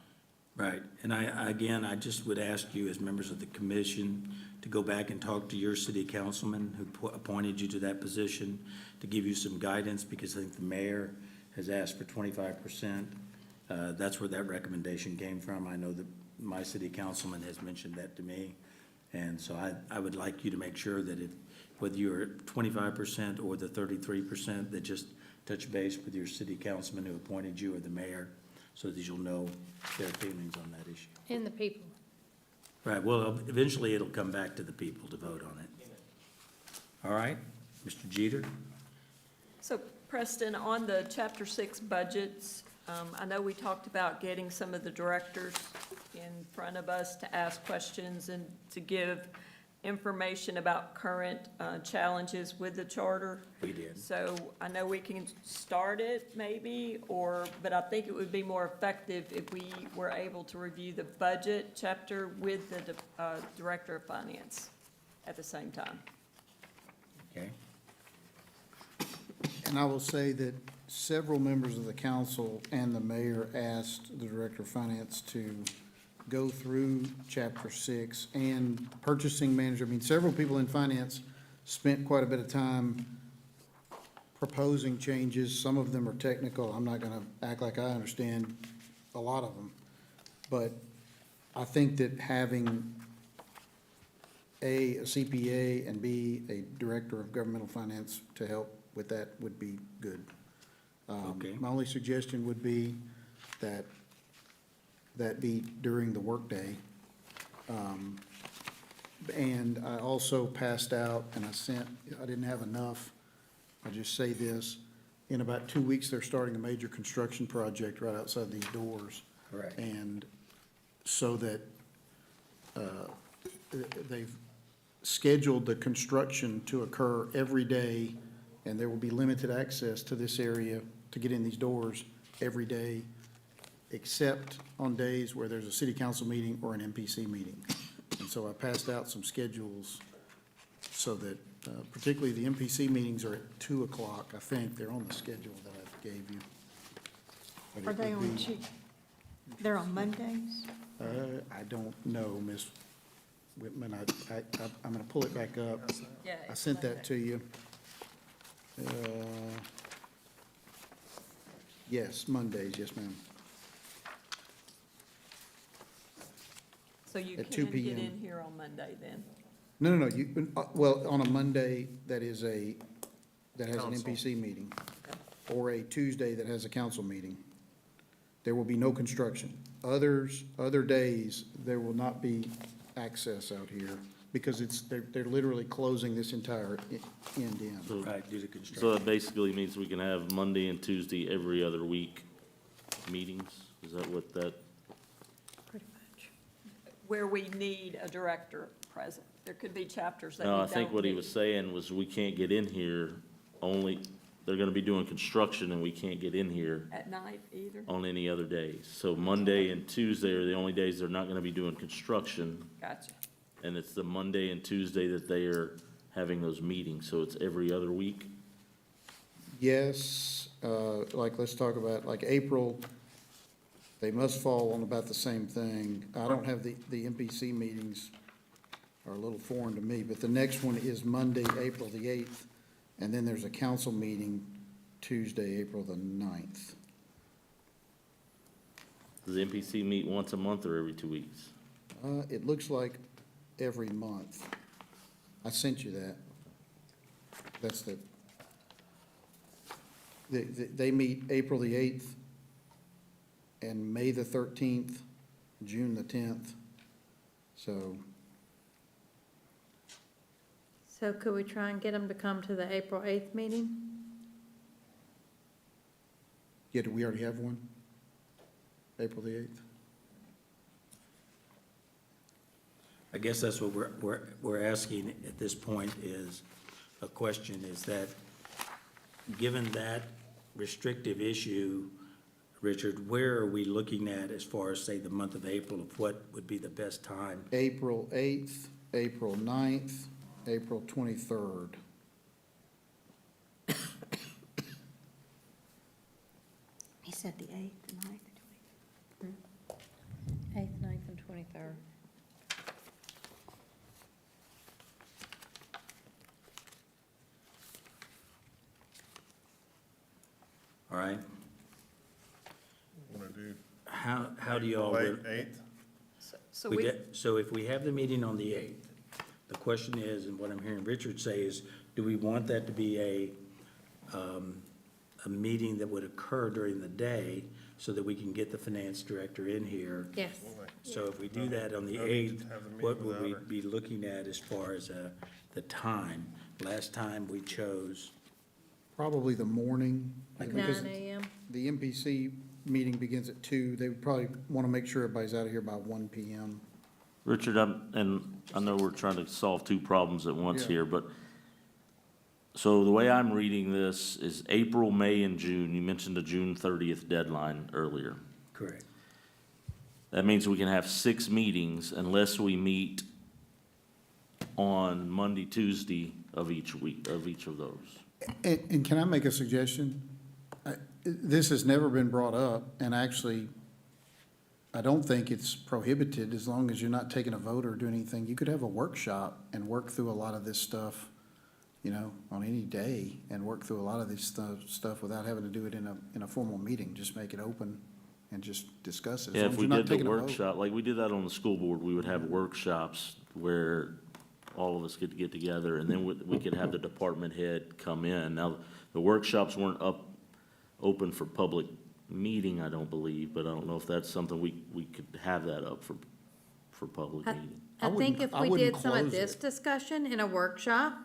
Right, and I just would ask you as members of the commission to go back and talk to your city councilman who appointed you to that position, to give you some guidance, because I think the mayor has asked for 25%. That's where that recommendation came from. I know that my city councilman has mentioned that to me. And so I would like you to make sure that whether you're at 25% or the 33%, that just touch base with your city councilman who appointed you or the mayor, so that you'll know their feelings on that issue.
And the people.
Right, well, eventually it'll come back to the people to vote on it. All right, Mr. Jeter?
So Preston, on the Chapter 6 budgets, I know we talked about getting some of the directors in front of us to ask questions and to give information about current challenges with the charter.
We did.
So I know we can start it maybe, but I think it would be more effective if we were able to review the budget chapter with the Director of Finance at the same time.
Okay.
And I will say that several members of the council and the mayor asked the Director of Finance to go through Chapter 6 and purchasing manager. I mean, several people in finance spent quite a bit of time proposing changes. Some of them are technical. I'm not gonna act like I understand a lot of them. But I think that having a CPA and B, a Director of Governmental Finance to help with that would be good.
Okay.
My only suggestion would be that be during the workday. And I also passed out, and I didn't have enough, I'll just say this, in about 2 weeks, they're starting a major construction project right outside these doors.
Correct.
And so that, they've scheduled the construction to occur every day, and there will be limited access to this area to get in these doors every day, except on days where there's a city council meeting or an MPC meeting. And so I passed out some schedules so that, particularly the MPC meetings are at 2 o'clock, I think. They're on the schedule that I gave you. But
Are
it
they
would
on
be-
they're on Mondays?
I don't know, Ms. Whitman. I'm gonna pull it back up.
Yeah,
I
it's
sent that
Monday.
to you. Yes, Mondays, yes, ma'am.
So you
At 2
can get
p.m.
in here on Monday then?
No, well, on a Monday that has an
Council.
MPC meeting, or a Tuesday that has a council meeting, there will be no construction. Other days, there will not be access out here, because they're literally closing this entire end in.
So,
Right, due to construction.
so that basically means we can have Monday and Tuesday every other week meetings? Is that what that,
Pretty much.
Where we need a director present. There could be chapters that we
no,
don't
I think what he
need.
was saying was we can't get in here only, they're gonna be doing construction and we can't get in here
At night either?
on any other days. So Monday and Tuesday are the only days they're not gonna be doing construction,
Gotcha.
and it's the Monday and Tuesday that they are having those meetings, so it's every other week?
Yes, like, let's talk about, like, April, they must fall on about the same thing. I don't have the MPC meetings are a little foreign to me, but the next one is Monday, April the 8th, and then there's a council meeting Tuesday, April the 9th.
Does the MPC meet once a month or every 2 weeks?
It looks like every month. I sent you that. That's they meet April the 8th and May the 13th, June the 10th. So,
So could we try and get them to come to the April 8th meeting?
yeah, do we already have one? April the 8th?
I guess that's what we're asking at this point is, a question is that, given that restrictive issue, Richard, where are we looking at as far as, say, the month of April, of what would be the best time?
April 8th, April 9th, April 23rd.
He said the 8th, the 9th, the
8th, 9th, and 23rd.
All right?
Want to do
How do y'all?
April 8th?
So
We
we,
get, so if we have the meeting on the 8th, the question is, and what I'm hearing Richard say is, do we want that to be a meeting that would occur during the day so that we can get the finance director in here?
Yes.
So if we do that on the
No need to
8th,
have the meeting
what would we
without her.
be looking at as far as the time? Last time we chose,
Probably the morning.
Like
because
9 a.m.?
The MPC meeting begins at 2. They would probably want to make sure everybody's out of here by 1 PM.
Richard, and I know we're trying to solve two problems at once
Yeah.
here, but, so the way I'm reading this is April, May, and June. You mentioned a June 30th deadline earlier.
correct.
That means we can have 6 meetings unless we meet on Monday, Tuesday of each week, of each of those.
And can I make a suggestion? This has never been brought up, and actually, I don't think it's prohibited as long as you're not taking a vote or doing anything. You could have a workshop and work through a lot of this stuff, you know, on any day, and work through a lot of this stuff without having to do it in a formal meeting. Just make it open and just discuss it. As
Yeah,
long
if
as
we
you're not
did the
taking a vote.
workshop, like we did that on the school board, we would have workshops where all of us could get together, and then we could have the department head come in. Now, the workshops weren't open for public meeting, I don't believe, but I don't know if that's something we could have that up for public
I-
meeting.
I
I think
wouldn't-
if
I
we
wouldn't
did some of
close
this
it.
discussion in a workshop,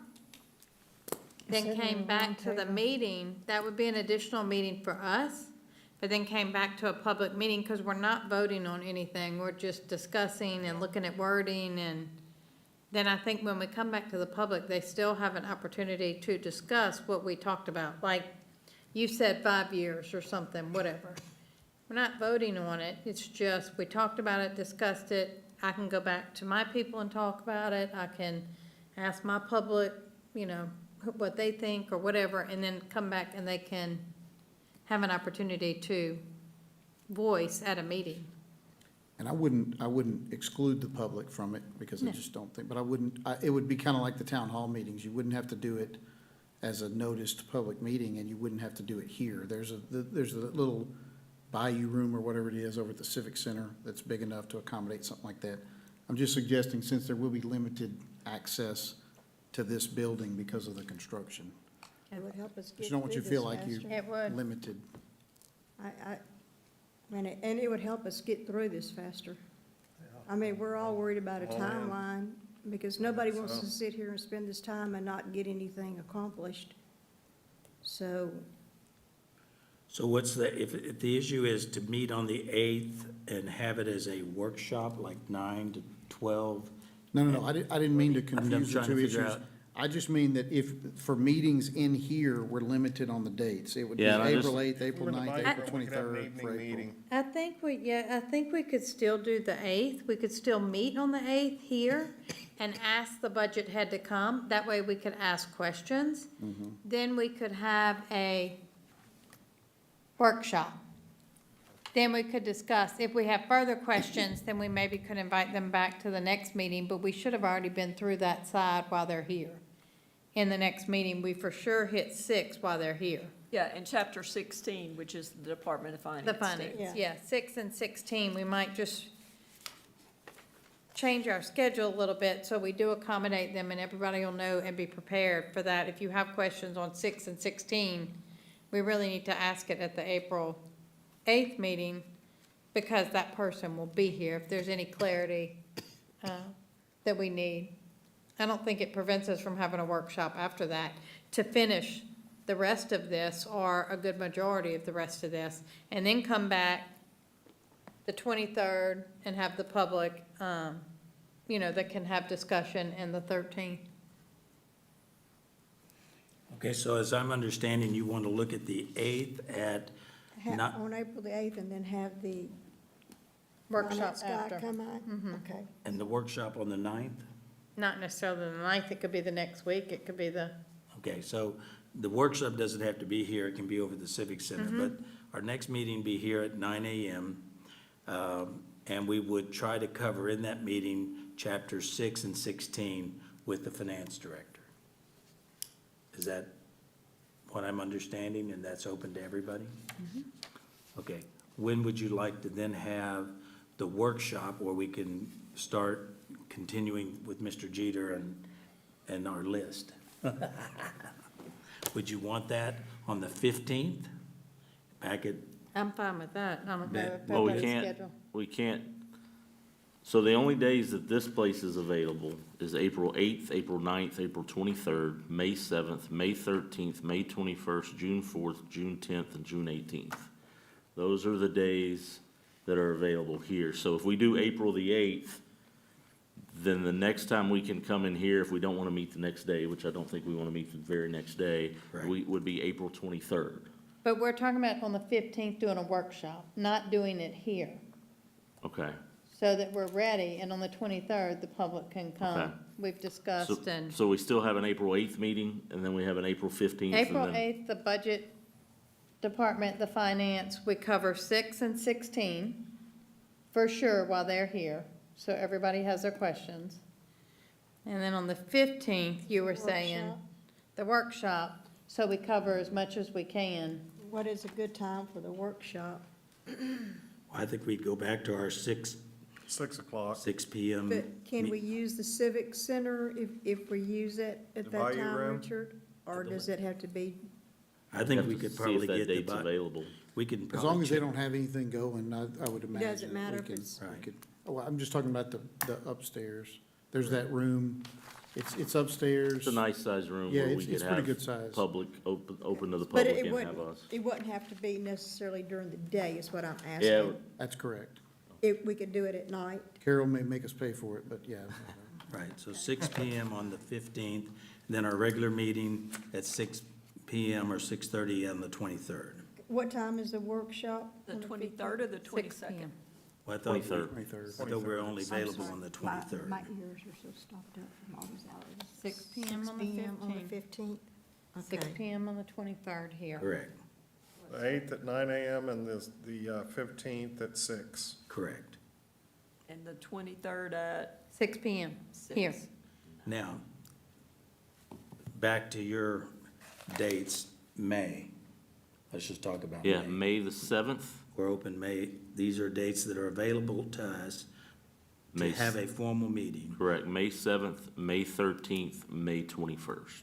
then
Sitting
came
at a
back
round
to the
table.
meeting, that would be an additional meeting for us, but then came back to a public meeting, because we're not voting on anything, we're just discussing and looking at wording, and then I think when we come back to the public, they still have an opportunity to discuss what we talked about, like you said 5 years or something, whatever. We're not voting on it, it's just, we talked about it, discussed it, I can go back to my people and talk about it, I can ask my public, you know, what they think or whatever, and then come back and they can have an opportunity to voice at a meeting.
And I wouldn't exclude the public from it, because I
No.
just don't think, but it would be kind of like the town hall meetings. You wouldn't have to do it as a noticed public meeting, and you wouldn't have to do it here. There's a little bayou room or whatever it is over at the Civic Center that's big enough to accommodate something like that. I'm just suggesting, since there will be limited access to this building because of the construction,
It would help us
I
get
just don't want you
through
to feel
this
like you're
faster.
It would.
limited.
And it would help us get through this faster. I mean, we're all worried about a timeline, because nobody wants to sit here and spend this time and not get anything accomplished. So,
So what's if the issue is to meet on the 8th and have it as a workshop, like 9 to 12?
No, I didn't mean to
I'm
confuse the
trying to
two
figure
issues.
out-
I just mean that if, for meetings in here, we're limited on the dates. It would be
Yeah, and I just-
April 8th, April
We're in the
9th,
budget,
April
we could have an
23rd
evening
for April.
meeting.
I think we could still do the 8th, we could still meet on the 8th here and ask the budget head to come, that way we could ask questions. Then we could have a workshop. Then we could discuss, if we have further questions, then we maybe could invite them back to the next meeting, but we should have already been through that side while they're here. In the next meeting, we for sure hit 6 while they're here.
Yeah, and chapter 16, which is the Department of Finance.
The finance,
Yeah.
yeah, 6 and 16, we might just change our schedule a little bit so we do accommodate them and everybody will know and be prepared for that. If you have questions on 6 and 16, we really need to ask it at the April 8th meeting, because that person will be here if there's any clarity that we need. I don't think it prevents us from having a workshop after that to finish the rest of this, or a good majority of the rest of this, and then come back the 23rd and have the public, that can have discussion, and the 13th.
Okay, so as I'm understanding, you want to look at the 8th at, Not-
on April the 8th, and then have the
Workshop
finance guy
after.
come out? Okay.
and the workshop on the 9th?
Not necessarily the 9th, it could be the next week, it could be the,
Okay, so the workshop doesn't have to be here, it can be over at the Civic Center, but our next meeting be here at 9 a.m. And we would try to cover in that meeting chapters 6 and 16 with the finance director. Is that what I'm understanding, and that's open to everybody? Okay, when would you like to then have the workshop where we can start continuing with Mr. Jeter and our list? Would you want that on the 15th? Back at,
I'm fine with that, I don't know if
Well, we
everybody's
can't,
schedule.
we can't, so the only days that this place is available is April 8th, April 9th, April 23rd, May 7th, May 13th, May 21st, June 4th, June 10th, and June 18th. Those are the days that are available here. So if we do April the 8th, then the next time we can come in here, if we don't want to meet the next day, which I don't think we want to meet the very next day,
Right.
would be April 23rd.
But we're talking about on the 15th doing a workshop, not doing it here,
Okay.
so that we're ready, and on the 23rd, the public can
Okay.
come. We've
So,
discussed, and
so we still have an April 8th meeting, and then we have an April 15th. and
April
then-
8th, the budget department, the finance, we cover 6 and 16, for sure, while they're here, so everybody has their questions. And then on the 15th, you were saying,
Workshop.
the workshop, so we cover as much as we can.
What is a good time for the workshop?
I think we'd go back to our 6
6:00.
PM.
But can we use the Civic Center if we use it at
The
that
Bayou
time,
Room?
Richard? Or does it have to be,
I think
Have
we
to
could
see
probably
if that
get the,
date's available.
we can
As
probably
long as they
check.
don't have anything going, I would imagine.
doesn't
that
matter
we
if
could-
it's-
we could- Oh, I'm just talking about the upstairs. There's that room It's upstairs.
It's a nice sized room
Yeah,
where we
it's
could
pretty
have
good size.
public, open to the
But
public
it
and
wouldn't,
have us.
it wouldn't have to be necessarily during the day, is what I'm
Yeah,
asking.
That's correct.
If we could do it at night,
Carol may make us pay for it, but yeah.
Right, so 6 PM on the 15th, and then our regular meeting at 6 PM or 6:30 on the 23rd.
what time is the workshop?
The
on
23rd or the
6
22nd?
p.m.
Well, I thought we-
23rd.
23rd.
I thought we were only
I'm
available
sorry.
on the
My
23rd.
ears are so stopped up from all these allergies.
6 p.m. on the
6 p.m. on the
15th.
15th?
6
Okay.
PM on the 23rd here.
Correct,
The 8th at 9 a.m. and the 15th at 6.
correct.
And the 23rd at
6 PM here.
6.
Now, back to your dates, May. Let's just talk about
Yeah,
May.
May the 7th,
We're open May, these are dates that are available to us to
May,
have a formal meeting.
correct, May 7th, May 13th, May 21st.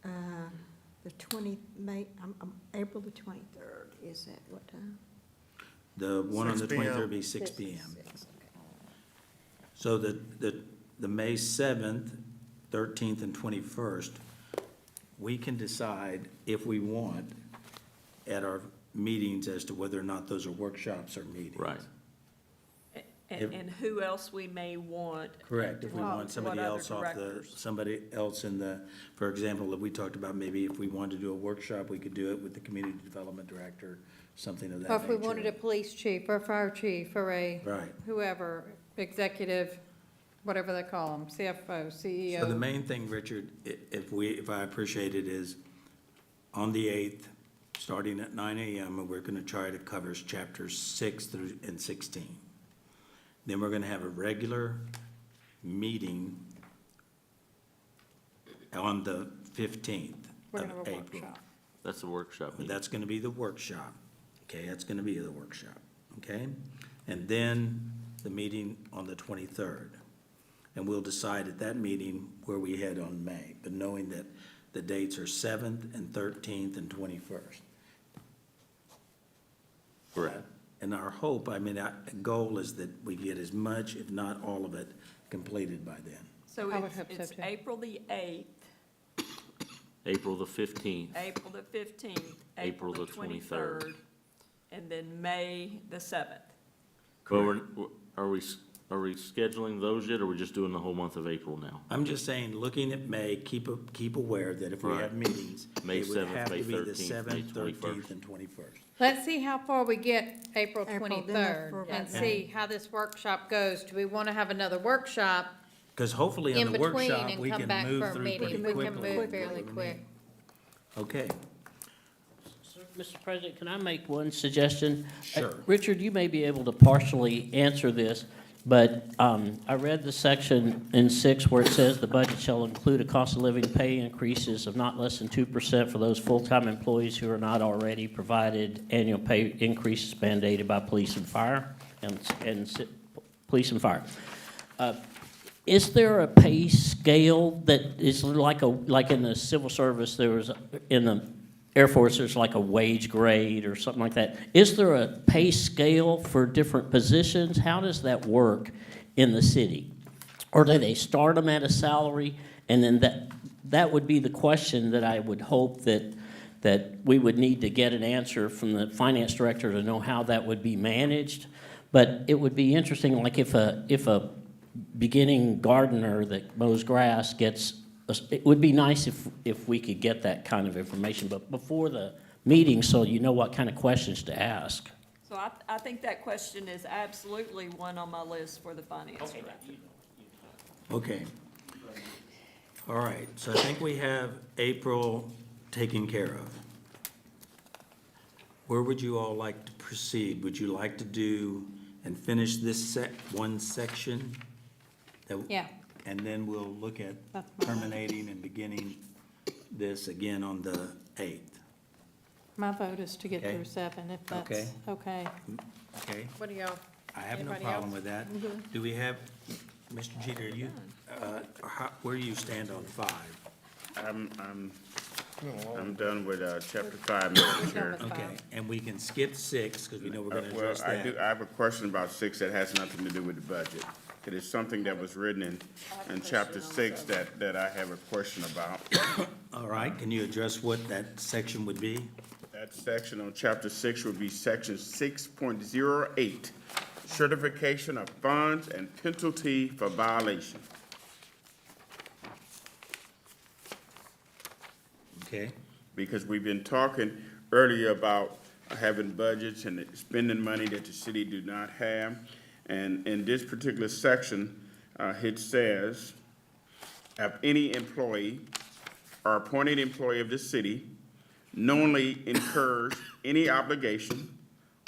The 20, April the 23rd, is at what time?
The one on the
6 p.m.
23rd be 6 PM.
6, okay.
So the May 7th, 13th, and 21st, we can decide if we want at our meetings as to whether or not those are workshops or meetings.
Right.
If-
And who else we may want.
Correct, if we
What-
want somebody
what other
else off the,
directors?
somebody else in the, for example, if we talked about maybe if we wanted to do a workshop, we could do it with the community development director, something of that
Or
nature.
if we wanted a police chief or a fire chief or a
Right.
whoever, executive, whatever they call them, CFO, CEO.
So the main thing, Richard, if I appreciate it, is on the 8th, starting at 9 AM, and we're gonna try to cover chapters 6 through and 16. Then we're gonna have a regular meeting on the 15th
We're
of
gonna have a
April.
workshop.
That's a workshop
But
meeting.
that's gonna be the workshop, okay, that's gonna be the workshop, okay? And then the meeting on the 23rd. And we'll decide at that meeting where we head on May, but knowing that the dates are 7th and 13th and 21st.
Correct.
And our hope, I mean, our goal is that we get as much, if not all of it, completed by then.
So
I would hope so,
it's
too.
April the 8th,
April the 15th,
April the 15th,
April
April the
the 23rd.
23rd, and then May the 7th.
Well, are we scheduling those yet, or are we just doing the whole month of April now?
I'm just saying, looking at May, keep aware that if we have meetings,
May
it would
7th,
have
May
to be the
13th, May
7th, 13th,
21st.
and 21st.
Let's see how far we get April
April, then
23rd
for
and
about
see how this workshop goes. Do we want to have another workshop
Because hopefully
in
in the
between
workshop,
and
we
come
can
back
move
for a
through
meeting?
pretty
We
quickly.
can move fairly quick.
Okay,
Mr. President, can I make one suggestion?
Sure.
Richard, you may be able to partially answer this, but I read the section in 6 where it says the budget shall include a cost of living pay increases of not less than 2% for those full-time employees who are not already provided annual pay increases mandated by police and fire, police and fire. Is there a pay scale that is like in the civil service, in the Air Force, there's like a wage grade or something like that? Is there a pay scale for different positions? How does that work in the city? Or do they start them at a salary? And then that would be the question that I would hope that we would need to get an answer from the finance director to know how that would be managed. But it would be interesting, like if a beginning gardener that mows grass gets, it would be nice if we could get that kind of information, but before the meeting, so you know what kind of questions to ask.
So I think that question is absolutely one on my list for the finance director.
okay. All right, so I think we have April taken care of. Where would you all like to proceed? Would you like to do and finish this one section?
Yeah.
And then we'll look at
That's my-
terminating and beginning this again on the 8th,
My vote is to get
Okay.
through 7, if
Okay.
that's okay.
okay?
What do y'all,
I have no
Anybody
problem
else?
with that. Do we have, Mr. Jeter, where do you stand on 5?
I'm done with, chapter 5, Mr. Chair.
with
Okay,
5.
and we can skip 6, because we know we're gonna
Well,
address that.
I have a question about 6 that has nothing to do with the budget.
It is something that was written in chapter 6 that I have a question about.
All right, can you address what that section would be?
That section on chapter 6 would be section 6.08, certification of funds and penalty for violation.
Okay,
Because we've been talking earlier about having budgets and spending money that the city do not have. And in this particular section, it says, if any employee or appointed employee of the city knowingly incurs any obligation,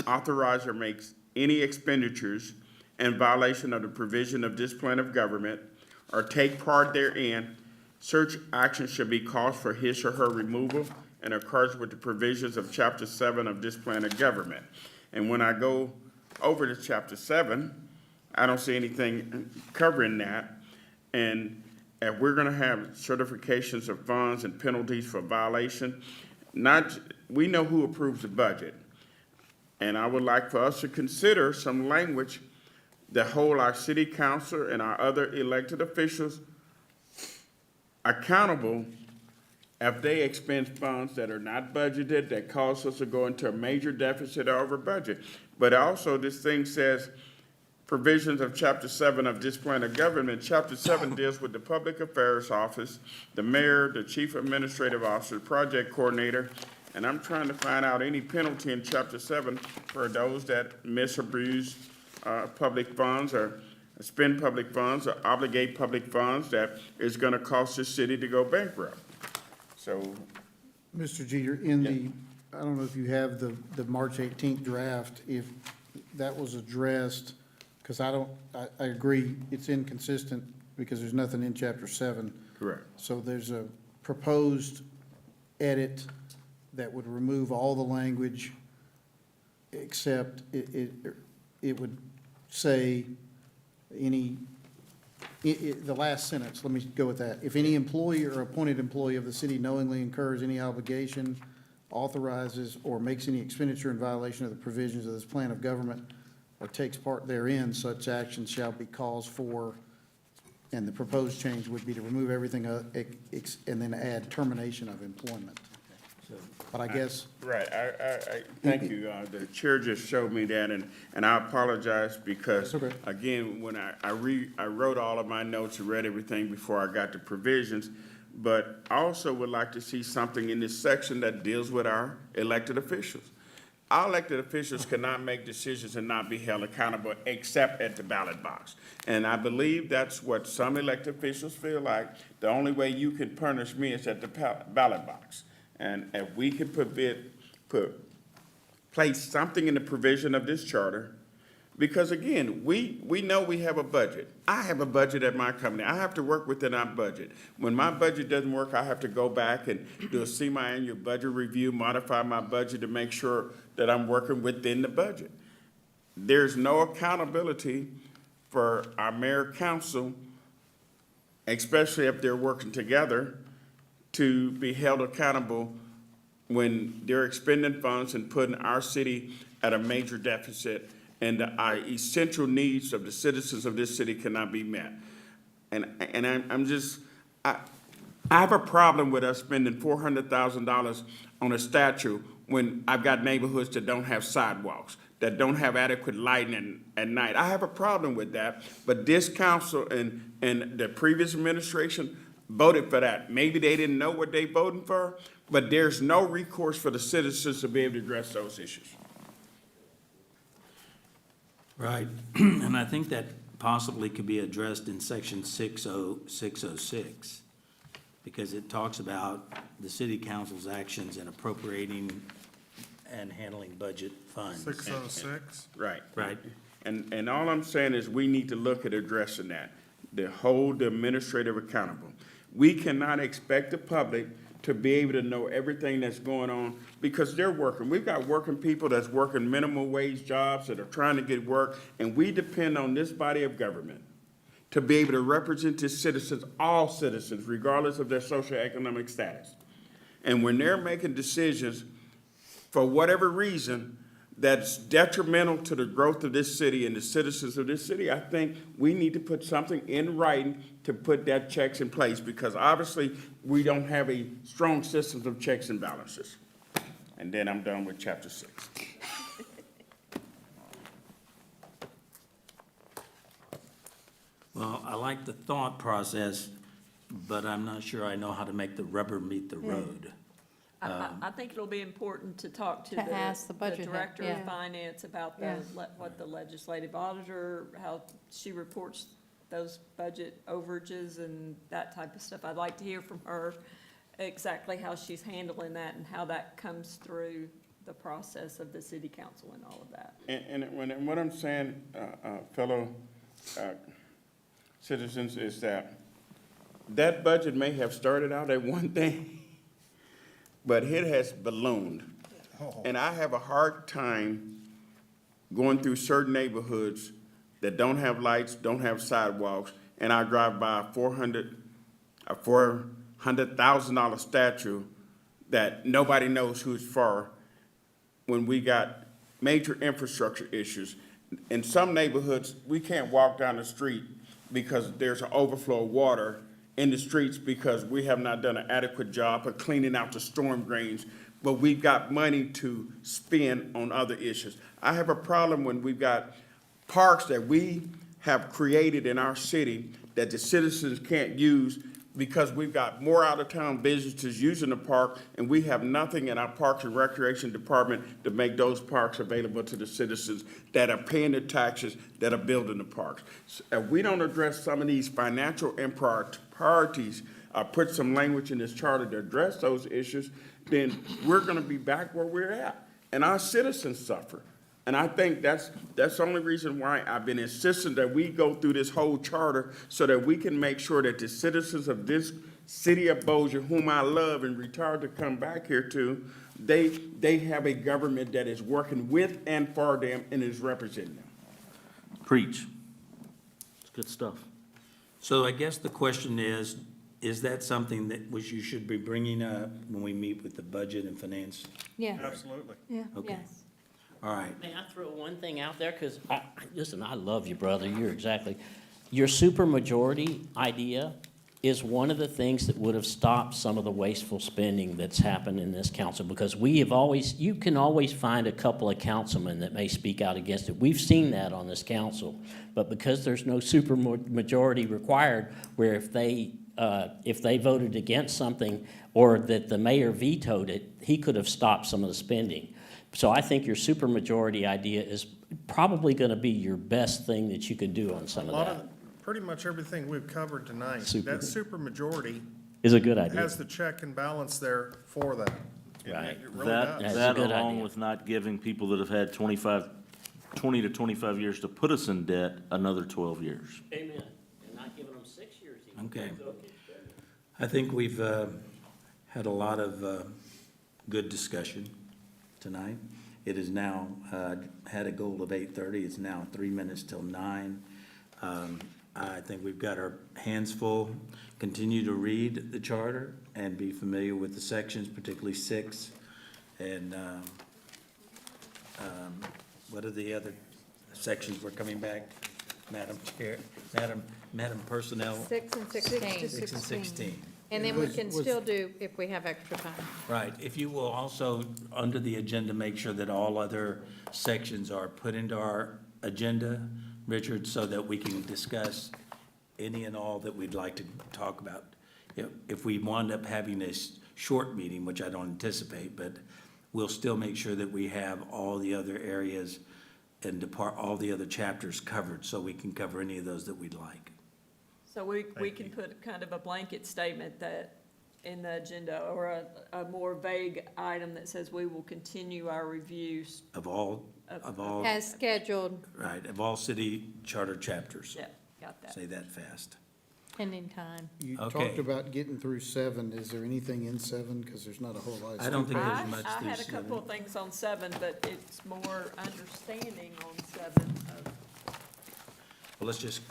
authorizes or makes any expenditures in violation of the provision of this plan of government, or take part therein, such action should be cause for his or her removal and occurs with the provisions of Chapter 7 of this plan of government. And when I go over to Chapter 7, I don't see anything covering that. And if we're gonna have certifications of funds and penalties for violation, we know who approves the budget. And I would like for us to consider some language that hold our city council and our other elected officials accountable if they expend funds that are not budgeted, that cause us to go into a major deficit or over budget. But also, this thing says provisions of Chapter 7 of this plan of government. Chapter 7 deals with the Public Affairs Office, the mayor, the chief administrative officer, project coordinator, and I'm trying to find out any penalty in Chapter 7 for those that misabuse public funds or spend public funds or obligate public funds that is gonna cost the city to go bankrupt. So,
Mr. Jeter, in the, I don't know if you have the March 18th draft, if that was addressed, because I agree, it's inconsistent because there's nothing in Chapter 7.
correct.
So there's a proposed edit that would remove all the language, except it would say the last sentence, let me go with that. If any employee or appointed employee of the city knowingly incurs any obligation, authorizes, or makes any expenditure in violation of the provisions of this plan of government, or takes part therein, such action shall be cause for, and the proposed change would be to remove everything, and then add termination of employment. But I guess,
Right, I thank you. The chair just showed me that, and I apologize because,
That's okay.
again, when I wrote all of my notes and read everything before I got the provisions, but I also would like to see something in this section that deals with our elected officials. Our elected officials cannot make decisions and not be held accountable except at the ballot box. And I believe that's what some elected officials feel like. The only way you can punish me is at the ballot box. And if we can place something in the provision of this charter, because again, we know we have a budget. I have a budget at my company. I have to work within our budget. When my budget doesn't work, I have to go back and do a semi-annual budget review, modify my budget to make sure that I'm working within the budget. There's no accountability for our mayor council, especially if they're working together, to be held accountable when they're expending funds and putting our city at a major deficit and our essential needs of the citizens of this city cannot be met. And I have a problem with us spending $400,000 on a statue when I've got neighborhoods that don't have sidewalks, that don't have adequate lighting at night. I have a problem with that, but this council and the previous administration voted for that. Maybe they didn't know what they voted for, but there's no recourse for the citizens to be able to address those issues.
right. And I think that possibly could be addressed in section 606, because it talks about the city council's actions in appropriating and handling budget funds.
606?
Right.
Right.
And all I'm saying is we need to look at addressing that, to hold the administrator accountable. We cannot expect the public to be able to know everything that's going on because they're working. We've got working people that's working minimum wage jobs that are trying to get work, and we depend on this body of government to be able to represent its citizens, all citizens, regardless of their socioeconomic status. And when they're making decisions, for whatever reason,
that's detrimental to the growth of this city and the citizens of this city, I think we need to put something in writing to put that checks in place, because obviously we don't have a strong system of checks and balances. And then I'm done with chapter 6.
Well, I like the thought process, but I'm not sure I know how to make the rubber meet the road.
I think it'll be important to talk to
To ask the budget head,
Director
yeah.
of Finance about
Yeah.
what the legislative auditor, how she reports those budget overages and that type of stuff. I'd like to hear from her exactly how she's handling that and how that comes through the process of the city council and all of that.
And what I'm saying, fellow citizens, is that that budget may have started out at one thing, but it has ballooned. And I have a hard time going through certain neighborhoods that don't have lights, don't have sidewalks, and I drive by a $400,000 statue that nobody knows who it's for, when we got major infrastructure issues. In some neighborhoods, we can't walk down the street because there's an overflow of water in the streets because we have not done an adequate job of cleaning out the storm drains, but we've got money to spend on other issues. I have a problem when we've got parks that we have created in our city that the citizens can't use because we've got more out-of-town businesses using the park, and we have nothing in our Parks and Recreation Department to make those parks available to the citizens that are paying the taxes, that are building the parks. So if we don't address some of these financial priorities, put some language in this charter to address those issues, then we're gonna be back where we're at, and our citizens suffer. And I think that's the only reason why I've been insisting that we go through this whole charter, so that we can make sure that the citizens of this city of Bossier, whom I love and retired to come back here to, they have a government that is working with and for them and is representing them.
Preach. It's good stuff.
So I guess the question is that something that you should be bringing up when we meet with the budget and finance?
Yeah,
Absolutely.
yeah,
Okay.
yes.
All right.
May I throw one thing out there? Because, listen, I love you, brother. You're exactly. Your supermajority idea is one of the things that would have stopped some of the wasteful spending that's happened in this council, because you can always find a couple of councilmen that may speak out against it. We've seen that on this council. But because there's no supermajority required, where if they voted against something or that the mayor vetoed it, he could have stopped some of the spending. So I think your supermajority idea is probably going to be your best thing that you could do on some of that.
Pretty much everything we've covered tonight,
Super.
that supermajority
Is a good idea.
has the check and balance there for that.
Right.
It really
That,
does.
a
that
good
along
idea.
with not giving people that have had 20 to 25 years to put us in debt another 12 years.
Amen. And not giving them 6 years even.
Okay. I think we've had a lot of good discussion tonight. It is now, had a goal of 8:30, it's now 3 minutes till 9. I think we've got our hands full. Continue to read the charter and be familiar with the sections, particularly 6. And what are the other sections we're coming back, Madam Chair, Madam Personnel?
6 and 16.
6 and 16.
And then we can still do, if we have extra time.
Right, if you will also, under the agenda, make sure that all other sections are put into our agenda, Richard, so that we can discuss any and all that we'd like to talk about. If we wind up having this short meeting, which I don't anticipate, but we'll still make sure that we have all the other areas and all the other chapters covered, so we can cover any of those that we'd like.
So we can put kind of a blanket statement that in the agenda, or a more vague item that says we will continue our reviews.
Of all,
As scheduled,
right, of all city charter chapters.
Yeah, got that.
Say that fast.
pending time.
You
Okay.
talked about getting through 7. Is there anything in 7? Because there's not a whole lot.
I don't think
I
there's much
I had a
through
couple
7.
of things on 7, but it's more understanding on 7 of.
Well, let's just,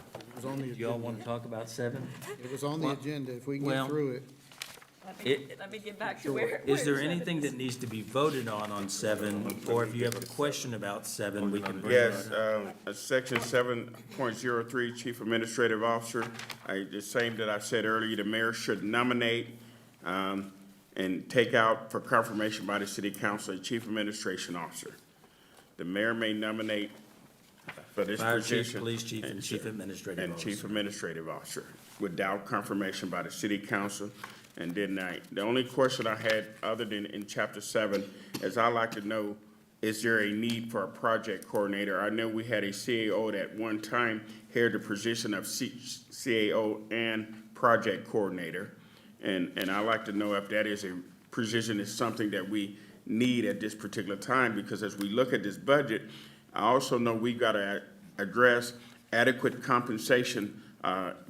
It was on the
do y'all want to
agenda.
talk about 7?
It was on the
Well-
agenda. If we can
well-
get through it.
Let me get back to where.
Is there
where seven
anything
is.
that needs to be voted on 7? Or if you have a question about 7, we can bring it
Yes,
up.
section 7.03, Chief Administrative Officer, the same that I said earlier, the mayor should nominate, and take out for confirmation by the city council a chief administration officer. The mayor may nominate for this
Fire chief,
position.
police chief, and chief administrative
And chief
officer.
administrative officer, without confirmation by the city council. And then the only question I had, other than in chapter 7, is I'd like to know, is there a need for a project coordinator? I know we had a CAO that at one time held the position of CAO and project coordinator. And I'd like to know if that is a position, is something that we need at this particular time, because as we look at this budget, I also know we've got to address adequate compensation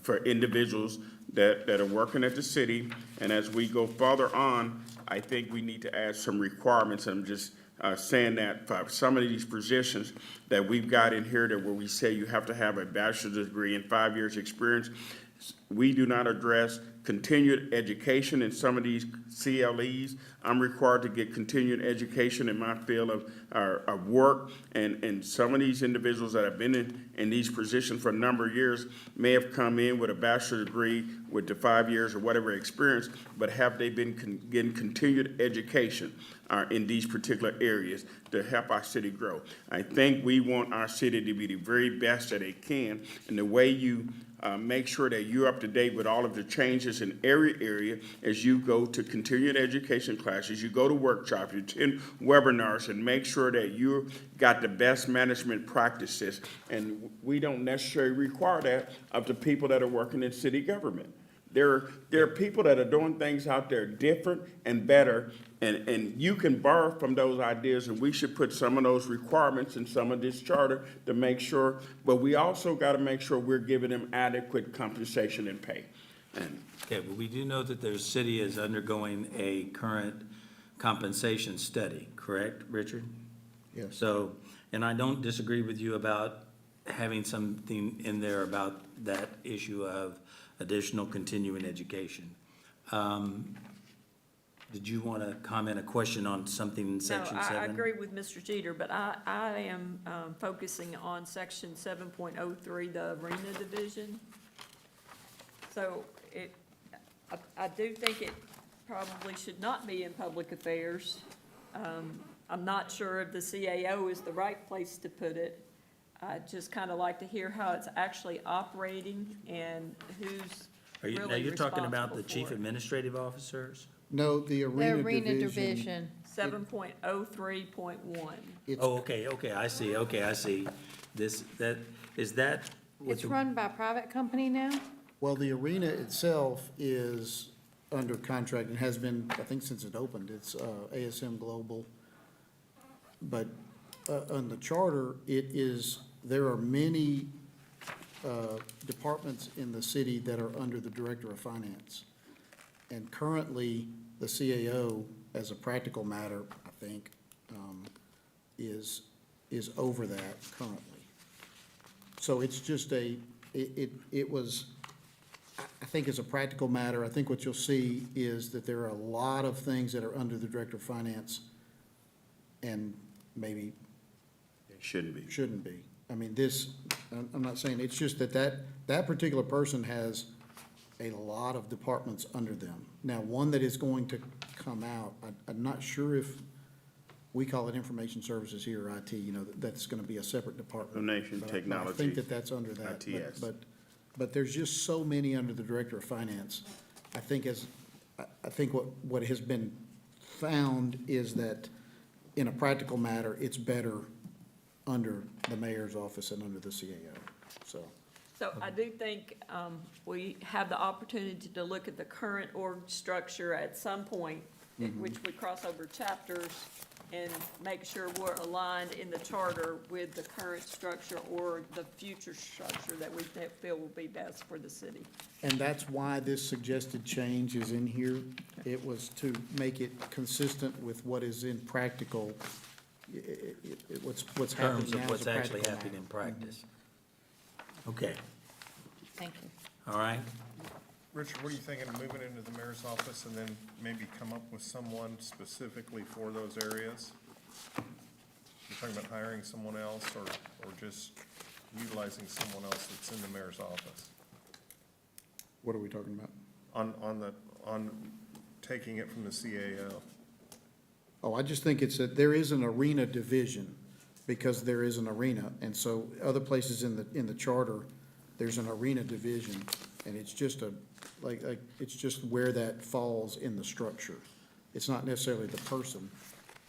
for individuals that are working at the city. And as we go further on, I think we need to add some requirements. I'm just saying that for some of these positions that we've got in here, that where we say you have to have a bachelor's degree and 5 years experience, we do not address continued education in some of these CLEs. I'm required to get continued education in my field of work, and some of these individuals that have been in these positions for a number of years may have come in with a bachelor's degree with the 5 years or whatever experience, but have they been getting continued education in these particular areas to help our city grow? I think we want our city to be the very best that it can, and the way you make sure that you're up to date with all of the changes in every area as you go to continuing education classes, you go to workshops, you attend webinars, and make sure that you've got the best management practices. And we don't necessarily require that of the people that are working in city government. There are people that are doing things out there different and better, and you can borrow from those ideas, and we should put some of those requirements in some of this charter to make sure, but we also got to make sure we're giving them adequate compensation and pay. And
Okay, well, we do know that the city is undergoing a current compensation study, correct, Richard?
Yes.
So, and I don't disagree with you about having something in there about that issue of additional continuing education. Did you want to comment, a question on something in section 7?
No, I agree with Mr. Jeter, but I am focusing on section 7.03, the arena division. So I do think it probably should not be in public affairs. I'm not sure if the CAO is the right place to put it. I'd just kind of like to hear how it's actually operating and who's really
Now, you're talking about the
responsible
chief
for it.
administrative officers?
No, the
The
arena
arena
division.
division.
7.03.1.
It's,
Oh, okay, I see. Is that? with
It's
the-
run by a private company now?
well, the arena itself is under contract and has been, I think, since it opened. It's ASM Global. But on the charter, there are many departments in the city that are under the Director of Finance. And currently, the CAO, as a practical matter, I think, is over that currently. So it's just it was, I think as a practical matter, I think what you'll see is that there are a lot of things that are under the Director of Finance and maybe
it shouldn't be.
shouldn't be. I mean, I'm not saying, it's just that particular person has a lot of departments under them. Now, one that is going to come out, I'm not sure if we call it information services here, or IT, that's gonna be a separate department.
Information
But I
technology,
think that's under that.
ITS.
But there's just so many under the Director of Finance. I think what has been found is that in a practical matter, it's better under the mayor's office and under the CAO, so.
So I do think we have the opportunity to look at the current org structure at some point, which would cross over chapters, and make sure we're aligned in the charter with the current structure or the future structure that we feel will be best for the city.
And that's why this suggested change is in here. It was to make it consistent with what is in practical, what's happening
Terms
now
of
as
what's
a
actually
practical
happening
matter.
in practice. Okay,
Thank you.
all right.
Richard, what are you thinking, of moving into the mayor's office and then maybe come up with someone specifically for those areas? You're talking about hiring someone else or just utilizing someone else that's in the mayor's office?
What are we talking about?
On taking it from the CAO.
Oh, I just think it's there is an arena division, because there is an arena, and so other places in the charter, there's an arena division, and it's just it's just where that falls in the structure. It's not necessarily the person,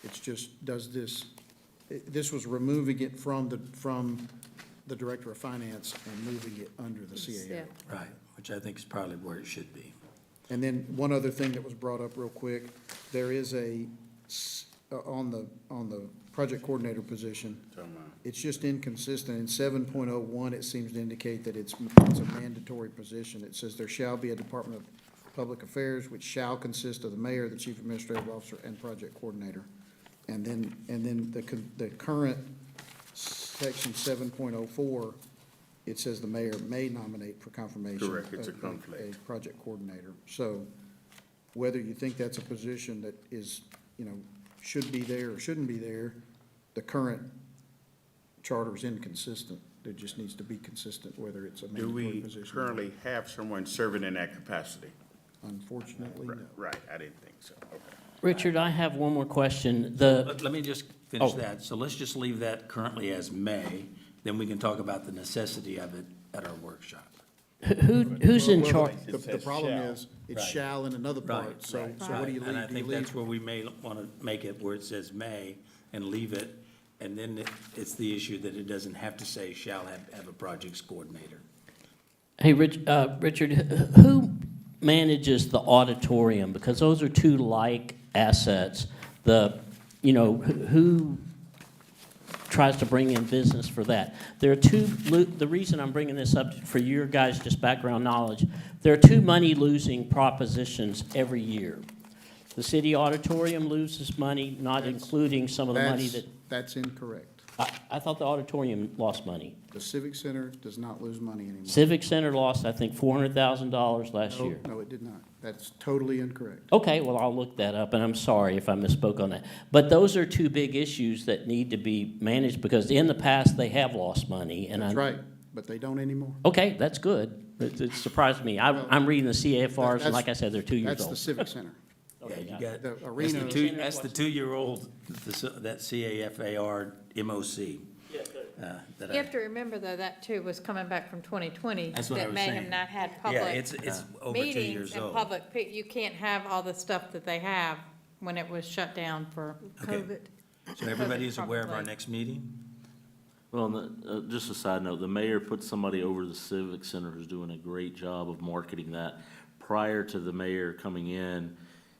it's just, this was removing it from the Director of Finance and moving it under the CAO.
Yeah.
Right, which I think is probably where it should be.
And then one other thing that was brought up real quick, there is on the project coordinator position, it's just inconsistent. In 7.01, it seems to indicate that it's a mandatory position. It says there shall be a Department of Public Affairs which shall consist of the mayor, the chief administrative officer, and project coordinator. And then the current section 7.04, it says the mayor may nominate for confirmation.
Correct, it's a conflict.
A project coordinator. So whether you think that's a position that is, should be there or shouldn't be there, the current charter is inconsistent. There just needs to be consistent whether it's a
Do
mandatory
we
position.
currently have someone serving in that capacity?
Unfortunately, no.
Right, I didn't think so, okay.
Richard, I have one more question.
Let me just finish
Oh.
that. So let's just leave that currently as may, then we can talk about the necessity of it at our workshop.
Who's in
Well,
charge?
The problem is, it's
Right.
shall in another part, so what do you leave?
And I
Do you
think
leave-
that's where we may want to make it where it says may and leave it, and then it's the issue that it doesn't have to say shall have a projects coordinator.
Hey, Richard, who manages the auditorium? Because those are two like assets. Who tries to bring in business for that? There are the reason I'm bringing this up for your guys' just background knowledge, there are two money-losing propositions every year. The city auditorium loses money, not including some of the money that,
That's incorrect.
I thought the auditorium lost money.
The Civic Center does not lose money anymore.
Civic Center lost, I think, $400,000 last
No,
year.
no, it did not. That's totally incorrect.
Okay, well, I'll look that up, and I'm sorry if I misspoke on that. But those are two big issues that need to be managed, because in the past, they have lost money, and
That's right, but they don't anymore.
Okay, that's good. It surprised me. I'm reading the CAFRs, and like I said, they're 2 years
That's the
old.
Civic Center.
Yeah, you got,
The
that's
arena,
that's the two-year-old, that CAFAR MOC. that
You have to remember, though, that too was coming back from 2020.
That's what I was
That may
saying.
have not had
Yeah,
public
it's over 2
meetings
years
and
old.
public, you can't have all the stuff that they have when it was shut down for
Okay.
COVID.
So everybody is aware of our
Probably.
next meeting?
Well, just a side note, the mayor put somebody over the Civic Center who's doing a great job of marketing that. Prior to the mayor coming in,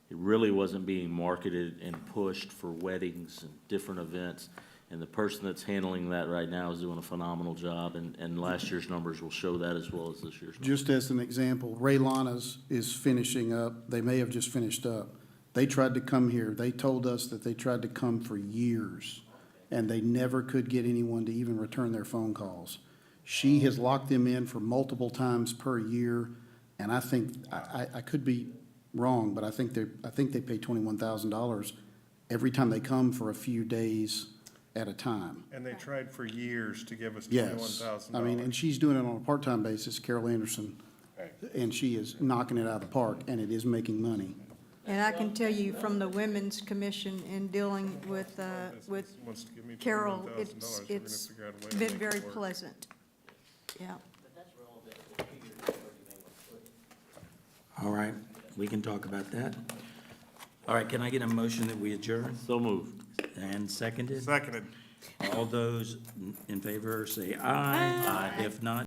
it really wasn't being marketed and pushed for weddings and different events. And the person that's handling that right now is doing a phenomenal job, and last year's numbers will show that as well as this year's numbers.
just as an example, Ray Lana's is finishing up. They may have just finished up. They tried to come here. They told us that they tried to come for years, and they never could get anyone to even return their phone calls. She has locked them in for multiple times per year, and I think, I could be wrong, but I think they pay $21,000 every time they come for a few days at a time.
And they tried for years to give us $21,000.
Yes. I mean, and she's doing it on a part-time basis, Carol Anderson, and she is knocking it out of the park, and it is making money.
And I can tell you from the Women's Commission in dealing with
Wants to give me
Carol,
$21,000, we're gonna
it's
figure out a way to
been
make it
very
work.
pleasant. Yeah.
All right, we can talk about that. All right, can I get a motion that we adjourn?
So moved.
And seconded?
Seconded.
All those in favor say aye. Aye. If not,